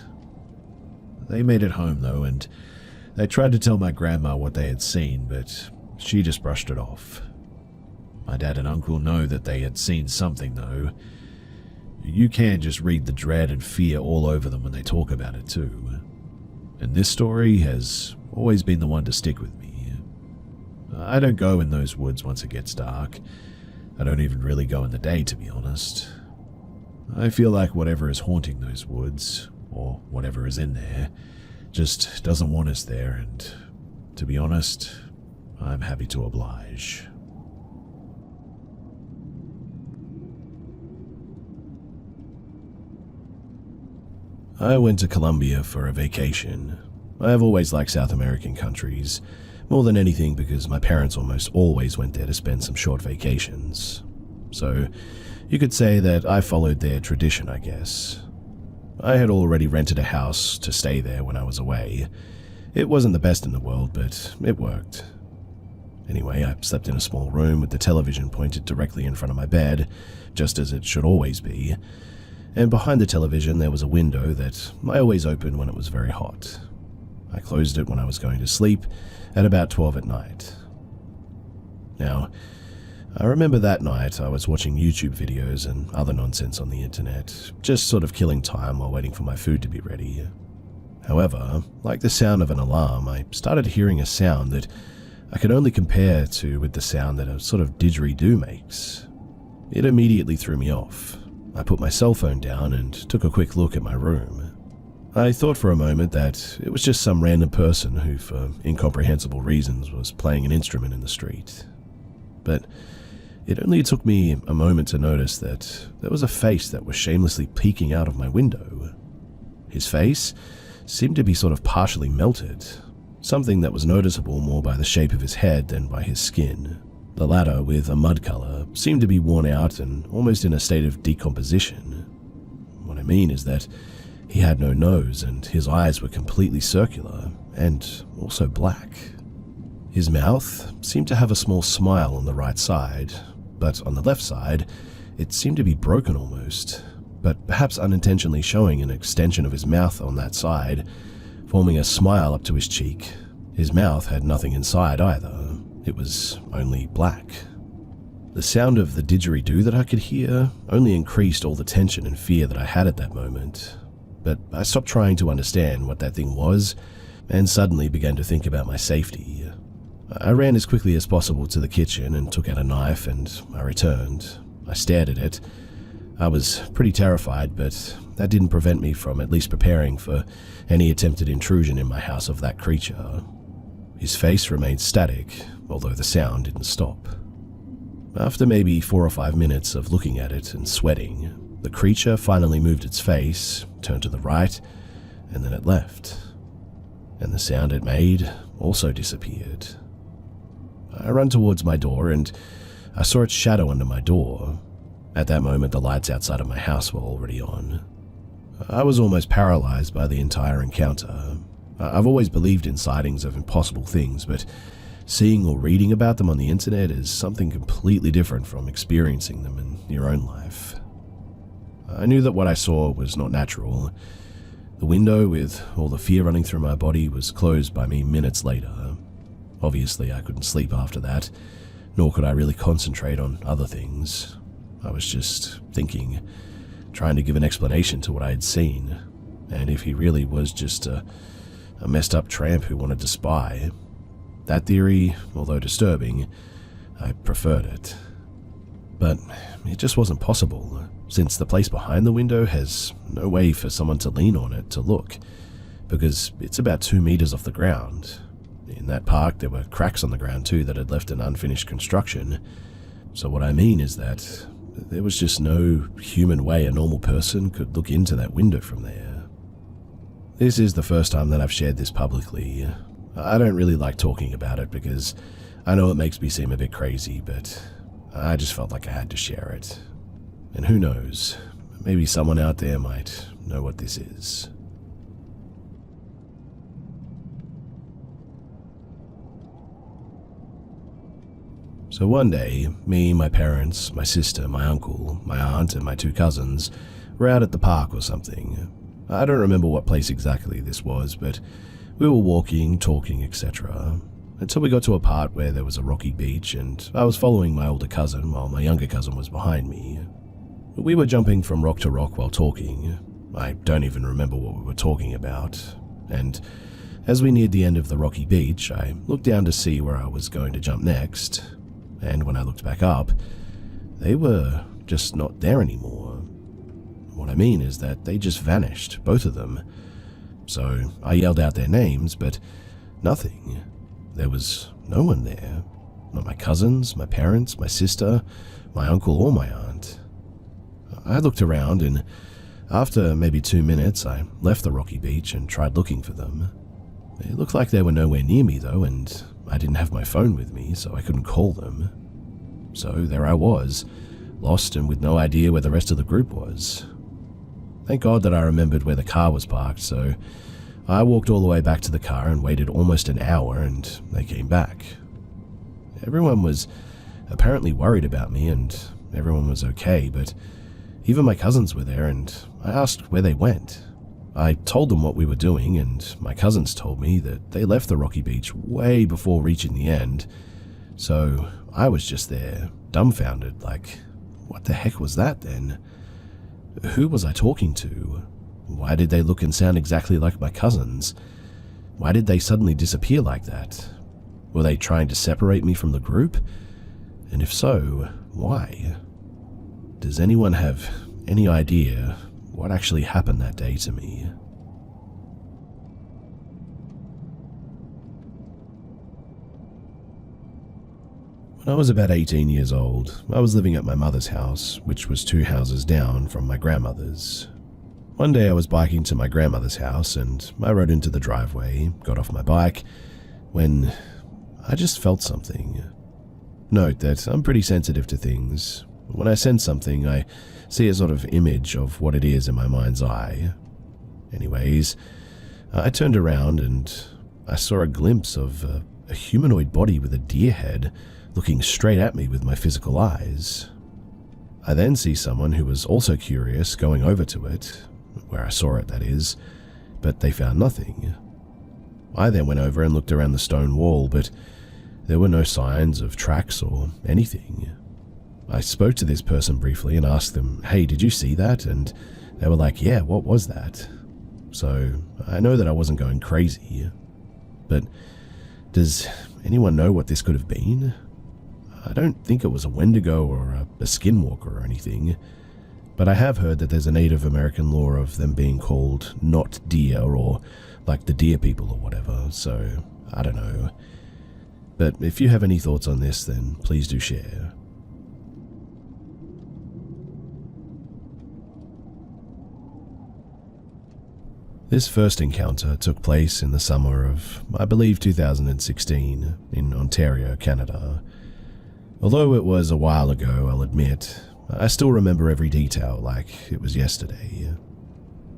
They made it home, though, and they tried to tell my grandma what they had seen, but she just brushed it off. My dad and uncle know that they had seen something, though. You can just read the dread and fear all over them when they talk about it, too. And this story has always been the one to stick with me. I don't go in those woods once it gets dark. I don't even really go in the day, to be honest. I feel like whatever is haunting those woods, or whatever is in there, just doesn't want us there, and to be honest, I'm happy to oblige. I went to Colombia for a vacation. I have always liked South American countries, more than anything because my parents almost always went there to spend some short vacations. So you could say that I followed their tradition, I guess. I had already rented a house to stay there when I was away. It wasn't the best in the world, but it worked. Anyway, I slept in a small room with the television pointed directly in front of my bed, just as it should always be. and behind the television there was a window that I always opened when it was very hot. I closed it when I was going to sleep at about 12 at night. Now, I remember that night I was watching YouTube videos and other nonsense on the internet, just sort of killing time while waiting for my food to be ready. However, like the sound of an alarm, I started hearing a sound that I could only compare to with the sound that a sort of didgeridoo makes. It immediately threw me off. I put my cell phone down and took a quick look at my room. I thought for a moment that it was just some random person who, for incomprehensible reasons, was playing an instrument in the street. But it only took me a moment to notice that there was a face that was shamelessly peeking out of my window. His face seemed to be sort of partially melted, something that was noticeable more by the shape of his head than by his skin. The latter, with a mud color, seemed to be worn out and almost in a state of decomposition. What I mean is that he had no nose and his eyes were completely circular and also black. His mouth seemed to have a small smile on the right side, but on the left side, it seemed to be broken almost, but perhaps unintentionally showing an extension of his mouth on that side, forming a smile up to his cheek. His mouth had nothing inside either. It was only black. The sound of the didgeridoo that I could hear only increased all the tension and fear that I had at that moment. But I stopped trying to understand what that thing was and suddenly began to think about my safety. I ran as quickly as possible to the kitchen and took out a knife, and I returned. I stared at it. I was pretty terrified, but that didn't prevent me from at least preparing for any attempted intrusion in my house of that creature. His face remained static, although the sound didn't stop. After maybe 4 or 5 minutes of looking at it and sweating, the creature finally moved its face, turned to the right, and then it left. And the sound it made also disappeared. I ran towards my door and I saw its shadow under my door. At that moment, the lights outside of my house were already on. I was almost paralyzed by the entire encounter. I've always believed in sightings of impossible things, but seeing or reading about them on the internet is something completely different from experiencing them in your own life. I knew that what I saw was not natural. The window, with all the fear running through my body, was closed by me minutes later. Obviously, I couldn't sleep after that, nor could I really concentrate on other things. I was just thinking, trying to give an explanation to what I had seen, and if he really was just a messed up tramp who wanted to spy. That theory, although disturbing, I preferred it. But it just wasn't possible, since the place behind the window has no way for someone to lean on it to look, because it's about 2 meters off the ground. In that park, there were cracks on the ground too that had left an unfinished construction. So what I mean is that there was just no human way a normal person could look into that window from there. This is the first time that I've shared this publicly. I don't really like talking about it because I know it makes me seem a bit crazy, but I just felt like I had to share it. And who knows, maybe someone out there might know what this is. So one day, me, my parents, my sister, my uncle, my aunt, and my 2 cousins were out at the park or something. I don't remember what place exactly this was, but we were walking, talking, etc. until we got to a part where there was a rocky beach, and I was following my older cousin while my younger cousin was behind me. We were jumping from rock to rock while talking. I don't even remember what we were talking about, and as we neared the end of the rocky beach, I looked down to see where I was going to jump next, and when I looked back up, they were just not there anymore. What I mean is that they just vanished, both of them. So I yelled out their names, but nothing. There was no one there. Not my cousins, my parents, my sister, my uncle, or my aunt. I looked around, and after maybe 2 minutes, I left the rocky beach and tried looking for them. It looked like they were nowhere near me, though, and I didn't have my phone with me, so I couldn't call them. So there I was, lost and with no idea where the rest of the group was. Thank God that I remembered where the car was parked, so I walked all the way back to the car and waited almost an hour, and they came back. Everyone was apparently worried about me, and everyone was okay, but Even my cousins were there, and I asked where they went. I told them what we were doing, and my cousins told me that they left the rocky beach way before reaching the end. So I was just there, dumbfounded, like, what the heck was that then? Who was I talking to? Why did they look and sound exactly like my cousins? Why did they suddenly disappear like that? Were they trying to separate me from the group? And if so, why? Does anyone have any idea what actually happened that day to me? When I was about 18 years old, I was living at my mother's house, which was 2 houses down from my grandmother's. One day I was biking to my grandmother's house and I rode into the driveway, got off my bike, when I just felt something. Note that I'm pretty sensitive to things. When I sense something, I see a sort of image of what it is in my mind's eye. Anyways, I turned around and I saw a glimpse of a humanoid body with a deer head looking straight at me with my physical eyes. I then see someone who was also curious going over to it, where I saw it, that is, but they found nothing. I then went over and looked around the stone wall, but there were no signs of tracks or anything. I spoke to this person briefly and asked them, "Hey, did you see that?" And they were like, "Yeah, what was that?" So I know that I wasn't going crazy. But does anyone know what this could have been? I don't think it was a Wendigo or a skinwalker or anything, but I have heard that there's a Native American lore of them being called not deer, or like the deer people or whatever, so I don't know. But if you have any thoughts on this, then please do share. This first encounter took place in the summer of, I believe, 2016, in Ontario, Canada. Although it was a while ago, I'll admit, I still remember every detail like it was yesterday.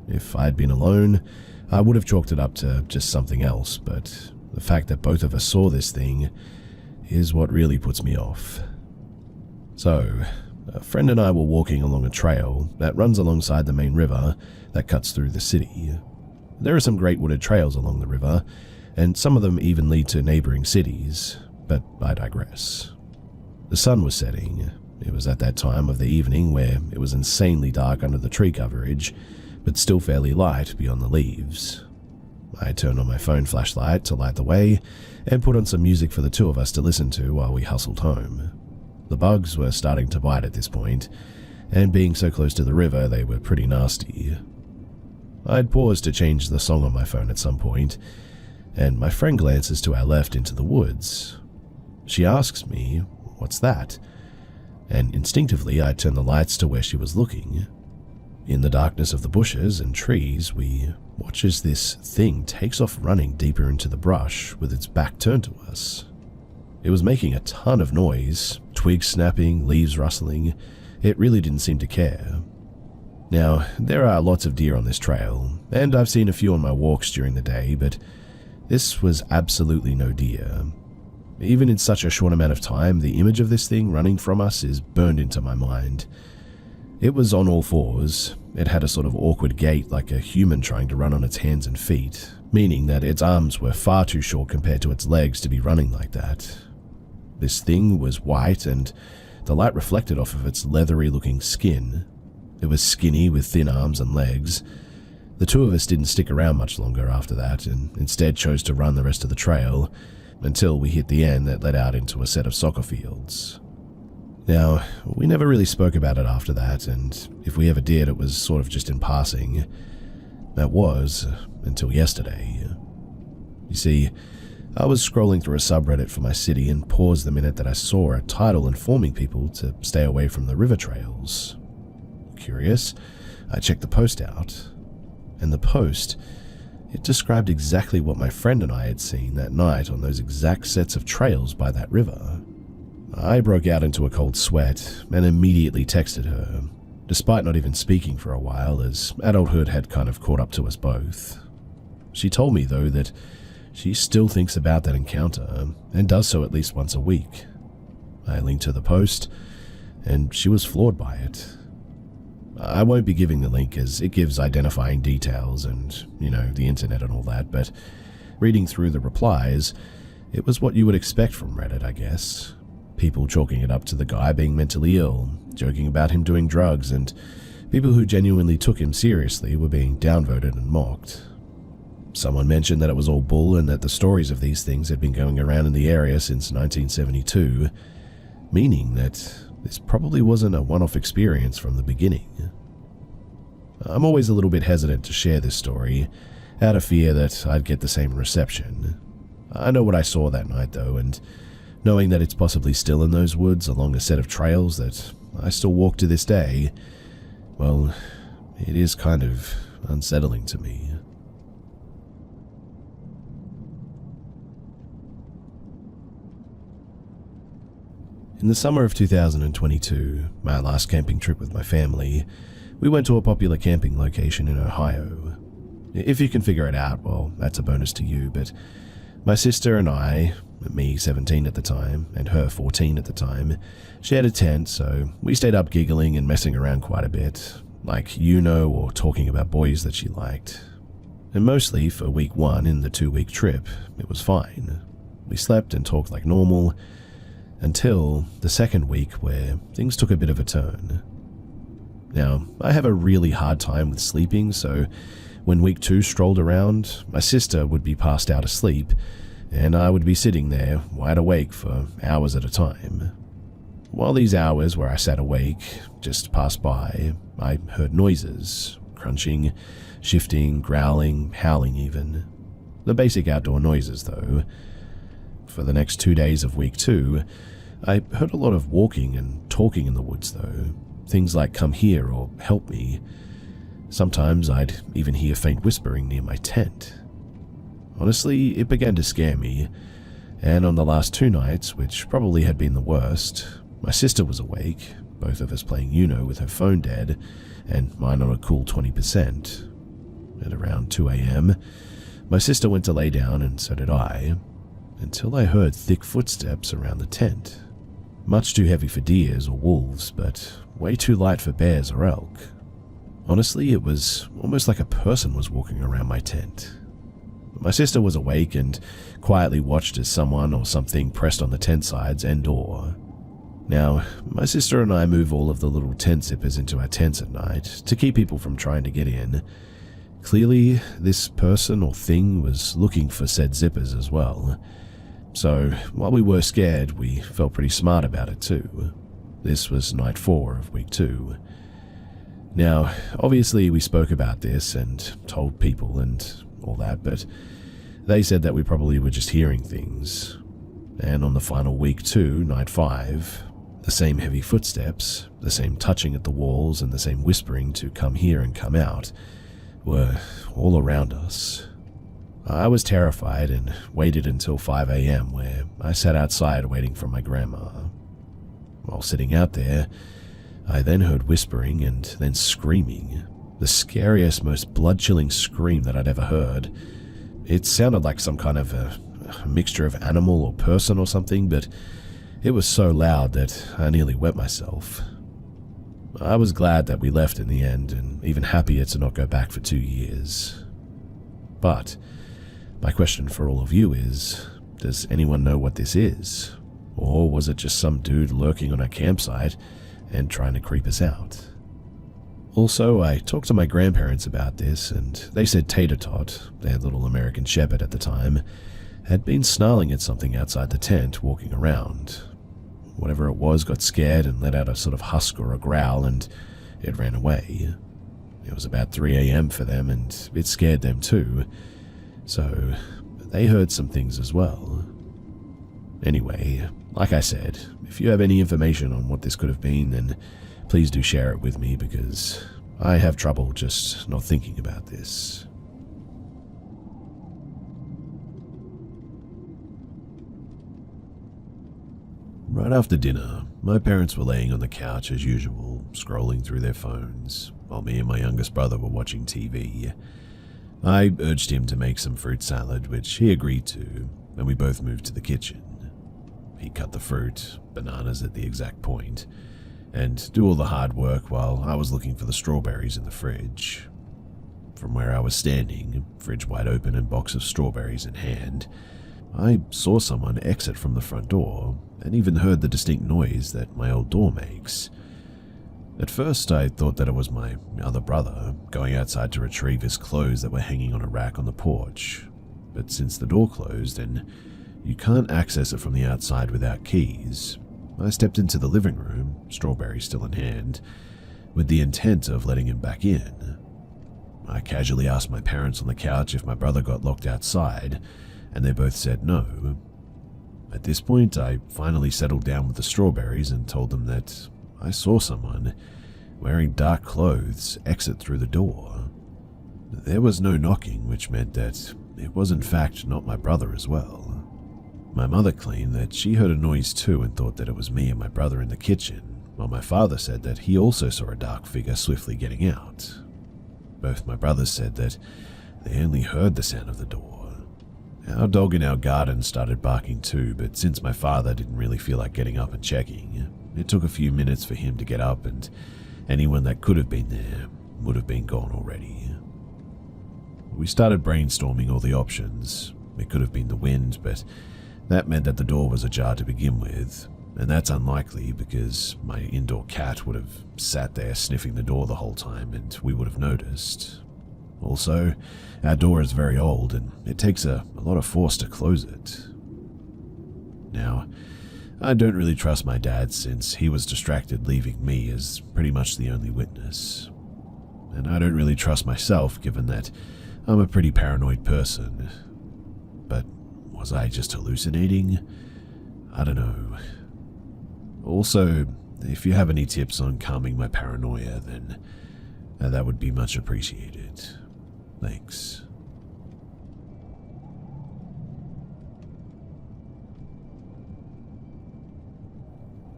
If I'd been alone, I would have chalked it up to just something else, but the fact that both of us saw this thing is what really puts me off. So, a friend and I were walking along a trail that runs alongside the main river that cuts through the city. There are some great wooded trails along the river, and some of them even lead to neighboring cities, but I digress. The sun was setting. It was at that time of the evening where it was insanely dark under the tree coverage, but still fairly light beyond the leaves. I turned on my phone flashlight to light the way and put on some music for the two of us to listen to while we hustled home. The bugs were starting to bite at this point, and being so close to the river, they were pretty nasty. I'd paused to change the song on my phone at some point, and my friend glances to our left into the woods. She asks me, "What's that?" And instinctively I turned the lights to where she was looking. In the darkness of the bushes and trees, we watch as this thing takes off running deeper into the brush with its back turned to us. It was making a ton of noise, twigs snapping, leaves rustling. It really didn't seem to care. Now, there are lots of deer on this trail, and I've seen a few on my walks during the day, but this was absolutely no deer. Even in such a short amount of time, the image of this thing running from us is burned into my mind. It was on all fours. It had a sort of awkward gait like a human trying to run on its hands and feet, meaning that its arms were far too short compared to its legs to be running like that. This thing was white, and the light reflected off of its leathery-looking skin. It was skinny with thin arms and legs. The two of us didn't stick around much longer after that, and instead chose to run the rest of the trail, until we hit the end that led out into a set of soccer fields. Now, we never really spoke about it after that, and if we ever did, it was sort of just in passing. That was, until yesterday. You see, I was scrolling through a subreddit for my city and paused the minute that I saw a title informing people to stay away from the river trails. Curious, I checked the post out, and the post, it described exactly what my friend and I had seen that night on those exact sets of trails by that river. I broke out into a cold sweat and immediately texted her, despite not even speaking for a while, as adulthood had kind of caught up to us both. She told me, though, that she still thinks about that encounter and does so at least once a week. I linked to the post, and she was floored by it. I won't be giving the link as it gives identifying details and, the internet and all that, but reading through the replies, it was what you would expect from Reddit, I guess. People chalking it up to the guy being mentally ill, joking about him doing drugs, and people who genuinely took him seriously were being downvoted and mocked. Someone mentioned that it was all bull and that the stories of these things had been going around in the area since 1972, meaning that this probably wasn't a one-off experience from the beginning. I'm always a little bit hesitant to share this story, out of fear that I'd get the same reception. I know what I saw that night though, and knowing that it's possibly still in those woods along a set of trails that I still walk to this day, well, it is kind of unsettling to me. In the summer of 2022, my last camping trip with my family, we went to a popular camping location in Ohio. If you can figure it out, well, that's a bonus to you, but my sister and I, me 17 at the time, and her 14 at the time, shared a tent, so we stayed up giggling and messing around quite a bit, like or talking about boys that she liked. And mostly for week 1 in the 2-week trip, it was fine. We slept and talked like normal, until the second week where things took a bit of a turn. Now, I have a really hard time with sleeping, so when week 2 strolled around, my sister would be passed out asleep, and I would be sitting there, wide awake for hours at a time. While these hours where I sat awake just passed by, I heard noises, crunching, shifting, growling, howling even. The basic outdoor noises, though. For the next 2 days of week 2, I heard a lot of walking and talking in the woods, though. Things like "come here" or "help me." Sometimes I'd even hear faint whispering near my tent. Honestly, it began to scare me, and on the last 2 nights, which probably had been the worst, my sister was awake, both of us playing with her phone dead, and mine on a cool 20%. At around 2 a.m., my sister went to lay down, and so did I, until I heard thick footsteps around the tent. Much too heavy for deers or wolves, but way too light for bears or elk. Honestly, it was almost like a person was walking around my tent. My sister was awake and quietly watched as someone or something pressed on the tent sides and door. Now, my sister and I move all of the little tent zippers into our tents at night to keep people from trying to get in. Clearly, this person or thing was looking for said zippers as well. So, while we were scared, we felt pretty smart about it too. This was night 4 of week 2. Now, obviously we spoke about this and told people and all that, but they said that we probably were just hearing things. And on the final week 2, night 5, the same heavy footsteps, the same touching at the walls, and the same whispering to "come here" and "come out" were all around us. I was terrified and waited until 5 a.m. where I sat outside waiting for my grandma. While sitting out there, I then heard whispering and then screaming, the scariest, most blood-chilling scream that I'd ever heard. It sounded like some kind of a mixture of animal or person or something, but it was so loud that I nearly wet myself. I was glad that we left in the end, and even happier to not go back for 2 years. But my question for all of you is, does anyone know what this is? Or was it just some dude lurking on our campsite and trying to creep us out? Also, I talked to my grandparents about this, and they said Tater Tot, their little American shepherd at the time, had been snarling at something outside the tent walking around. Whatever it was got scared and let out a sort of husk or a growl, and it ran away. It was about 3 a.m. for them, and it scared them too. So they heard some things as well. Anyway, like I said, if you have any information on what this could have been, then please do share it with me, because I have trouble just not thinking about this. Right after dinner, my parents were laying on the couch as usual, scrolling through their phones, while me and my youngest brother were watching TV. I urged him to make some fruit salad, which he agreed to, and we both moved to the kitchen. He cut the fruit, bananas at the exact point, and do all the hard work while I was looking for the strawberries in the fridge. From where I was standing, fridge wide open and box of strawberries in hand, I saw someone exit from the front door and even heard the distinct noise that my old door makes. At first, I thought that it was my other brother going outside to retrieve his clothes that were hanging on a rack on the porch. But since the door closed and you can't access it from the outside without keys, I stepped into the living room, strawberry still in hand, with the intent of letting him back in. I casually asked my parents on the couch if my brother got locked outside, and they both said no. At this point, I finally settled down with the strawberries and told them that I saw someone wearing dark clothes exit through the door. There was no knocking, which meant that it was in fact not my brother as well. My mother claimed that she heard a noise too and thought that it was me and my brother in the kitchen, while my father said that he also saw a dark figure swiftly getting out. Both my brothers said that they only heard the sound of the door. Our dog in our garden started barking too, but since my father didn't really feel like getting up and checking, it took a few minutes for him to get up, and anyone that could have been there would have been gone already. We started brainstorming all the options. It could have been the wind, but that meant that the door was ajar to begin with, and that's unlikely because my indoor cat would have sat there sniffing the door the whole time and we would have noticed. Also, our door is very old and it takes a lot of force to close it. Now, I don't really trust my dad since he was distracted leaving me as pretty much the only witness. And I don't really trust myself given that I'm a pretty paranoid person. But was I just hallucinating? I don't know. Also, if you have any tips on calming my paranoia, then that would be much appreciated. Thanks.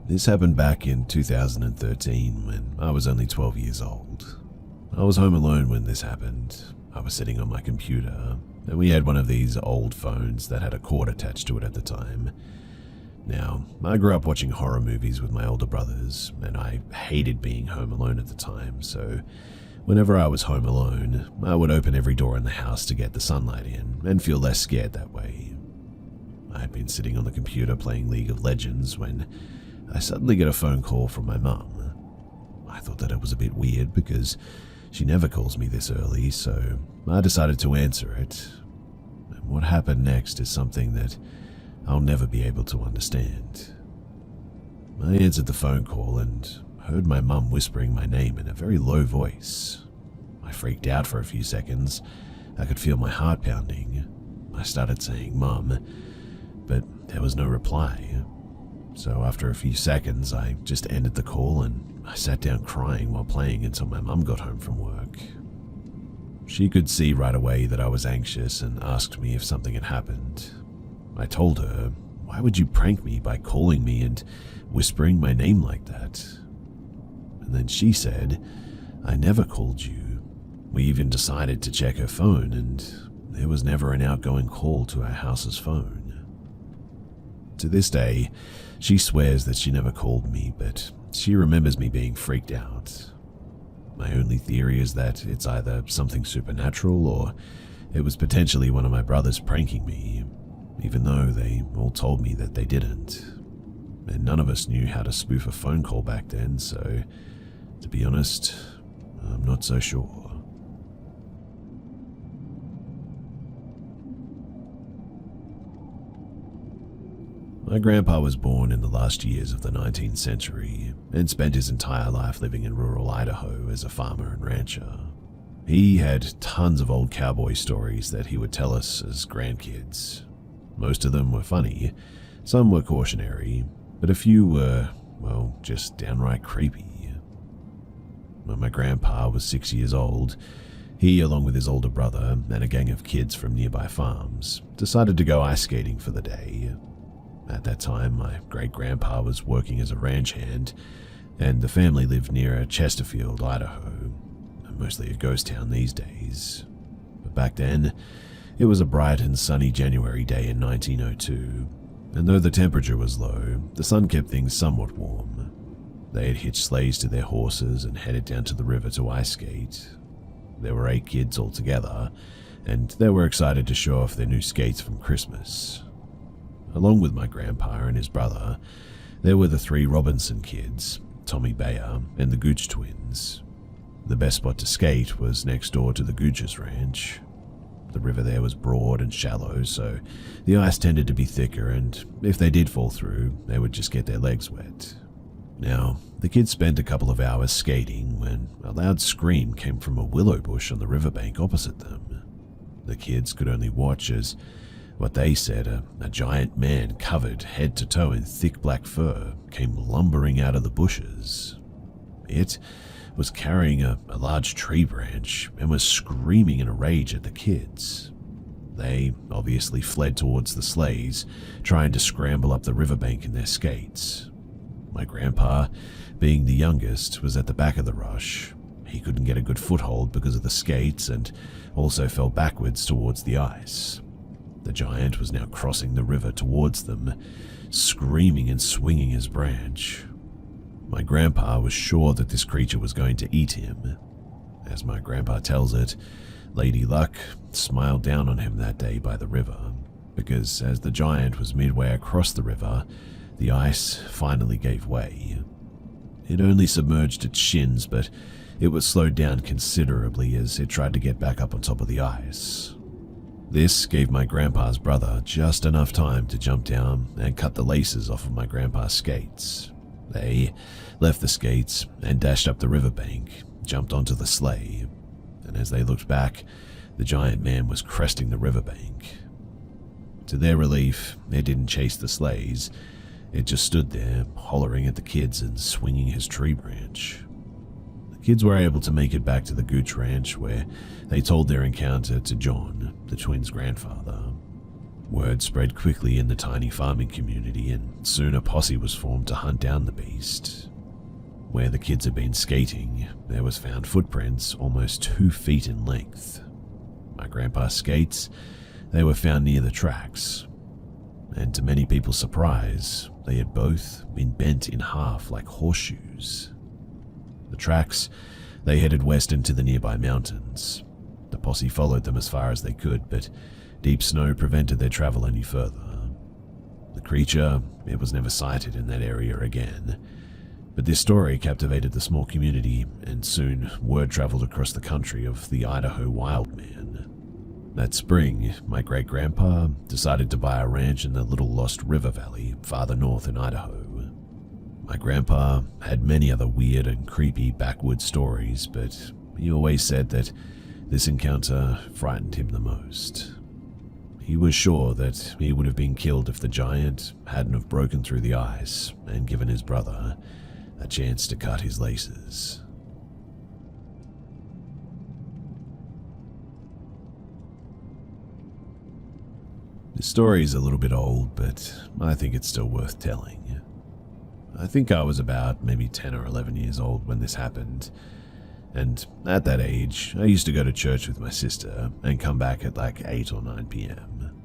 This happened back in 2013 when I was only 12 years old. I was home alone when this happened. I was sitting on my computer, and we had one of these old phones that had a cord attached to it at the time. Now, I grew up watching horror movies with my older brothers, and I hated being home alone at the time, so whenever I was home alone, I would open every door in the house to get the sunlight in and feel less scared that way. I had been sitting on the computer playing League of Legends when I suddenly get a phone call from my mum. I thought that it was a bit weird because she never calls me this early, so I decided to answer it. And what happened next is something that I'll never be able to understand. I answered the phone call and heard my mum whispering my name in a very low voice. I freaked out for a few seconds. I could feel my heart pounding. I started saying, "Mum," but there was no reply. So after a few seconds, I just ended the call and I sat down crying while playing until my mum got home from work. She could see right away that I was anxious and asked me if something had happened. I told her, "Why would you prank me by calling me and whispering my name like that?" And then she said, "I never called you. We even decided to check her phone and there was never an outgoing call to our house's phone." To this day, she swears that she never called me, but she remembers me being freaked out. My only theory is that it's either something supernatural or it was potentially one of my brothers pranking me, even though they all told me that they didn't. And none of us knew how to spoof a phone call back then, so to be honest, I'm not so sure. My grandpa was born in the last years of the 19th century and spent his entire life living in rural Idaho as a farmer and rancher. He had tons of old cowboy stories that he would tell us as grandkids. Most of them were funny, some were cautionary, but a few were, well, just downright creepy. When my grandpa was 6 years old, he, along with his older brother and a gang of kids from nearby farms, decided to go ice skating for the day. At that time, my great-grandpa was working as a ranch hand, and the family lived near Chesterfield, Idaho, mostly a ghost town these days. But back then, it was a bright and sunny January day in 1902, and though the temperature was low, the sun kept things somewhat warm. They had hitched sleighs to their horses and headed down to the river to ice skate. There were 8 kids altogether, and they were excited to show off their new skates from Christmas. Along with my grandpa and his brother, there were the 3 Robinson kids, Tommy Bayer and the Gooch twins. The best spot to skate was next door to the Gooch's ranch. The river there was broad and shallow, so the ice tended to be thicker, and if they did fall through, they would just get their legs wet. Now, the kids spent a couple of hours skating when a loud scream came from a willow bush on the riverbank opposite them. The kids could only watch as, what they said, a giant man covered head to toe in thick black fur came lumbering out of the bushes. It was carrying a large tree branch and was screaming in a rage at the kids. They obviously fled towards the sleighs, trying to scramble up the riverbank in their skates. My grandpa, being the youngest, was at the back of the rush. He couldn't get a good foothold because of the skates and also fell backwards towards the ice. The giant was now crossing the river towards them, screaming and swinging his branch. My grandpa was sure that this creature was going to eat him. As my grandpa tells it, Lady Luck smiled down on him that day by the river, because as the giant was midway across the river, the ice finally gave way. It only submerged its shins, but it was slowed down considerably as it tried to get back up on top of the ice. This gave my grandpa's brother just enough time to jump down and cut the laces off of my grandpa's skates. They left the skates and dashed up the riverbank, jumped onto the sleigh, and as they looked back, the giant man was cresting the riverbank. To their relief, it didn't chase the sleighs. It just stood there, hollering at the kids and swinging his tree branch. The kids were able to make it back to the Gooch Ranch, where they told their encounter to John, the twins' grandfather. Word spread quickly in the tiny farming community, and soon a posse was formed to hunt down the beast. Where the kids had been skating, there was found footprints almost 2 feet in length. My grandpa's skates, they were found near the tracks, and to many people's surprise, they had both been bent in half like horseshoes. The tracks, they headed west into the nearby mountains. The posse followed them as far as they could, but deep snow prevented their travel any further. The creature, it was never sighted in that area again, but this story captivated the small community, and soon word traveled across the country of the Idaho wild man. That spring, my great-grandpa decided to buy a ranch in the Little Lost River Valley farther north in Idaho. My grandpa had many other weird and creepy backwoods stories, but he always said that this encounter frightened him the most. He was sure that he would have been killed if the giant hadn't have broken through the ice and given his brother a chance to cut his laces. The story is a little bit old, but I think it's still worth telling. I think I was about maybe 10 or 11 years old when this happened, and at that age, I used to go to church with my sister and come back at like 8 or 9 p.m.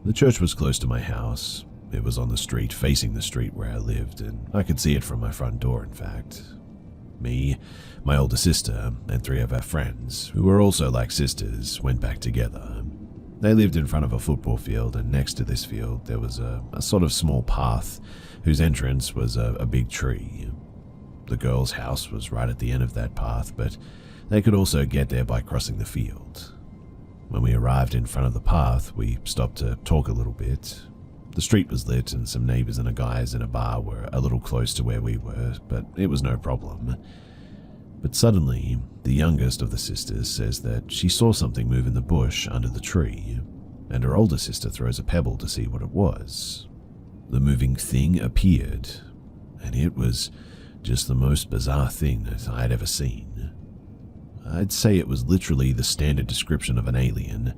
The church was close to my house. It was on the street facing the street where I lived, and I could see it from my front door, in fact. Me, my older sister, and 3 of our friends, who were also like sisters, went back together. They lived in front of a football field, and next to this field there was a sort of small path whose entrance was a big tree. The girls' house was right at the end of that path, but they could also get there by crossing the field. When we arrived in front of the path, we stopped to talk a little bit. The street was lit, and some neighbors and a guys in a bar were a little close to where we were, but it was no problem. But suddenly, the youngest of the sisters says that she saw something move in the bush under the tree, and her older sister throws a pebble to see what it was. The moving thing appeared, and it was just the most bizarre thing that I had ever seen. I'd say it was literally the standard description of an alien,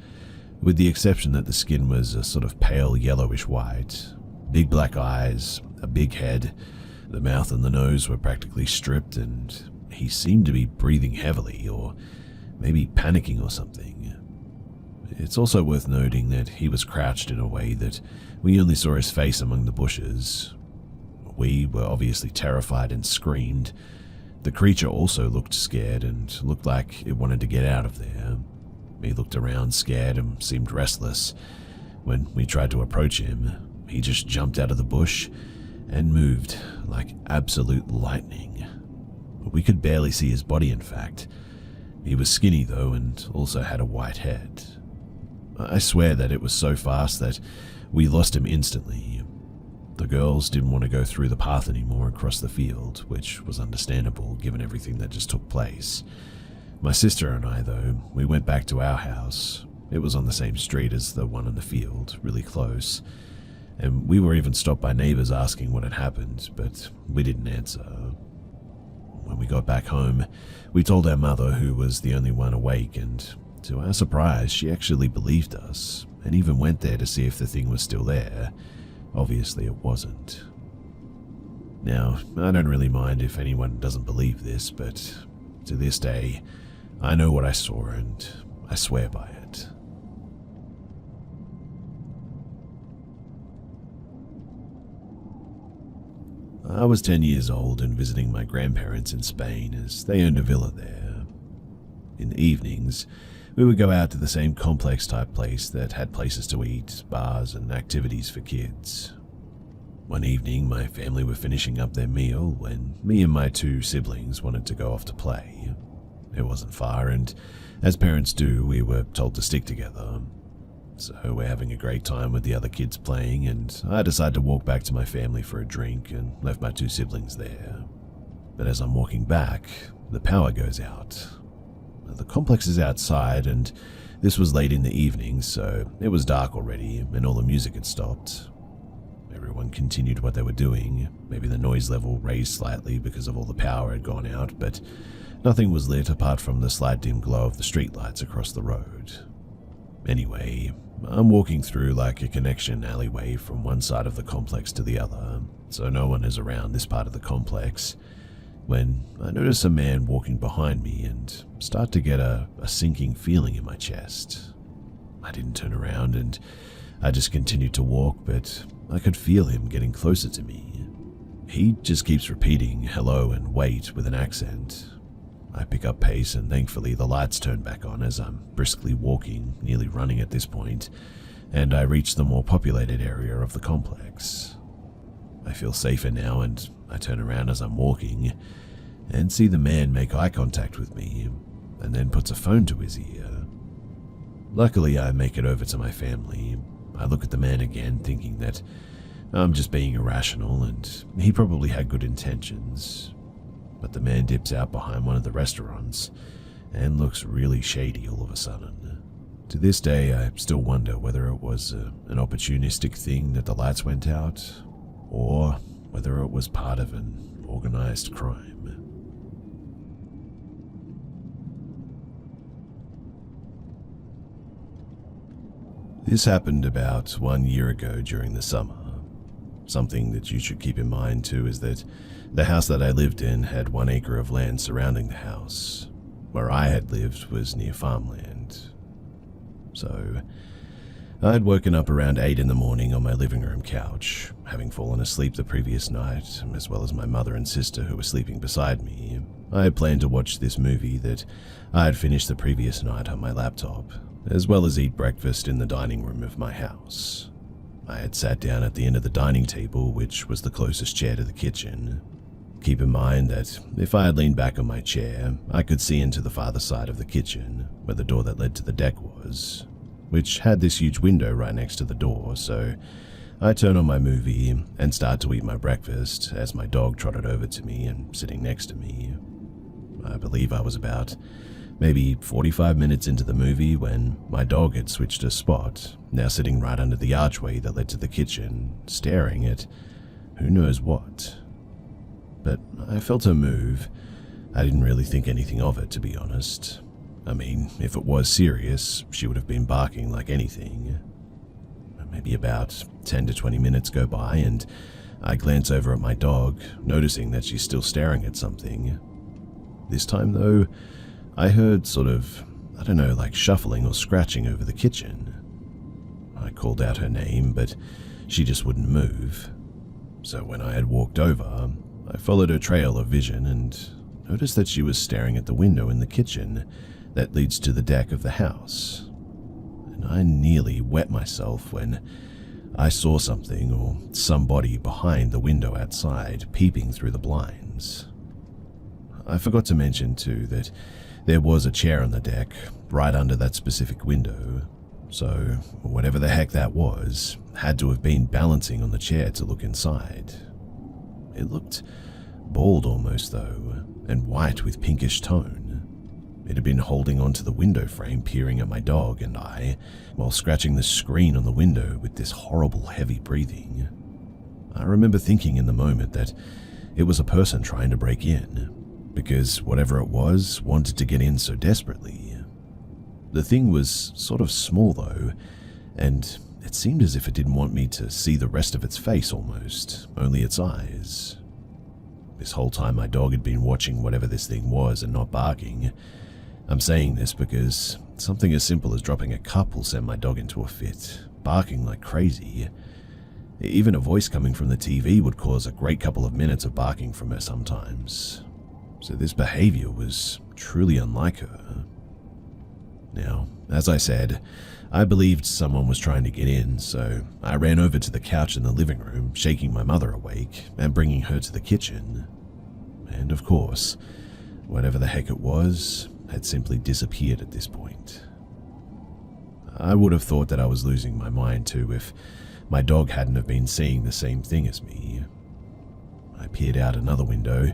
with the exception that the skin was a sort of pale yellowish white, big black eyes, a big head, the mouth and the nose were practically stripped, and he seemed to be breathing heavily, or maybe panicking or something. It's also worth noting that he was crouched in a way that we only saw his face among the bushes. We were obviously terrified and screamed. The creature also looked scared and looked like it wanted to get out of there. He looked around scared and seemed restless. When we tried to approach him, he just jumped out of the bush and moved like absolute lightning. We could barely see his body, in fact. He was skinny though, and also had a white head. I swear that it was so fast that we lost him instantly. The girls didn't want to go through the path anymore across the field, which was understandable given everything that just took place. My sister and I, though, we went back to our house. It was on the same street as the one in the field, really close. And we were even stopped by neighbors asking what had happened, but we didn't answer. When we got back home, we told our mother, who was the only one awake, and to our surprise, she actually believed us, and even went there to see if the thing was still there. Obviously it wasn't. Now, I don't really mind if anyone doesn't believe this, but to this day, I know what I saw and I swear by it. I was 10 years old and visiting my grandparents in Spain as they owned a villa there. In the evenings, we would go out to the same complex type place that had places to eat, bars, and activities for kids. One evening, my family were finishing up their meal when me and my two siblings wanted to go off to play. It wasn't far, and as parents do, we were told to stick together. So we're having a great time with the other kids playing, and I decided to walk back to my family for a drink and left my two siblings there. But as I'm walking back, the power goes out. The complex is outside, and this was late in the evening, so it was dark already, and all the music had stopped. Everyone continued what they were doing. Maybe the noise level raised slightly because of all the power had gone out, but nothing was lit apart from the slight dim glow of the streetlights across the road. Anyway, I'm walking through like a connection alleyway from one side of the complex to the other, so no one is around this part of the complex, when I notice a man walking behind me and start to get a sinking feeling in my chest. I didn't turn around and I just continued to walk, but I could feel him getting closer to me. He just keeps repeating hello and wait with an accent. I pick up pace and thankfully the lights turn back on as I'm briskly walking, nearly running at this point, and I reach the more populated area of the complex. I feel safer now and I turn around as I'm walking and see the man make eye contact with me and then puts a phone to his ear. Luckily, I make it over to my family. I look at the man again thinking that I'm just being irrational and he probably had good intentions. But the man dips out behind one of the restaurants and looks really shady all of a sudden. To this day, I still wonder whether it was an opportunistic thing that the lights went out, or whether it was part of an organized crime. This happened about 1 year ago during the summer. Something that you should keep in mind too is that the house that I lived in had 1 acre of land surrounding the house. Where I had lived was near farmland. So, I'd woken up around 8 in the morning on my living room couch, having fallen asleep the previous night, as well as my mother and sister who were sleeping beside me. I had planned to watch this movie that I had finished the previous night on my laptop, as well as eat breakfast in the dining room of my house. I had sat down at the end of the dining table, which was the closest chair to the kitchen. Keep in mind that if I had leaned back on my chair, I could see into the farther side of the kitchen, where the door that led to the deck was, which had this huge window right next to the door, so I turn on my movie and start to eat my breakfast as my dog trotted over to me and sitting next to me. I believe I was about maybe 45 minutes into the movie when my dog had switched a spot, now sitting right under the archway that led to the kitchen, staring at who knows what. But I felt her move. I didn't really think anything of it, to be honest. I mean, if it was serious, she would have been barking like anything. Maybe about 10 to 20 minutes go by and I glance over at my dog, noticing that she's still staring at something. This time though, I heard sort of, I don't know, like shuffling or scratching over the kitchen. I called out her name, but she just wouldn't move. So when I had walked over, I followed her trail of vision and noticed that she was staring at the window in the kitchen that leads to the deck of the house. And I nearly wet myself when I saw something or somebody behind the window outside peeping through the blinds. I forgot to mention too that there was a chair on the deck right under that specific window, so whatever the heck that was had to have been balancing on the chair to look inside. It looked bald almost though, and white with pinkish tone. It had been holding onto the window frame, peering at my dog and I, while scratching the screen on the window with this horrible heavy breathing. I remember thinking in the moment that it was a person trying to break in, because whatever it was wanted to get in so desperately. The thing was sort of small though, and it seemed as if it didn't want me to see the rest of its face almost, only its eyes. This whole time my dog had been watching whatever this thing was and not barking. I'm saying this because something as simple as dropping a cup will send my dog into a fit, barking like crazy. Even a voice coming from the TV would cause a great couple of minutes of barking from her sometimes. So this behavior was truly unlike her. Now, as I said, I believed someone was trying to get in, so I ran over to the couch in the living room, shaking my mother awake and bringing her to the kitchen. And of course, whatever the heck it was had simply disappeared at this point. I would have thought that I was losing my mind too if my dog hadn't have been seeing the same thing as me. I peered out another window,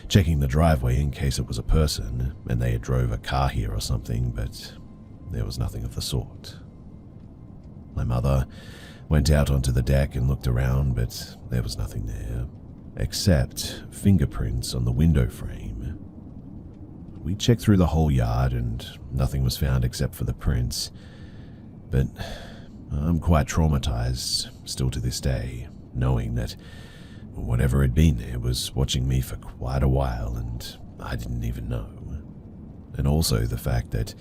checking the driveway in case it was a person and they had drove a car here or something, but there was nothing of the sort. My mother went out onto the deck and looked around, but there was nothing there, except fingerprints on the window frame. We checked through the whole yard and nothing was found except for the prints, but I'm quite traumatized still to this day, knowing that whatever had been there was watching me for quite a while and I didn't even know. And also the fact that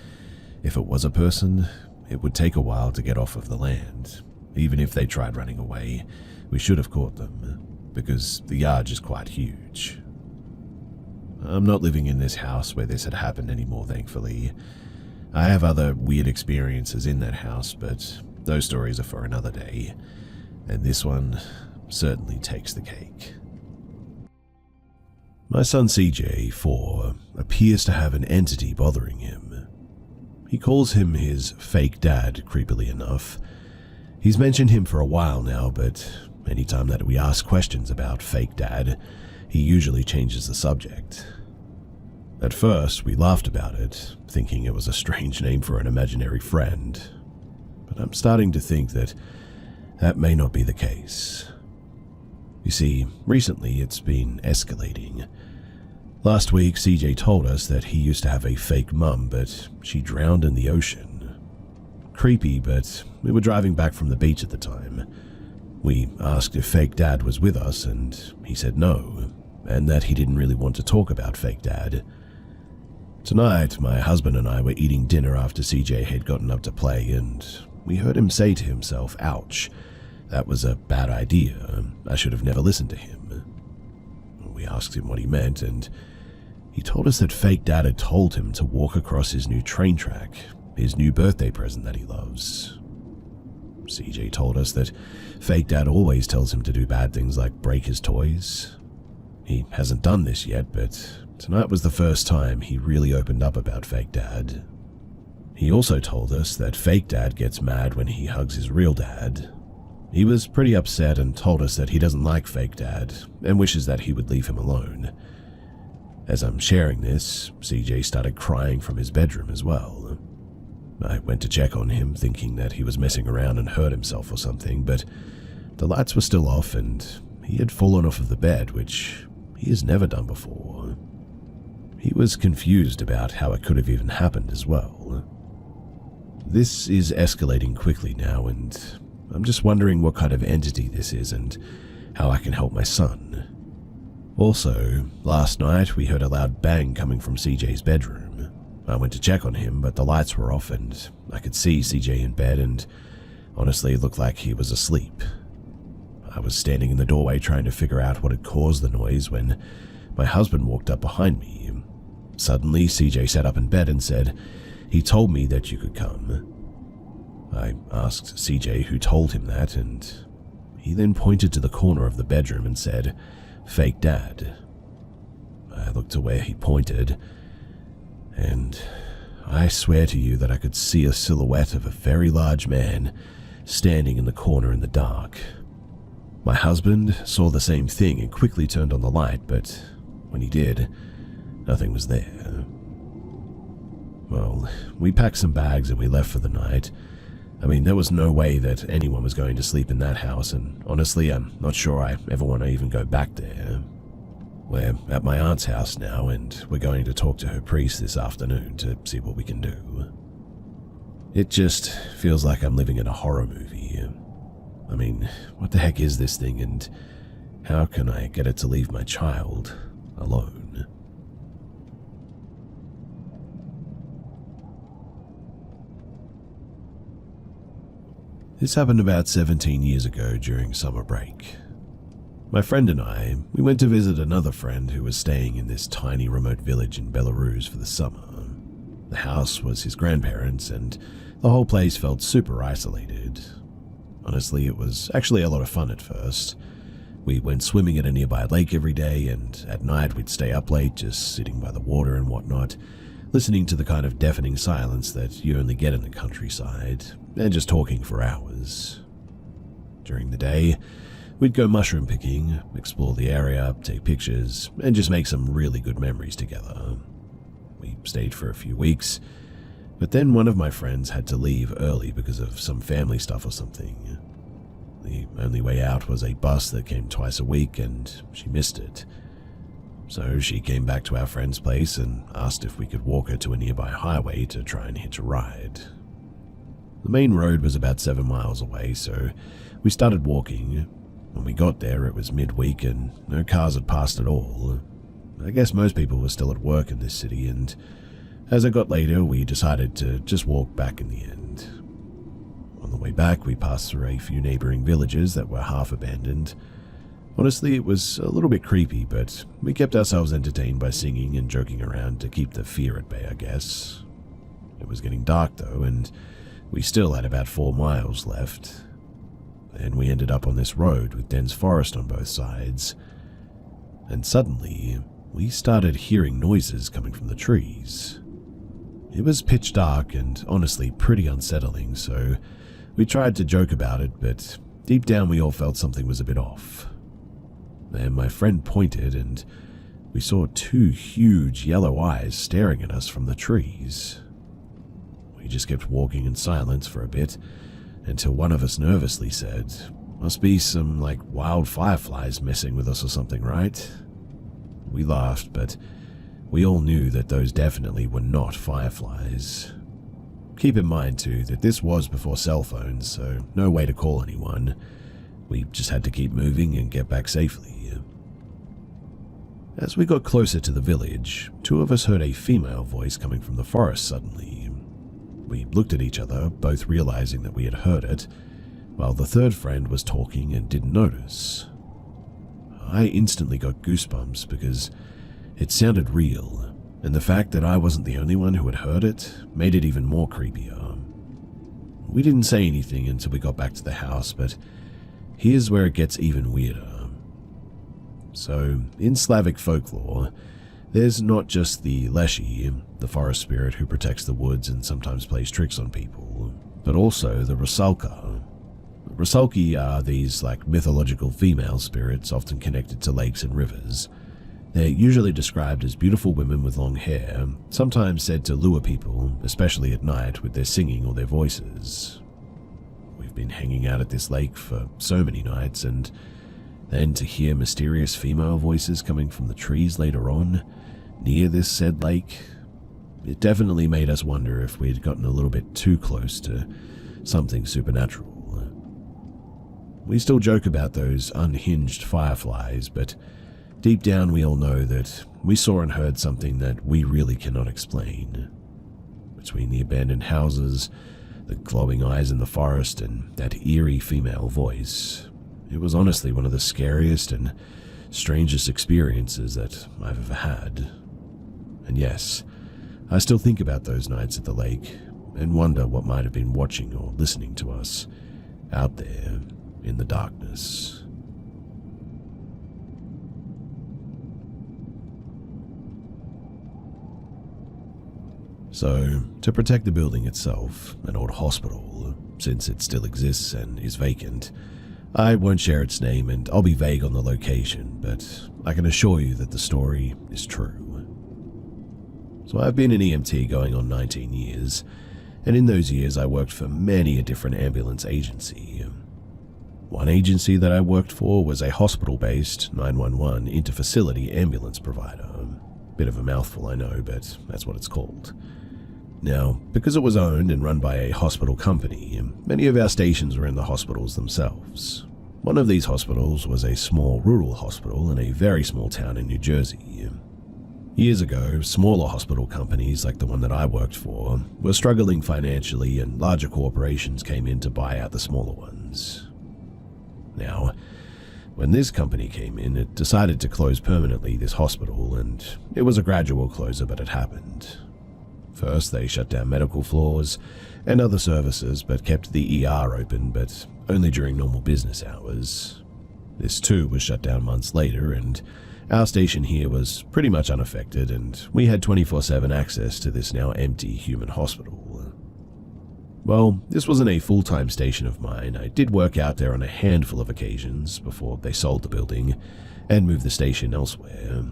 if it was a person, it would take a while to get off of the land. Even if they tried running away, we should have caught them, because the yard is quite huge. I'm not living in this house where this had happened anymore, thankfully. I have other weird experiences in that house, but those stories are for another day, and this one certainly takes the cake. My son CJ, 4, appears to have an entity bothering him. He calls him his fake dad, creepily enough. He's mentioned him for a while now, but anytime that we ask questions about fake dad, he usually changes the subject. At first, we laughed about it, thinking it was a strange name for an imaginary friend, but I'm starting to think that that may not be the case. You see, recently it's been escalating. Last week, CJ told us that he used to have a fake mum, but she drowned in the ocean. Creepy, but we were driving back from the beach at the time. We asked if fake dad was with us, and he said no, and that he didn't really want to talk about fake dad. Tonight, my husband and I were eating dinner after CJ had gotten up to play, and we heard him say to himself, "Ouch, that was a bad idea. I should have never listened to him." We asked him what he meant, and he told us that fake dad had told him to walk across his new train track, his new birthday present that he loves. CJ told us that fake dad always tells him to do bad things like break his toys. He hasn't done this yet, but tonight was the first time he really opened up about fake dad. He also told us that fake dad gets mad when he hugs his real dad. He was pretty upset and told us that he doesn't like fake dad and wishes that he would leave him alone. As I'm sharing this, CJ started crying from his bedroom as well. I went to check on him, thinking that he was messing around and hurt himself or something, but the lights were still off and he had fallen off of the bed, which he has never done before. He was confused about how it could have even happened as well. This is escalating quickly now, and I'm just wondering what kind of entity this is and how I can help my son. Also, last night we heard a loud bang coming from CJ's bedroom. I went to check on him, but the lights were off and I could see CJ in bed, and honestly it looked like he was asleep. I was standing in the doorway trying to figure out what had caused the noise when my husband walked up behind me. Suddenly, CJ sat up in bed and said, "He told me that you could come." I asked CJ who told him that, and he then pointed to the corner of the bedroom and said, "Fake Dad." I looked to where he pointed, and I swear to you that I could see a silhouette of a very large man standing in the corner in the dark. My husband saw the same thing and quickly turned on the light, but when he did, nothing was there. Well, we packed some bags and we left for the night. I mean, there was no way that anyone was going to sleep in that house, and honestly, I'm not sure I ever want to even go back there. We're at my aunt's house now, and we're going to talk to her priest this afternoon to see what we can do. It just feels like I'm living in a horror movie. I mean, what the heck is this thing, and how can I get it to leave my child alone? This happened about 17 years ago during summer break. My friend and I, we went to visit another friend who was staying in this tiny remote village in Belarus for the summer. The house was his grandparents', and the whole place felt super isolated. Honestly, it was actually a lot of fun at first. We went swimming at a nearby lake every day, and at night we'd stay up late just sitting by the water and whatnot, listening to the kind of deafening silence that you only get in the countryside, and just talking for hours. During the day, we'd go mushroom picking, explore the area, take pictures, and just make some really good memories together. We stayed for a few weeks, but then one of my friends had to leave early because of some family stuff or something. The only way out was a bus that came twice a week, and she missed it. So she came back to our friend's place and asked if we could walk her to a nearby highway to try and hitch a ride. The main road was about 7 miles away, so we started walking. When we got there, it was midweek and no cars had passed at all. I guess most people were still at work in this city, and as it got later, we decided to just walk back in the end. On the way back, we passed through a few neighboring villages that were half abandoned. Honestly, it was a little bit creepy, but we kept ourselves entertained by singing and joking around to keep the fear at bay, I guess. It was getting dark though, and we still had about 4 miles left. Then we ended up on this road with dense forest on both sides. And suddenly, we started hearing noises coming from the trees. It was pitch dark and honestly pretty unsettling, so we tried to joke about it, but deep down we all felt something was a bit off. Then my friend pointed, and we saw 2 huge yellow eyes staring at us from the trees. We just kept walking in silence for a bit, until one of us nervously said, "Must be some, wild fireflies messing with us or something, right?" We laughed, but we all knew that those definitely were not fireflies. Keep in mind, too, that this was before cell phones, so no way to call anyone. We just had to keep moving and get back safely. As we got closer to the village, 2 of us heard a female voice coming from the forest suddenly. We looked at each other, both realizing that we had heard it, while the third friend was talking and didn't notice. I instantly got goosebumps because it sounded real, and the fact that I wasn't the only one who had heard it made it even more creepier. We didn't say anything until we got back to the house, but here's where it gets even weirder. So, in Slavic folklore, there's not just the Leshy, the forest spirit who protects the woods and sometimes plays tricks on people, but also the Rusalka. Rusalki are these mythological female spirits often connected to lakes and rivers. They're usually described as beautiful women with long hair, sometimes said to lure people, especially at night, with their singing or their voices. We've been hanging out at this lake for so many nights, and then to hear mysterious female voices coming from the trees later on, near this said lake, it definitely made us wonder if we'd gotten a little bit too close to something supernatural. We still joke about those unhinged fireflies, but deep down we all know that we saw and heard something that we really cannot explain. Between the abandoned houses, the glowing eyes in the forest, and that eerie female voice, It was honestly one of the scariest and strangest experiences that I've ever had. And yes, I still think about those nights at the lake and wonder what might have been watching or listening to us out there in the darkness. So, to protect the building itself, an old hospital, since it still exists and is vacant, I won't share its name and I'll be vague on the location, but I can assure you that the story is true. So I've been an EMT going on 19 years, and in those years I worked for many a different ambulance agency. One agency that I worked for was a hospital-based 911 inter-facility ambulance provider. Bit of a mouthful, I know, but that's what it's called. Now, because it was owned and run by a hospital company, many of our stations were in the hospitals themselves. One of these hospitals was a small rural hospital in a very small town in New Jersey. Years ago, smaller hospital companies like the one that I worked for were struggling financially, and larger corporations came in to buy out the smaller ones. Now, when this company came in, it decided to close permanently this hospital, and it was a gradual closure, but it happened. First, they shut down medical floors and other services, but kept the ER open, but only during normal business hours. This too was shut down months later, and our station here was pretty much unaffected, and we had 24/7 access to this now empty human hospital. Well, this wasn't a full-time station of mine. I did work out there on a handful of occasions before they sold the building and moved the station elsewhere.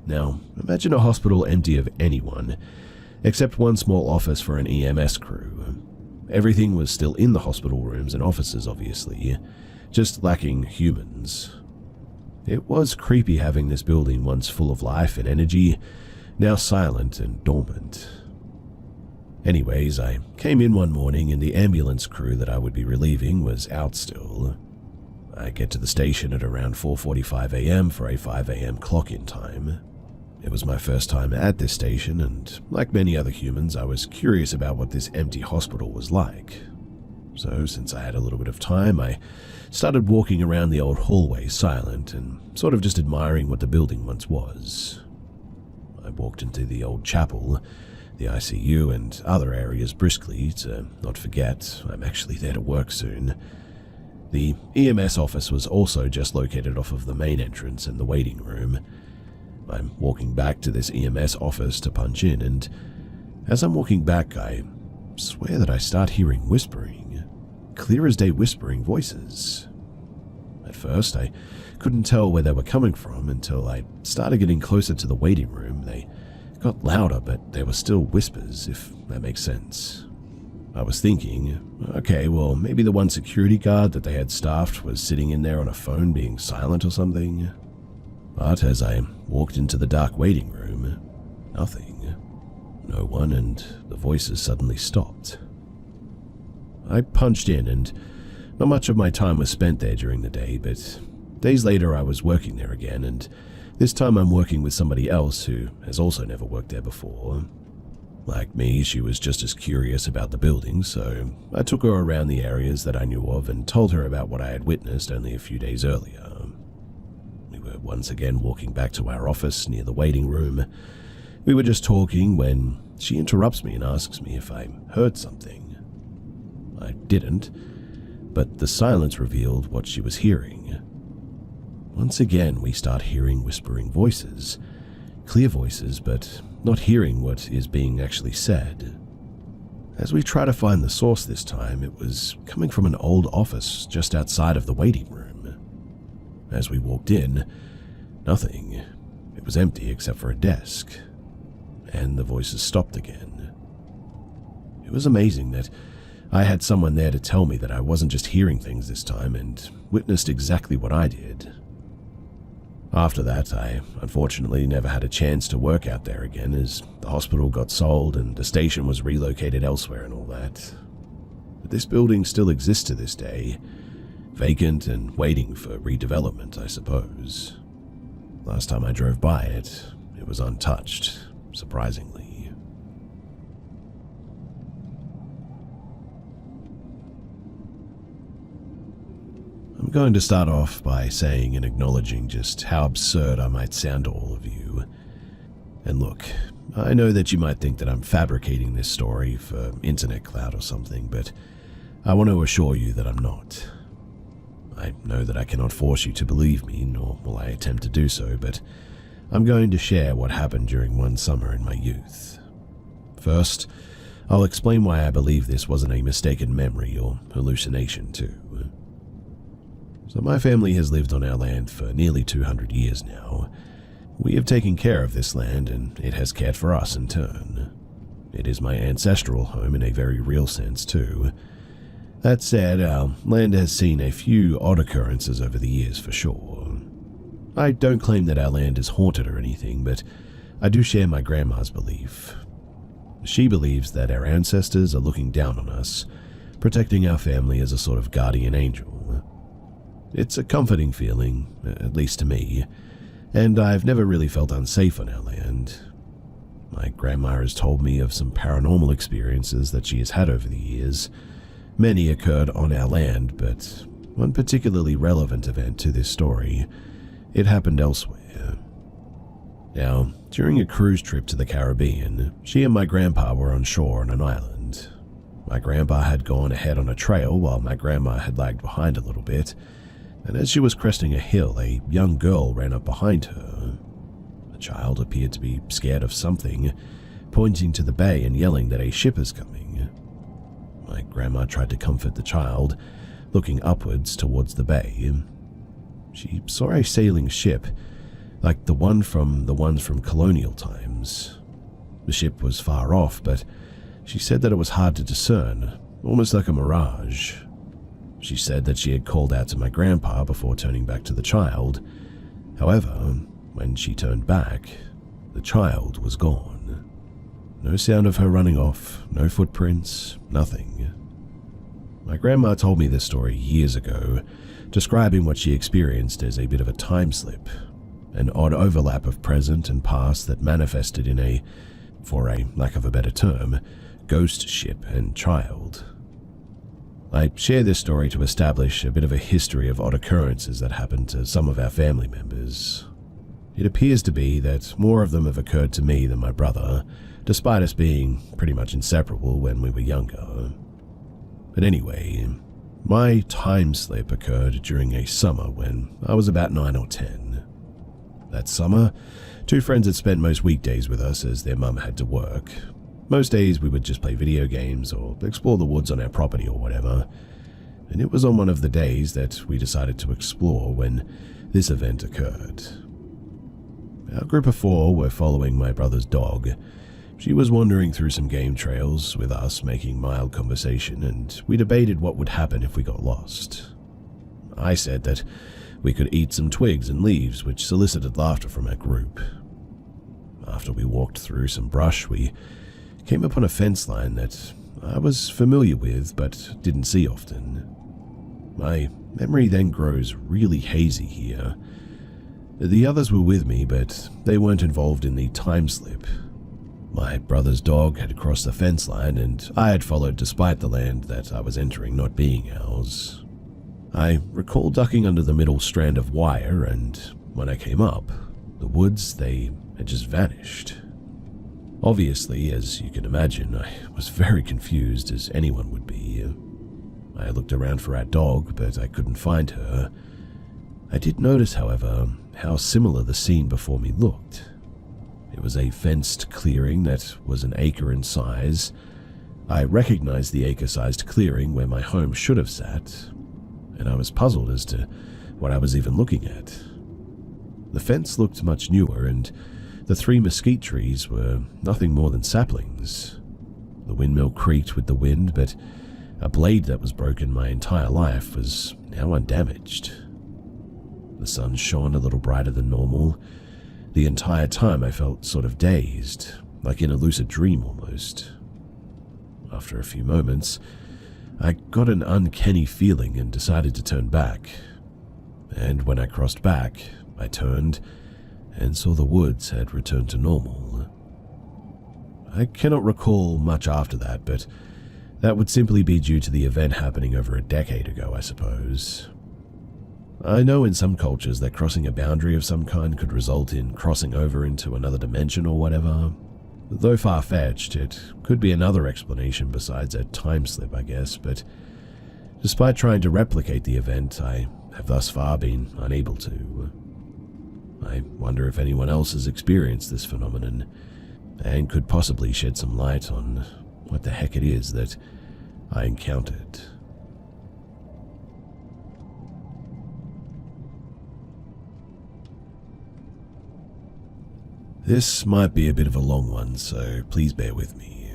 Now, imagine a hospital empty of anyone, except one small office for an EMS crew. Everything was still in the hospital rooms and offices, obviously, just lacking humans. It was creepy having this building once full of life and energy, now silent and dormant. Anyways, I came in one morning and the ambulance crew that I would be relieving was out still. I get to the station at around 4:45 a.m. for a 5 a.m. clock-in time. It was my first time at this station, and like many other humans, I was curious about what this empty hospital was like. So, since I had a little bit of time, I started walking around the old hallway silent and sort of just admiring what the building once was. I walked into the old chapel, the ICU, and other areas briskly to not forget I'm actually there to work soon. The EMS office was also just located off of the main entrance and the waiting room. I'm walking back to this EMS office to punch in, and as I'm walking back, I swear that I start hearing whispering, clear as day whispering voices. At first, I couldn't tell where they were coming from until I started getting closer to the waiting room. They got louder, but they were still whispers, if that makes sense. I was thinking, okay, well, maybe the one security guard that they had staffed was sitting in there on a phone being silent or something. But as I walked into the dark waiting room, nothing. No one, and the voices suddenly stopped. I punched in, and not much of my time was spent there during the day, but days later I was working there again, and this time I'm working with somebody else who has also never worked there before. Like me, she was just as curious about the building, so I took her around the areas that I knew of and told her about what I had witnessed only a few days earlier. We were once again walking back to our office near the waiting room. We were just talking when she interrupts me and asks me if I heard something. I didn't, but the silence revealed what she was hearing. Once again, we start hearing whispering voices, clear voices, but not hearing what is being actually said. As we try to find the source this time, it was coming from an old office just outside of the waiting room. As we walked in, nothing. It was empty except for a desk, and the voices stopped again. It was amazing that I had someone there to tell me that I wasn't just hearing things this time and witnessed exactly what I did. After that, I unfortunately never had a chance to work out there again, as the hospital got sold and the station was relocated elsewhere and all that. But this building still exists to this day, vacant and waiting for redevelopment, I suppose. Last time I drove by it, it was untouched, surprisingly. I'm going to start off by saying and acknowledging just how absurd I might sound to all of you. And look, I know that you might think that I'm fabricating this story for internet clout or something, but I want to assure you that I'm not. I know that I cannot force you to believe me, nor will I attempt to do so, but I'm going to share what happened during one summer in my youth. First, I'll explain why I believe this wasn't a mistaken memory or hallucination too. So my family has lived on our land for nearly 200 years now. We have taken care of this land and it has cared for us in turn. It is my ancestral home in a very real sense too. That said, our land has seen a few odd occurrences over the years for sure. I don't claim that our land is haunted or anything, but I do share my grandma's belief. She believes that our ancestors are looking down on us, protecting our family as a sort of guardian angel. It's a comforting feeling, at least to me, and I've never really felt unsafe on our land. My grandma has told me of some paranormal experiences that she has had over the years. Many occurred on our land, but one particularly relevant event to this story, it happened elsewhere. Now, during a cruise trip to the Caribbean, she and my grandpa were on shore on an island. My grandpa had gone ahead on a trail while my grandma had lagged behind a little bit, and as she was cresting a hill, a young girl ran up behind her. The child appeared to be scared of something, pointing to the bay and yelling that a ship is coming. My grandma tried to comfort the child, looking upwards towards the bay. She saw a sailing ship, like the ones from colonial times. The ship was far off, but she said that it was hard to discern, almost like a mirage. She said that she had called out to my grandpa before turning back to the child. However, when she turned back, the child was gone. No sound of her running off, no footprints, nothing. My grandma told me this story years ago, describing what she experienced as a bit of a time slip, an odd overlap of present and past that manifested in a, for a lack of a better term, ghost ship and child. I share this story to establish a bit of a history of odd occurrences that happened to some of our family members. It appears to be that more of them have occurred to me than my brother, despite us being pretty much inseparable when we were younger. But anyway, my time slip occurred during a summer when I was about 9 or 10. That summer, two friends had spent most weekdays with us as their mum had to work. Most days we would just play video games or explore the woods on our property or whatever, and it was on one of the days that we decided to explore when this event occurred. Our group of 4 were following my brother's dog. She was wandering through some game trails with us, making mild conversation, and we debated what would happen if we got lost. I said that we could eat some twigs and leaves, which solicited laughter from our group. After we walked through some brush, we came upon a fence line that I was familiar with but didn't see often. My memory then grows really hazy here. The others were with me, but they weren't involved in the time slip. My brother's dog had crossed the fence line and I had followed despite the land that I was entering not being ours. I recall ducking under the middle strand of wire, and when I came up, the woods, they had just vanished. Obviously, as you can imagine, I was very confused, as anyone would be. I looked around for our dog, but I couldn't find her. I did notice, however, how similar the scene before me looked. It was a fenced clearing that was an acre in size. I recognized the acre-sized clearing where my home should have sat, and I was puzzled as to what I was even looking at. The fence looked much newer, and the 3 mesquite trees were nothing more than saplings. The windmill creaked with the wind, but a blade that was broken my entire life was now undamaged. The sun shone a little brighter than normal. The entire time I felt sort of dazed, like in a lucid dream almost. After a few moments, I got an uncanny feeling and decided to turn back. And when I crossed back, I turned and saw the woods had returned to normal. I cannot recall much after that, but that would simply be due to the event happening over a decade ago, I suppose. I know in some cultures that crossing a boundary of some kind could result in crossing over into another dimension or whatever. Though far-fetched, it could be another explanation besides a time slip, I guess, but despite trying to replicate the event, I have thus far been unable to. I wonder if anyone else has experienced this phenomenon and could possibly shed some light on what the heck it is that I encountered. This might be a bit of a long one, so please bear with me.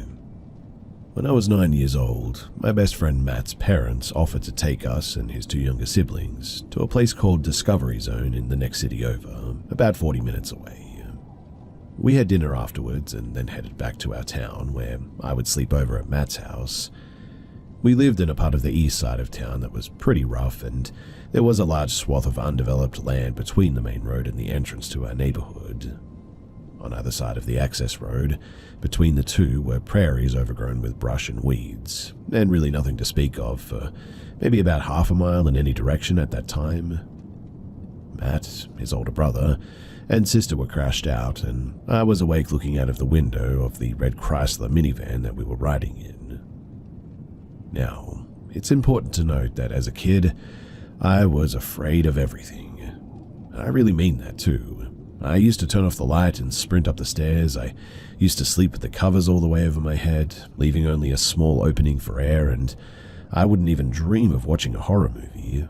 When I was 9 years old, my best friend Matt's parents offered to take us and his two younger siblings to a place called Discovery Zone in the next city over, about 40 minutes away. We had dinner afterwards and then headed back to our town, where I would sleep over at Matt's house. We lived in a part of the east side of town that was pretty rough, and there was a large swath of undeveloped land between the main road and the entrance to our neighborhood. On either side of the access road, between the two, were prairies overgrown with brush and weeds, and really nothing to speak of for maybe about half a mile in any direction at that time. Matt, his older brother, and sister were crashed out, and I was awake looking out of the window of the red Chrysler minivan that we were riding in. Now, it's important to note that as a kid, I was afraid of everything. I really mean that too. I used to turn off the light and sprint up the stairs. I used to sleep with the covers all the way over my head, leaving only a small opening for air, and I wouldn't even dream of watching a horror movie.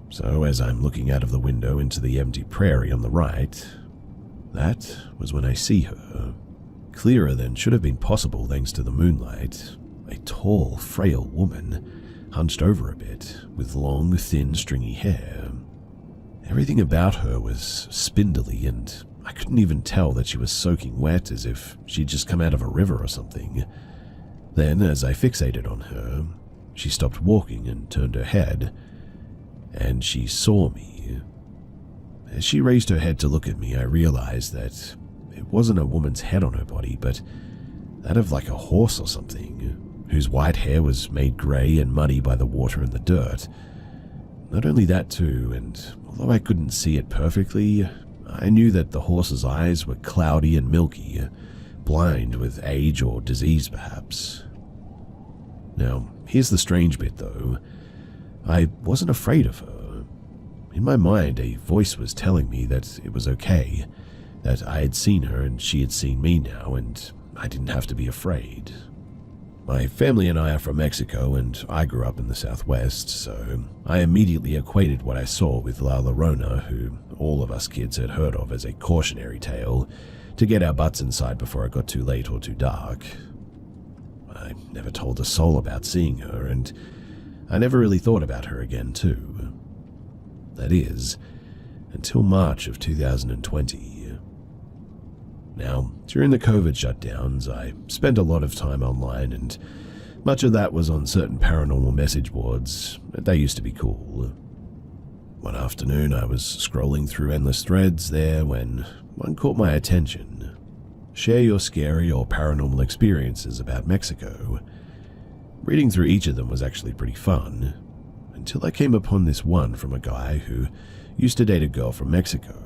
So as I'm looking out of the window into the empty prairie on the right, that was when I see her, clearer than should have been possible thanks to the moonlight, a tall, frail woman, hunched over a bit, with long, thin, stringy hair. Everything about her was spindly, and I couldn't even tell that she was soaking wet, as if she'd just come out of a river or something. Then, as I fixated on her, she stopped walking and turned her head, and she saw me. As she raised her head to look at me, I realized that it wasn't a woman's head on her body, but that of like a horse or something, whose white hair was made grey and muddy by the water and the dirt. Not only that too, and although I couldn't see it perfectly, I knew that the horse's eyes were cloudy and milky, blind with age or disease perhaps. Now, here's the strange bit though. I wasn't afraid of her. In my mind, a voice was telling me that it was okay, that I had seen her and she had seen me now, and I didn't have to be afraid. My family and I are from Mexico, and I grew up in the Southwest, so I immediately equated what I saw with La Llorona, who all of us kids had heard of as a cautionary tale to get our butts inside before it got too late or too dark. I never told a soul about seeing her, and I never really thought about her again too. That is, until March of 2020. Now, during the COVID shutdowns, I spent a lot of time online, and much of that was on certain paranormal message boards. They used to be cool. One afternoon, I was scrolling through endless threads there when one caught my attention. Share your scary or paranormal experiences about Mexico. Reading through each of them was actually pretty fun, until I came upon this one from a guy who used to date a girl from Mexico.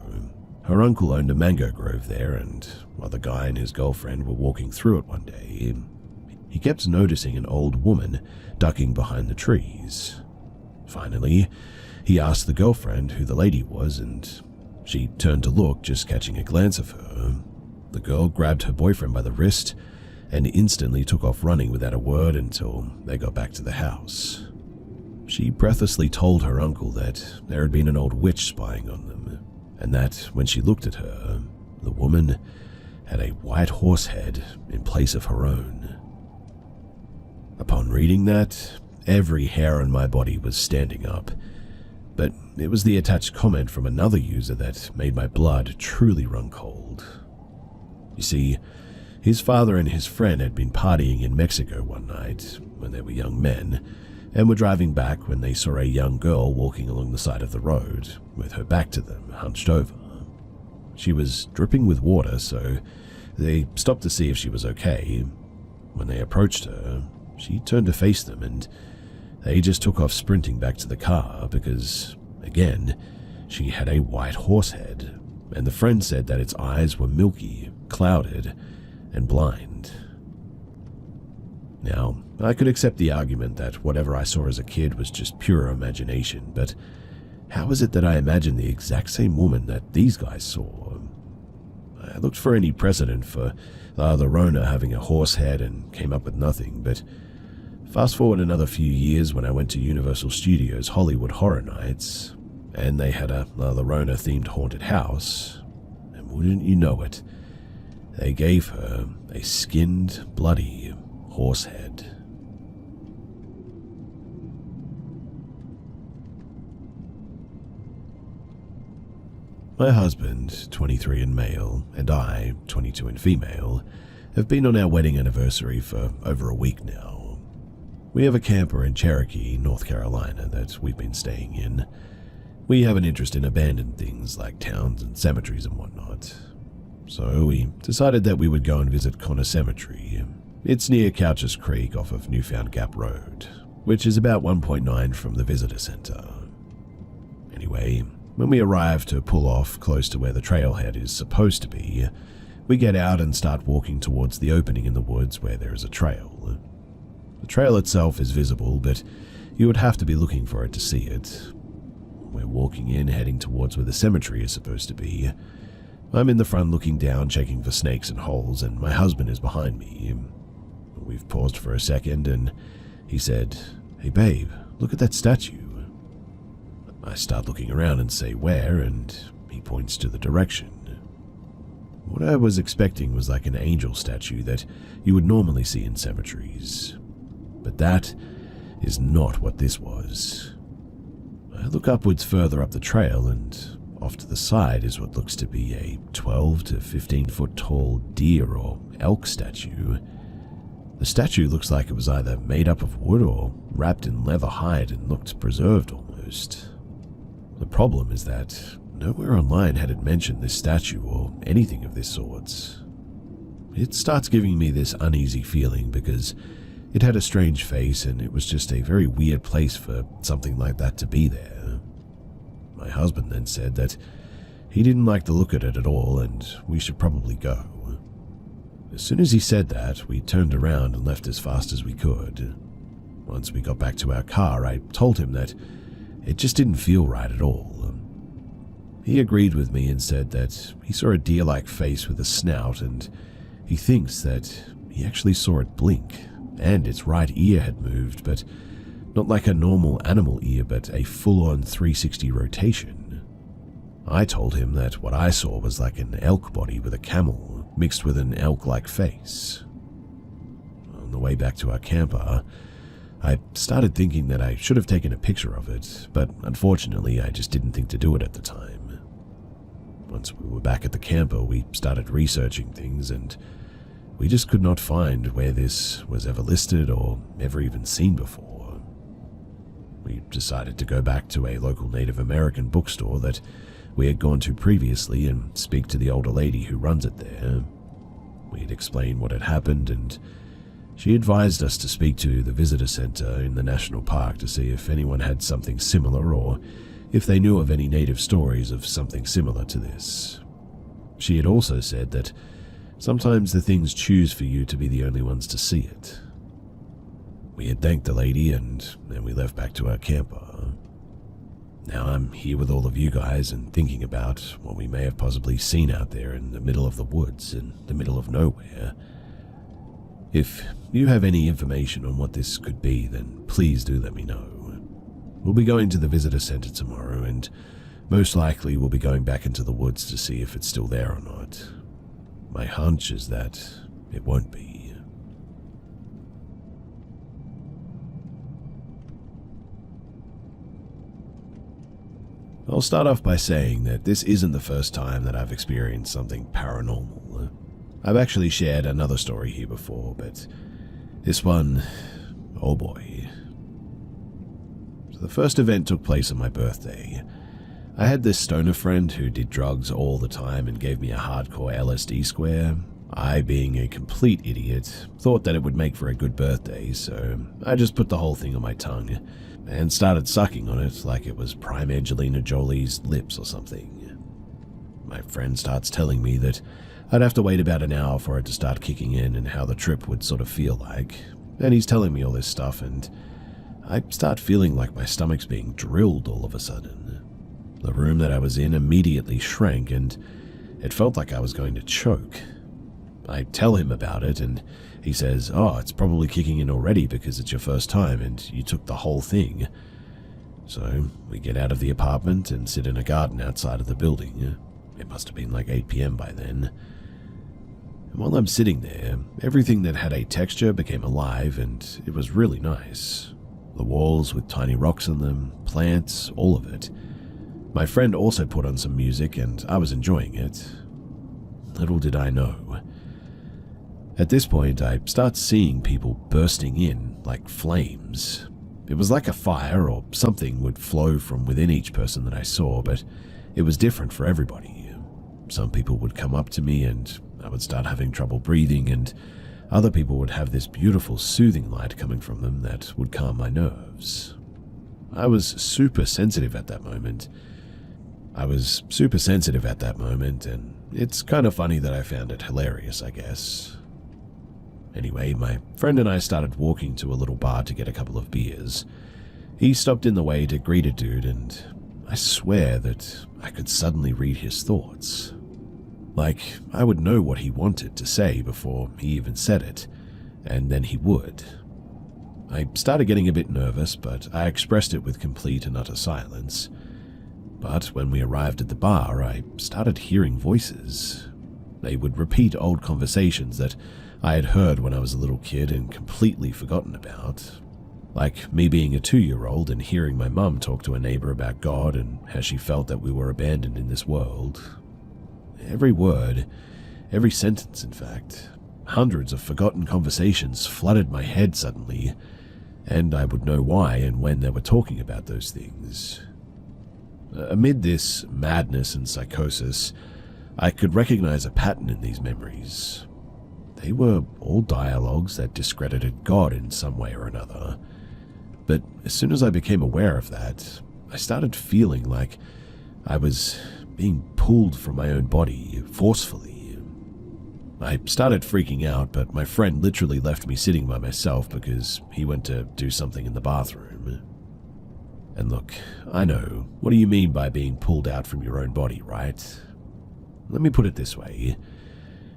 Her uncle owned a mango grove there, and while the guy and his girlfriend were walking through it one day, he kept noticing an old woman ducking behind the trees. Finally, he asked the girlfriend who the lady was, and she turned to look, just catching a glance of her. The girl grabbed her boyfriend by the wrist and instantly took off running without a word until they got back to the house. She breathlessly told her uncle that there had been an old witch spying on them, and that when she looked at her, the woman had a white horse head in place of her own. Upon reading that, every hair on my body was standing up, but it was the attached comment from another user that made my blood truly run cold. You see, his father and his friend had been partying in Mexico one night when they were young men, and were driving back when they saw a young girl walking along the side of the road, with her back to them, hunched over. She was dripping with water, so they stopped to see if she was okay. When they approached her, she turned to face them, and they just took off sprinting back to the car because Again, she had a white horse head, and the friend said that its eyes were milky, clouded, and blind. Now, I could accept the argument that whatever I saw as a kid was just pure imagination, but how is it that I imagined the exact same woman that these guys saw? I looked for any precedent for the Rona having a horse head and came up with nothing, but fast forward another few years when I went to Universal Studios Hollywood Horror Nights, and they had a La Rona-themed haunted house, and wouldn't you know it, they gave her a skinned, bloody horse head. My husband, 23 and male, and I, 22 and female, have been on our wedding anniversary for over a week now. We have a camper in Cherokee, North Carolina that we've been staying in. We have an interest in abandoned things like towns and cemeteries and whatnot. So we decided that we would go and visit Connor Cemetery. It's near Couches Creek off of Newfound Gap Road, which is about 1.9 from the visitor center. Anyway, when we arrive to pull off close to where the trailhead is supposed to be, we get out and start walking towards the opening in the woods where there is a trail. The trail itself is visible, but you would have to be looking for it to see it. We're walking in, heading towards where the cemetery is supposed to be. I'm in the front looking down, checking for snakes and holes, and my husband is behind me. We've paused for a second, and he said, "Hey babe, look at that statue." I start looking around and say where, and he points to the direction. What I was expecting was like an angel statue that you would normally see in cemeteries. But that is not what this was. I look upwards further up the trail, and off to the side is what looks to be a 12 to 15 foot tall deer or elk statue. The statue looks like it was either made up of wood or wrapped in leather hide and looked preserved almost. The problem is that nowhere online had it mentioned this statue or anything of this sort. It starts giving me this uneasy feeling because it had a strange face and it was just a very weird place for something like that to be there. My husband then said that he didn't like the look at it at all and we should probably go. As soon as he said that, we turned around and left as fast as we could. Once we got back to our car, I told him that it just didn't feel right at all. He agreed with me and said that he saw a deer-like face with a snout and he thinks that he actually saw it blink and its right ear had moved, but not like a normal animal ear, but a full-on 360 rotation. I told him that what I saw was like an elk body with a camel mixed with an elk-like face. On the way back to our camper, I started thinking that I should have taken a picture of it, but unfortunately I just didn't think to do it at the time. Once we were back at the camper, we started researching things and we just could not find where this was ever listed or ever even seen before. We decided to go back to a local Native American bookstore that we had gone to previously and speak to the older lady who runs it there. We had explained what had happened and she advised us to speak to the visitor center in the national park to see if anyone had something similar or if they knew of any native stories of something similar to this. She had also said that sometimes the things choose for you to be the only ones to see it. We had thanked the lady and then we left back to our camper. Now I'm here with all of you guys and thinking about what we may have possibly seen out there in the middle of the woods, in the middle of nowhere. If you have any information on what this could be, then please do let me know. We'll be going to the visitor center tomorrow and most likely we'll be going back into the woods to see if it's still there or not. My hunch is that it won't be. I'll start off by saying that this isn't the first time that I've experienced something paranormal. I've actually shared another story here before, but this one, oh boy. So the first event took place on my birthday. I had this stoner friend who did drugs all the time and gave me a hardcore LSD square. I, being a complete idiot, thought that it would make for a good birthday, so I just put the whole thing on my tongue and started sucking on it like it was prime Angelina Jolie's lips or something. My friend starts telling me that I'd have to wait about an hour for it to start kicking in and how the trip would sort of feel like, and he's telling me all this stuff, and I start feeling like my stomach's being drilled all of a sudden. The room that I was in immediately shrank, and it felt like I was going to choke. I tell him about it, and he says, "Oh, it's probably kicking in already because it's your first time and you took the whole thing." So we get out of the apartment and sit in a garden outside of the building. It must have been like 8 p.m. by then. And while I'm sitting there, everything that had a texture became alive, and it was really nice. The walls with tiny rocks on them, plants, all of it. My friend also put on some music, and I was enjoying it. Little did I know. At this point, I start seeing people bursting in like flames. It was like a fire or something would flow from within each person that I saw, but it was different for everybody. Some people would come up to me and I would start having trouble breathing, and other people would have this beautiful soothing light coming from them that would calm my nerves. I was super sensitive at that moment. And it's kind of funny that I found it hilarious, I guess. Anyway, my friend and I started walking to a little bar to get a couple of beers. He stopped in the way to greet a dude, and I swear that I could suddenly read his thoughts. Like, I would know what he wanted to say before he even said it, and then he would. I started getting a bit nervous, but I expressed it with complete and utter silence. But when we arrived at the bar, I started hearing voices. They would repeat old conversations that I had heard when I was a little kid and completely forgotten about. Like me being a 2-year-old and hearing my mum talk to a neighbor about God and how she felt that we were abandoned in this world. Every word, every sentence in fact, hundreds of forgotten conversations flooded my head suddenly, and I would know why and when they were talking about those things. Amid this madness and psychosis, I could recognize a pattern in these memories. They were all dialogues that discredited God in some way or another. But as soon as I became aware of that, I started feeling like I was being pulled from my own body forcefully. I started freaking out, but my friend literally left me sitting by myself because he went to do something in the bathroom. And look, I know, what do you mean by being pulled out from your own body, right? Let me put it this way.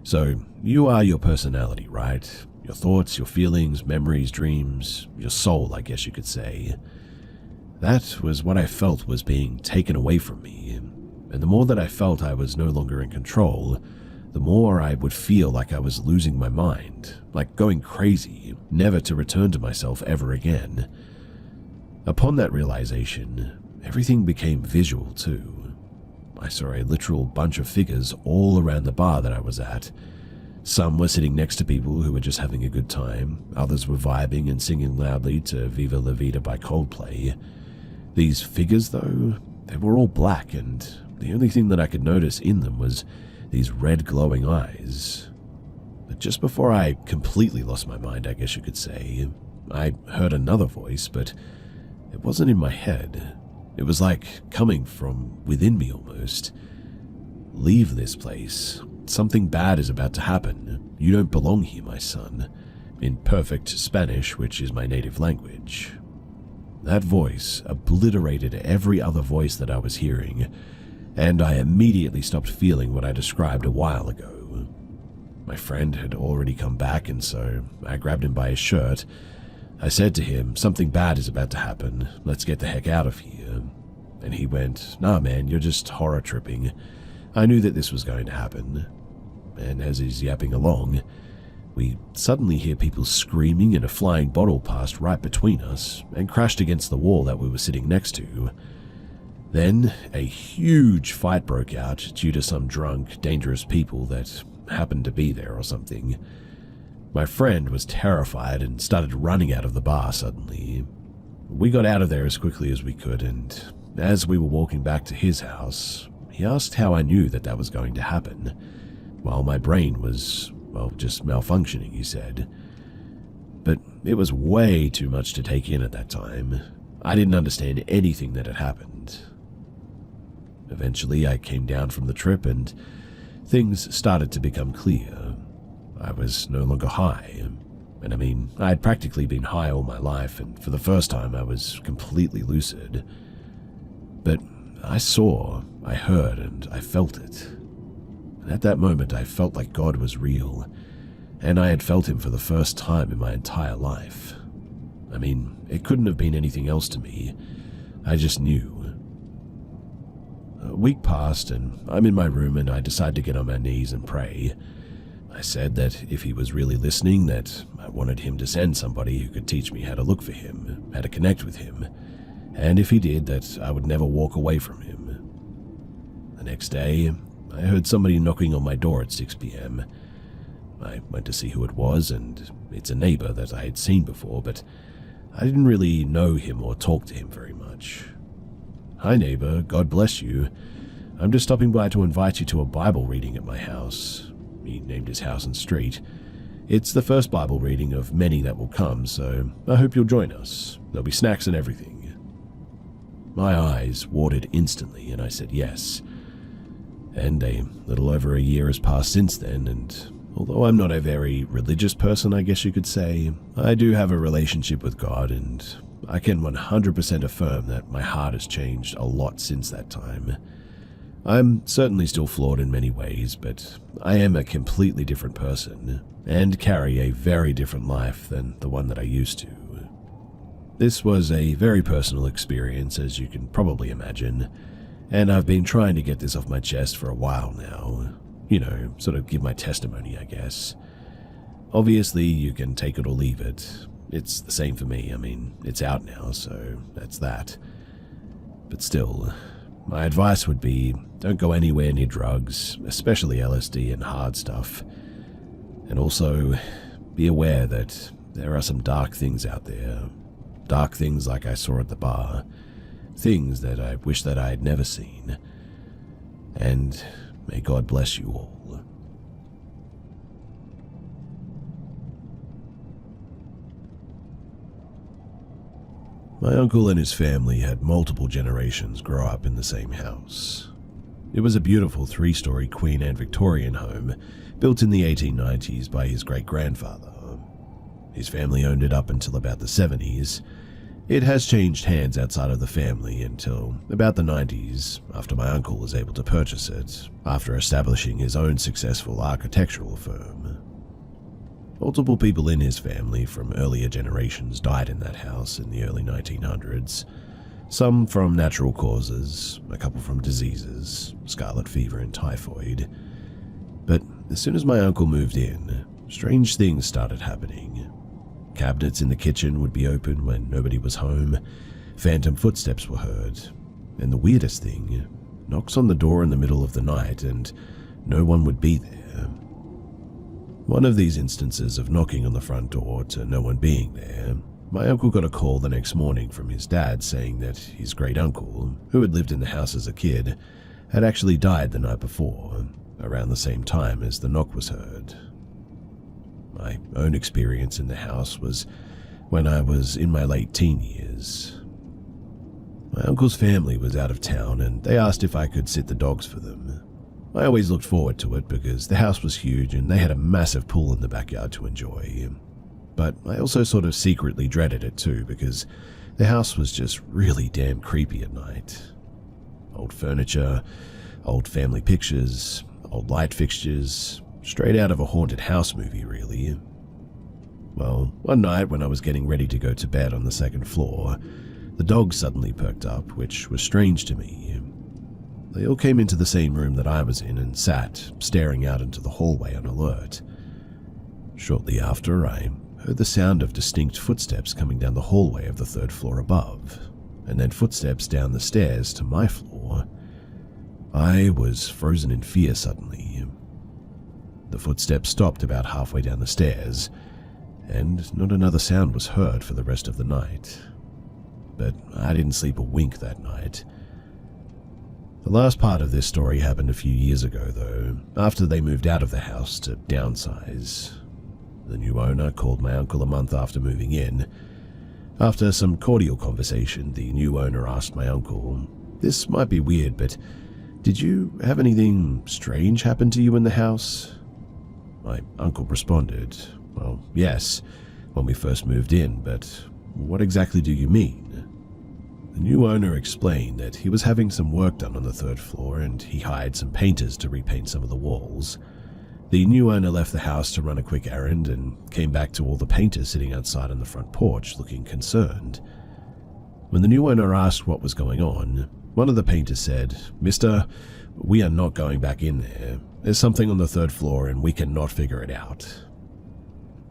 So, you are your personality, right? Your thoughts, your feelings, memories, dreams, your soul, I guess you could say. That was what I felt was being taken away from me, and the more that I felt I was no longer in control, the more I would feel like I was losing my mind, like going crazy, never to return to myself ever again. Upon that realization, everything became visual too. I saw a literal bunch of figures all around the bar that I was at. Some were sitting next to people who were just having a good time, others were vibing and singing loudly to Viva La Vida by Coldplay. These figures, though, they were all black, and the only thing that I could notice in them was these red glowing eyes. But just before I completely lost my mind, I guess you could say, I heard another voice, but it wasn't in my head. It was like coming from within me almost. "Leave this place. Something bad is about to happen. You don't belong here, my son," in perfect Spanish, which is my native language. That voice obliterated every other voice that I was hearing, and I immediately stopped feeling what I described a while ago. My friend had already come back, and so I grabbed him by his shirt. I said to him, "Something bad is about to happen. Let's get the heck out of here." And he went, "Nah, man, you're just horror tripping. I knew that this was going to happen." And as he's yapping along, we suddenly hear people screaming, and a flying bottle passed right between us and crashed against the wall that we were sitting next to. Then a huge fight broke out due to some drunk, dangerous people that happened to be there or something. My friend was terrified and started running out of the bar suddenly. We got out of there as quickly as we could, and as we were walking back to his house, he asked how I knew that that was going to happen, while my brain was, well, just malfunctioning, he said. But it was way too much to take in at that time. I didn't understand anything that had happened. Eventually, I came down from the trip and things started to become clear. I was no longer high. And I mean, I had practically been high all my life, and for the first time I was completely lucid. But I saw, I heard, and I felt it. And at that moment I felt like God was real, and I had felt him for the first time in my entire life. I mean, it couldn't have been anything else to me. I just knew. A week passed, and I'm in my room, and I decide to get on my knees and pray. I said that if he was really listening, that I wanted him to send somebody who could teach me how to look for him, how to connect with him, and if he did, that I would never walk away from him. The next day, I heard somebody knocking on my door at 6 p.m. I went to see who it was, and it's a neighbor that I had seen before, but I didn't really know him or talk to him very much. "Hi neighbor, God bless you. I'm just stopping by to invite you to a Bible reading at my house." He named his house and street. "It's the first Bible reading of many that will come, so I hope you'll join us. There'll be snacks and everything." My eyes watered instantly, and I said yes. And a little over a year has passed since then, and although I'm not a very religious person, I guess you could say, I do have a relationship with God, and I can 100% affirm that my heart has changed a lot since that time. I'm certainly still flawed in many ways, but I am a completely different person, and carry a very different life than the one that I used to. This was a very personal experience, as you can probably imagine, and I've been trying to get this off my chest for a while now. You know, sort of give my testimony, I guess. Obviously, you can take it or leave it. It's the same for me. I mean, it's out now, so that's that. But still, my advice would be, don't go anywhere near drugs, especially LSD and hard stuff. And also, be aware that there are some dark things out there. Dark things like I saw at the bar. Things that I wish that I had never seen. And may God bless you all. My uncle and his family had multiple generations grow up in the same house. It was a beautiful 3-story Queen Anne Victorian home, built in the 1890s by his great-grandfather. His family owned it up until about the 70s. It has changed hands outside of the family until about the 90s, after my uncle was able to purchase it, after establishing his own successful architectural firm. Multiple people in his family from earlier generations died in that house in the early 1900s, some from natural causes, a couple from diseases, scarlet fever and typhoid. But as soon as my uncle moved in, strange things started happening. Cabinets in the kitchen would be open when nobody was home, phantom footsteps were heard, and the weirdest thing, knocks on the door in the middle of the night and no one would be there. One of these instances of knocking on the front door to no one being there, my uncle got a call the next morning from his dad saying that his great-uncle, who had lived in the house as a kid, had actually died the night before, around the same time as the knock was heard. My own experience in the house was when I was in my late teen years. My uncle's family was out of town and they asked if I could sit the dogs for them. I always looked forward to it because the house was huge and they had a massive pool in the backyard to enjoy. But I also sort of secretly dreaded it too because the house was just really damn creepy at night. Old furniture, old family pictures, old light fixtures, straight out of a haunted house movie, really. Well, one night when I was getting ready to go to bed on the second floor, the dogs suddenly perked up, which was strange to me. They all came into the same room that I was in and sat, staring out into the hallway on alert. Shortly after, I heard the sound of distinct footsteps coming down the hallway of the third floor above, and then footsteps down the stairs to my floor. I was frozen in fear suddenly. The footsteps stopped about halfway down the stairs, and not another sound was heard for the rest of the night. But I didn't sleep a wink that night. The last part of this story happened a few years ago, though, after they moved out of the house to downsize. The new owner called my uncle a month after moving in. After some cordial conversation, the new owner asked my uncle, "This might be weird, but did you have anything strange happen to you in the house?" My uncle responded, "Well, yes, when we first moved in, but what exactly do you mean?" The new owner explained that he was having some work done on the third floor and he hired some painters to repaint some of the walls. The new owner left the house to run a quick errand and came back to all the painters sitting outside on the front porch looking concerned. When the new owner asked what was going on, one of the painters said, "Mister, we are not going back in there. There's something on the third floor and we cannot figure it out."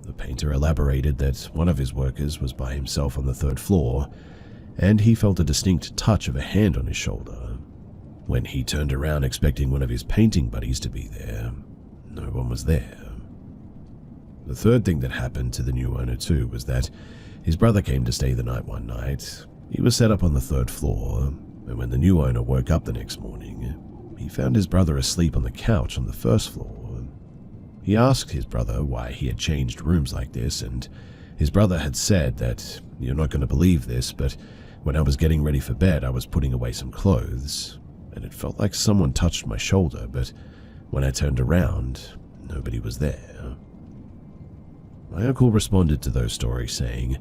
The painter elaborated that one of his workers was by himself on the third floor and he felt a distinct touch of a hand on his shoulder. When he turned around expecting one of his painting buddies to be there, no one was there. The third thing that happened to the new owner too was that his brother came to stay the night one night. He was set up on the third floor, and when the new owner woke up the next morning, he found his brother asleep on the couch on the first floor. He asked his brother why he had changed rooms like this, and his brother had said that, "You're not going to believe this, but when I was getting ready for bed, I was putting away some clothes, and it felt like someone touched my shoulder, but when I turned around, nobody was there." My uncle responded to those stories saying,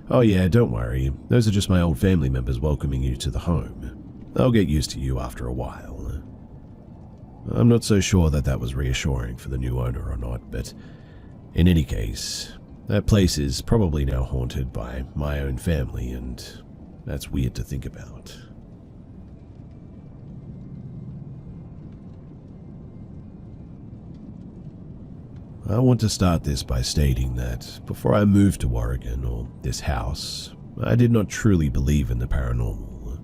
"Oh yeah, don't worry, those are just my old family members welcoming you to the home. I'll get used to you after a while." I'm not so sure that was reassuring for the new owner or not, but in any case, that place is probably now haunted by my own family, and that's weird to think about. I want to start this by stating that before I moved to Oregon, or this house, I did not truly believe in the paranormal.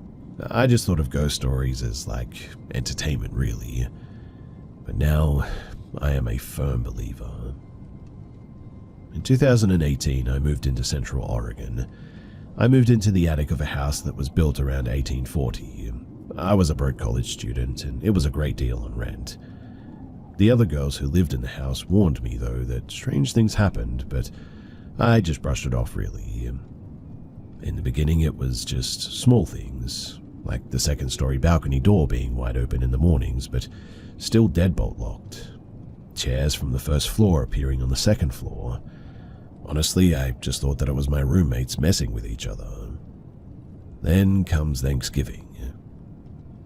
I just thought of ghost stories as like entertainment, really. But now, I am a firm believer. In 2018, I moved into Central Oregon. I moved into the attic of a house that was built around 1840. I was a broke college student, and it was a great deal on rent. The other girls who lived in the house warned me, though, that strange things happened, but I just brushed it off, really. In the beginning, it was just small things, like the second-story balcony door being wide open in the mornings, but still deadbolt locked. Chairs from the first floor appearing on the second floor. Honestly, I just thought that it was my roommates messing with each other. Then comes Thanksgiving.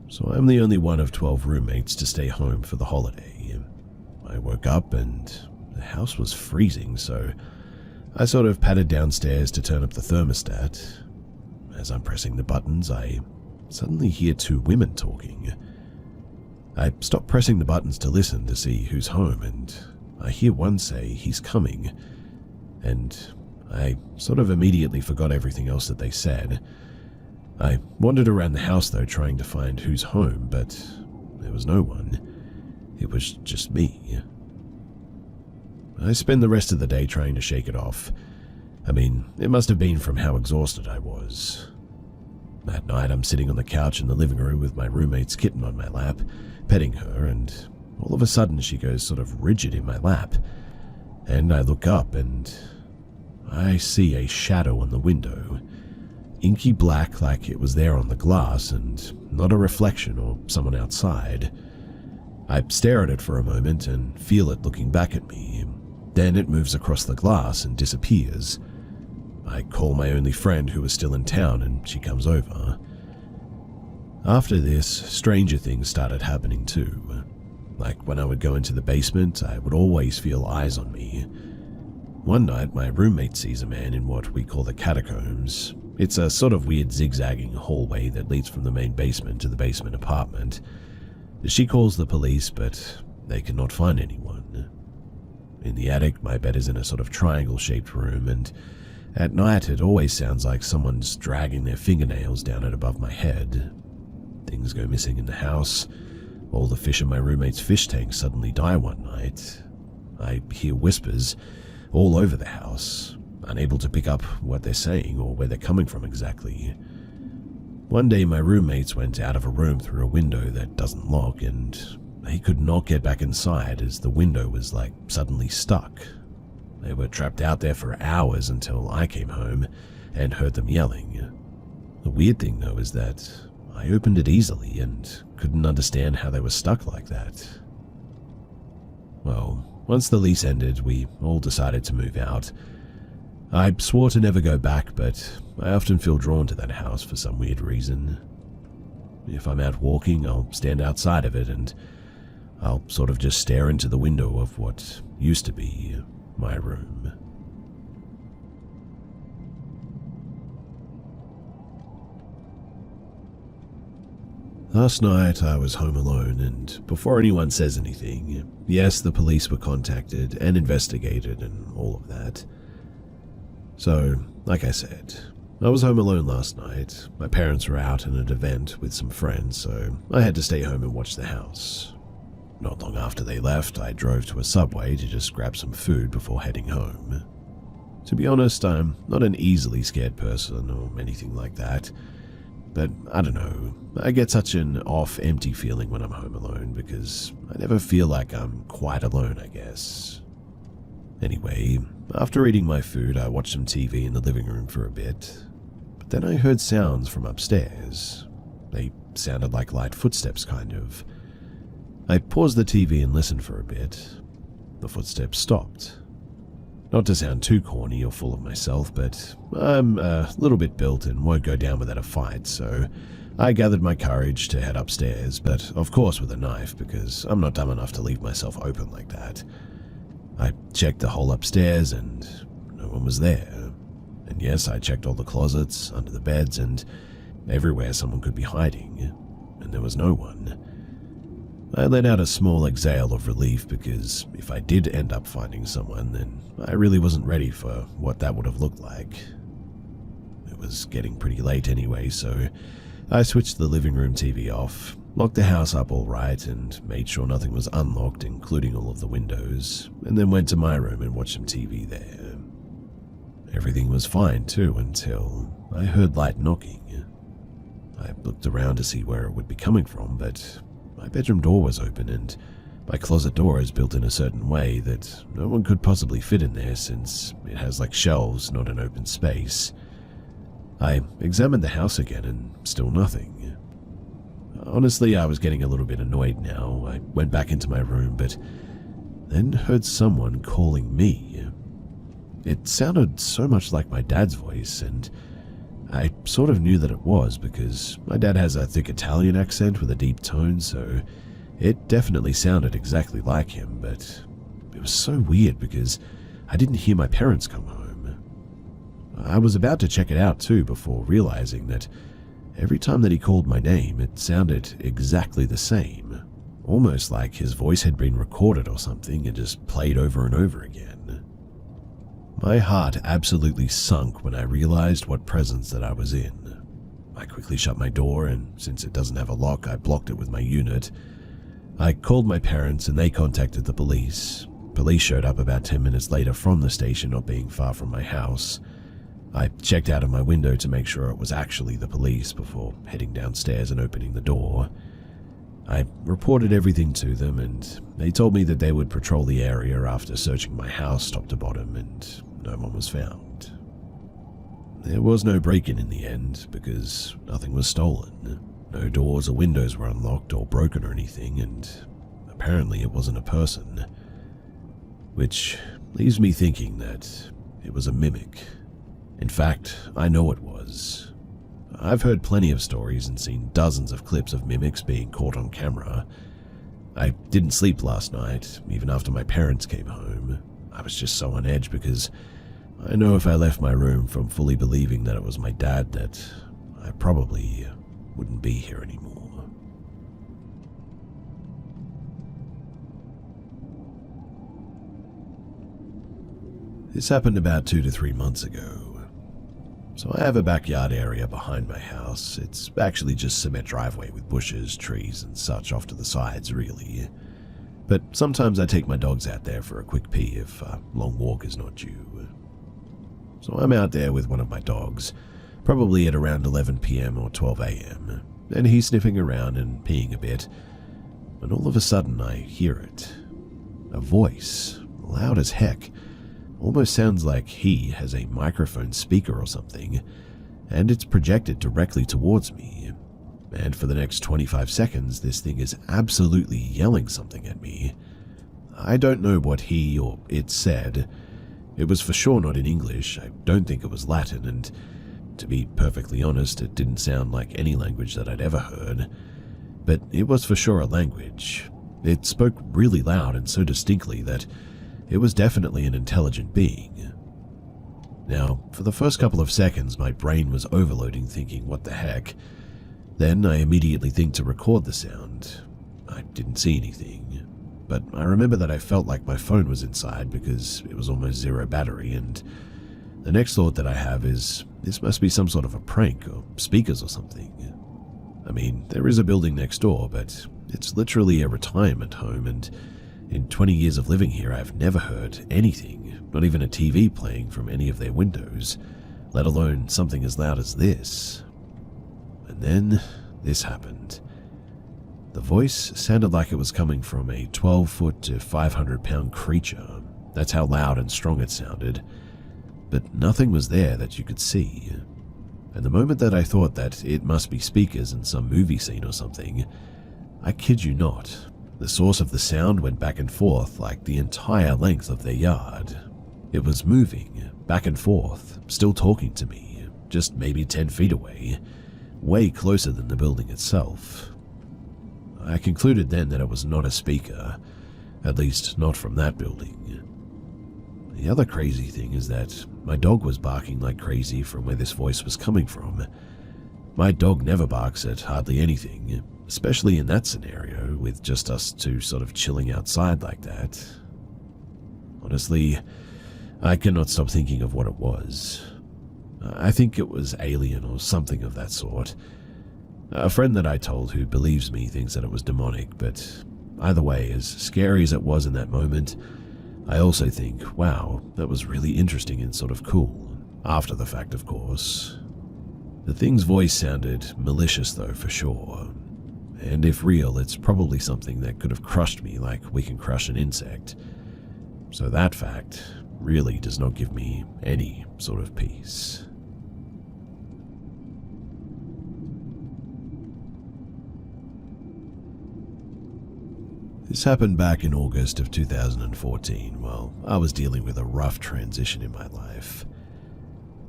So I'm the only one of 12 roommates to stay home for the holiday. I woke up and the house was freezing, so I sort of padded downstairs to turn up the thermostat. As I'm pressing the buttons, I suddenly hear two women talking. I stop pressing the buttons to listen to see who's home, and I hear one say he's coming. And I sort of immediately forgot everything else that they said. I wandered around the house though, trying to find who's home, but there was no one. It was just me. I spent the rest of the day trying to shake it off. I mean, it must have been from how exhausted I was. That night, I'm sitting on the couch in the living room with my roommate's kitten on my lap, petting her, and all of a sudden she goes sort of rigid in my lap. And I look up and I see a shadow on the window. Inky black like it was there on the glass and not a reflection or someone outside. I stare at it for a moment and feel it looking back at me. Then it moves across the glass and disappears. I call my only friend who was still in town and she comes over. After this, stranger things started happening too. Like when I would go into the basement, I would always feel eyes on me. One night, my roommate sees a man in what we call the catacombs. It's a sort of weird zigzagging hallway that leads from the main basement to the basement apartment. She calls the police, but they cannot find anyone. In the attic, my bed is in a sort of triangle-shaped room, and at night it always sounds like someone's dragging their fingernails down it above my head. Things go missing in the house. All the fish in my roommate's fish tank suddenly die one night. I hear whispers all over the house, unable to pick up what they're saying or where they're coming from exactly. one day my roommates went out of a room through a window that doesn't lock, and they could not get back inside as the window was like suddenly stuck. They were trapped out there for hours until I came home and heard them yelling. The weird thing though is that I opened it easily and couldn't understand how they were stuck like that. Well, once the lease ended, we all decided to move out. I swore to never go back, but I often feel drawn to that house for some weird reason. If I'm out walking, I'll stand outside of it and I'll sort of just stare into the window of what used to be my room. Last night I was home alone, and before anyone says anything, yes, the police were contacted and investigated and all of that. So, like I said, I was home alone last night. My parents were out at an event with some friends, so I had to stay home and watch the house. Not long after they left, I drove to a Subway to just grab some food before heading home. To be honest, I'm not an easily scared person or anything like that. But I don't know, I get such an off, empty feeling when I'm home alone because I never feel like I'm quite alone, I guess. Anyway, after eating my food, I watched some TV in the living room for a bit. But then I heard sounds from upstairs. They sounded like light footsteps, kind of. I paused the TV and listened for a bit. The footsteps stopped. Not to sound too corny or full of myself, but I'm a little bit built and won't go down without a fight, so I gathered my courage to head upstairs, but of course with a knife, because I'm not dumb enough to leave myself open like that. I checked the whole upstairs and no one was there. And yes, I checked all the closets, under the beds, and everywhere someone could be hiding, and there was no one. I let out a small exhale of relief because if I did end up finding someone, then I really wasn't ready for what that would have looked like. It was getting pretty late anyway, so I switched the living room TV off, locked the house up all right, and made sure nothing was unlocked, including all of the windows, and then went to my room and watched some TV there. Everything was fine too until I heard light knocking. I looked around to see where it would be coming from, but my bedroom door was open and my closet door is built in a certain way that no one could possibly fit in there since it has like shelves, not an open space. I examined the house again and still nothing. Honestly, I was getting a little bit annoyed now. I went back into my room, but then heard someone calling me. It sounded so much like my dad's voice, and I sort of knew that it was because my dad has a thick Italian accent with a deep tone, so it definitely sounded exactly like him, but it was so weird because I didn't hear my parents come home. I was about to check it out too before realizing that every time that he called my name, it sounded exactly the same, almost like his voice had been recorded or something and just played over and over again. My heart absolutely sunk when I realized what presence that I was in. I quickly shut my door, and since it doesn't have a lock, I blocked it with my unit. I called my parents and they contacted the police. Police showed up about 10 minutes later from the station, not being far from my house. I checked out of my window to make sure it was actually the police before heading downstairs and opening the door. I reported everything to them, and they told me that they would patrol the area after searching my house top to bottom, and no one was found. There was no break-in in the end because nothing was stolen. No doors or windows were unlocked or broken or anything, and apparently it wasn't a person. Which leaves me thinking that it was a mimic. In fact, I know it was. I've heard plenty of stories and seen dozens of clips of mimics being caught on camera. I didn't sleep last night, even after my parents came home. I was just so on edge because I know if I left my room from fully believing that it was my dad, that I probably wouldn't be here anymore. This happened about 2 to 3 months ago. So I have a backyard area behind my house. It's actually just cement driveway with bushes, trees, and such off to the sides, really. But sometimes I take my dogs out there for a quick pee if a long walk is not due. So I'm out there with one of my dogs, probably at around 11 p.m. or 12 a.m., and he's sniffing around and peeing a bit, when all of a sudden I hear it. A voice, loud as heck, almost sounds like he has a microphone speaker or something, and it's projected directly towards me. And for the next 25 seconds, this thing is absolutely yelling something at me. I don't know what he or it said. It was for sure not in English. I don't think it was Latin, and to be perfectly honest, it didn't sound like any language that I'd ever heard. But it was for sure a language. It spoke really loud and so distinctly that it was definitely an intelligent being. Now, for the first couple of seconds, my brain was overloading, thinking, what the heck? Then I immediately think to record the sound. I didn't see anything, but I remember that I felt like my phone was inside because it was almost zero battery, and the next thought that I have is, this must be some sort of a prank or speakers or something. I mean, there is a building next door, but it's literally a retirement home, and in 20 years of living here, I've never heard anything, not even a TV playing from any of their windows, let alone something as loud as this. And then this happened. The voice sounded like it was coming from a 12-foot to 500-pound creature. That's how loud and strong it sounded. But nothing was there that you could see. And the moment that I thought that it must be speakers in some movie scene or something, I kid you not, the source of the sound went back and forth like the entire length of their yard. It was moving, back and forth, still talking to me, just maybe 10 feet away, way closer than the building itself. I concluded then that it was not a speaker, at least not from that building. The other crazy thing is that my dog was barking like crazy from where this voice was coming from. My dog never barks at hardly anything, especially in that scenario, with just us two sort of chilling outside like that. Honestly, I cannot stop thinking of what it was. I think it was alien or something of that sort. A friend that I told who believes me thinks that it was demonic, but either way, as scary as it was in that moment, I also think, wow, that was really interesting and sort of cool. After the fact, of course. The thing's voice sounded malicious though, for sure. And if real, it's probably something that could have crushed me like we can crush an insect. So that fact really does not give me any sort of peace. This happened back in August of 2014 while I was dealing with a rough transition in my life.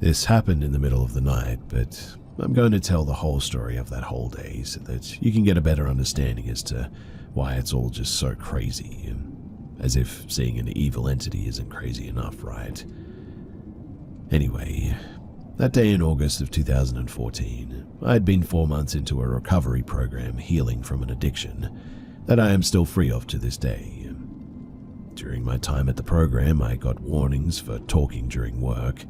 This happened in the middle of the night, but I'm going to tell the whole story of that whole day so that you can get a better understanding as to why it's all just so crazy. As if seeing an evil entity isn't crazy enough, right? Anyway, that day in August of 2014, I had been 4 months into a recovery program healing from an addiction that I am still free of to this day. During my time at the program, I got warnings for talking during work.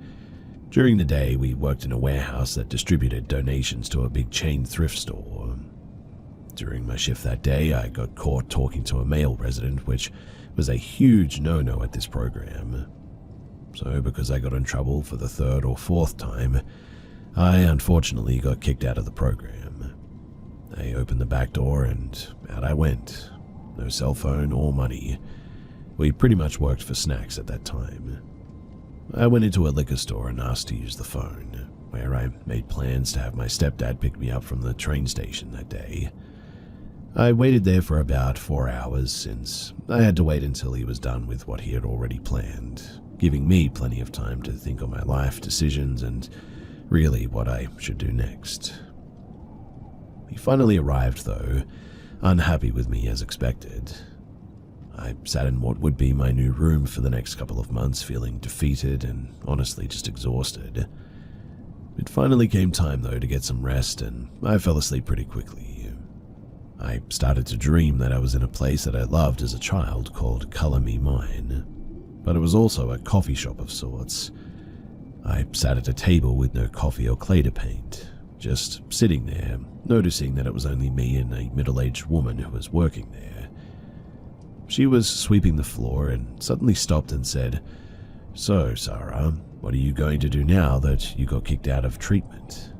During the day, we worked in a warehouse that distributed donations to a big chain thrift store. During my shift that day, I got caught talking to a male resident, which was a huge no-no at this program. So because I got in trouble for the third or fourth time, I unfortunately got kicked out of the program. I opened the back door and out I went. No cell phone or money. We pretty much worked for snacks at that time. I went into a liquor store and asked to use the phone, where I made plans to have my stepdad pick me up from the train station that day. I waited there for about 4 hours since I had to wait until he was done with what he had already planned, giving me plenty of time to think on my life decisions and really what I should do next. He finally arrived though, unhappy with me as expected. I sat in what would be my new room for the next couple of months feeling defeated and honestly just exhausted. It finally came time though to get some rest and I fell asleep pretty quickly. I started to dream that I was in a place that I loved as a child called Color Me Mine, but it was also a coffee shop of sorts. I sat at a table with no coffee or clay to paint, just sitting there, noticing that it was only me and a middle-aged woman who was working there. She was sweeping the floor and suddenly stopped and said, "So, Sarah, What are you going to do now that you got kicked out of treatment?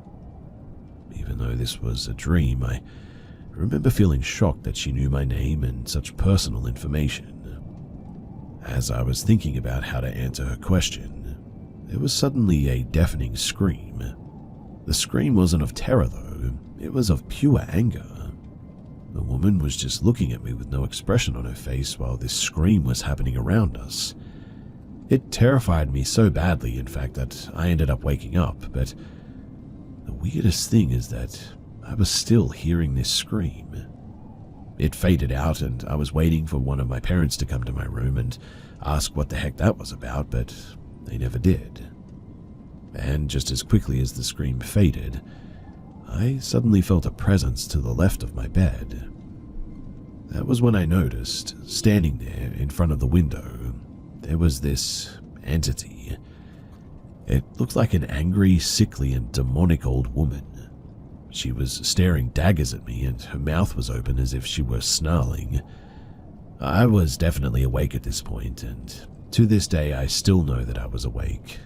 Even though this was a dream, I remember feeling shocked that she knew my name and such personal information. As I was thinking about how to answer her question, there was suddenly a deafening scream. The scream wasn't of terror though, it was of pure anger. The woman was just looking at me with no expression on her face while this scream was happening around us. It terrified me so badly, in fact, that I ended up waking up, but the weirdest thing is that I was still hearing this scream. It faded out and I was waiting for one of my parents to come to my room and ask what the heck that was about, but they never did. And just as quickly as the scream faded, I suddenly felt a presence to the left of my bed. That was when I noticed, standing there in front of the window, there was this entity. It looked like an angry, sickly, and demonic old woman. She was staring daggers at me and her mouth was open as if she were snarling. I was definitely awake at this point, and to this day I still know that I was awake.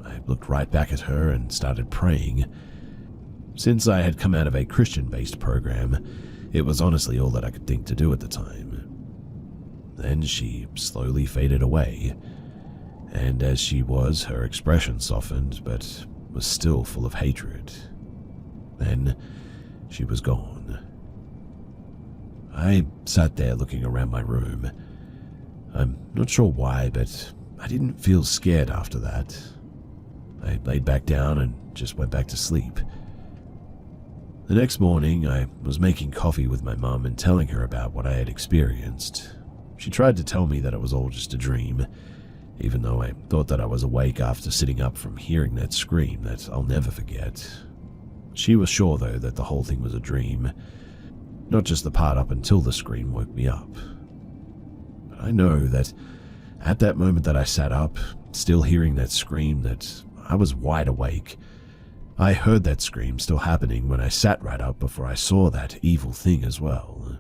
I looked right back at her and started praying. Since I had come out of a Christian-based program, it was honestly all that I could think to do at the time. Then she slowly faded away, and as she was, her expression softened, but was still full of hatred. Then she was gone. I sat there looking around my room. I'm not sure why, but I didn't feel scared after that. I laid back down and just went back to sleep. The next morning, I was making coffee with my mum and telling her about what I had experienced. She tried to tell me that it was all just a dream, even though I thought that I was awake after sitting up from hearing that scream that I'll never forget. She was sure, though, that the whole thing was a dream, not just the part up until the scream woke me up. But I know that at that moment that I sat up, still hearing that scream, that I was wide awake. I heard that scream still happening when I sat right up before I saw that evil thing as well.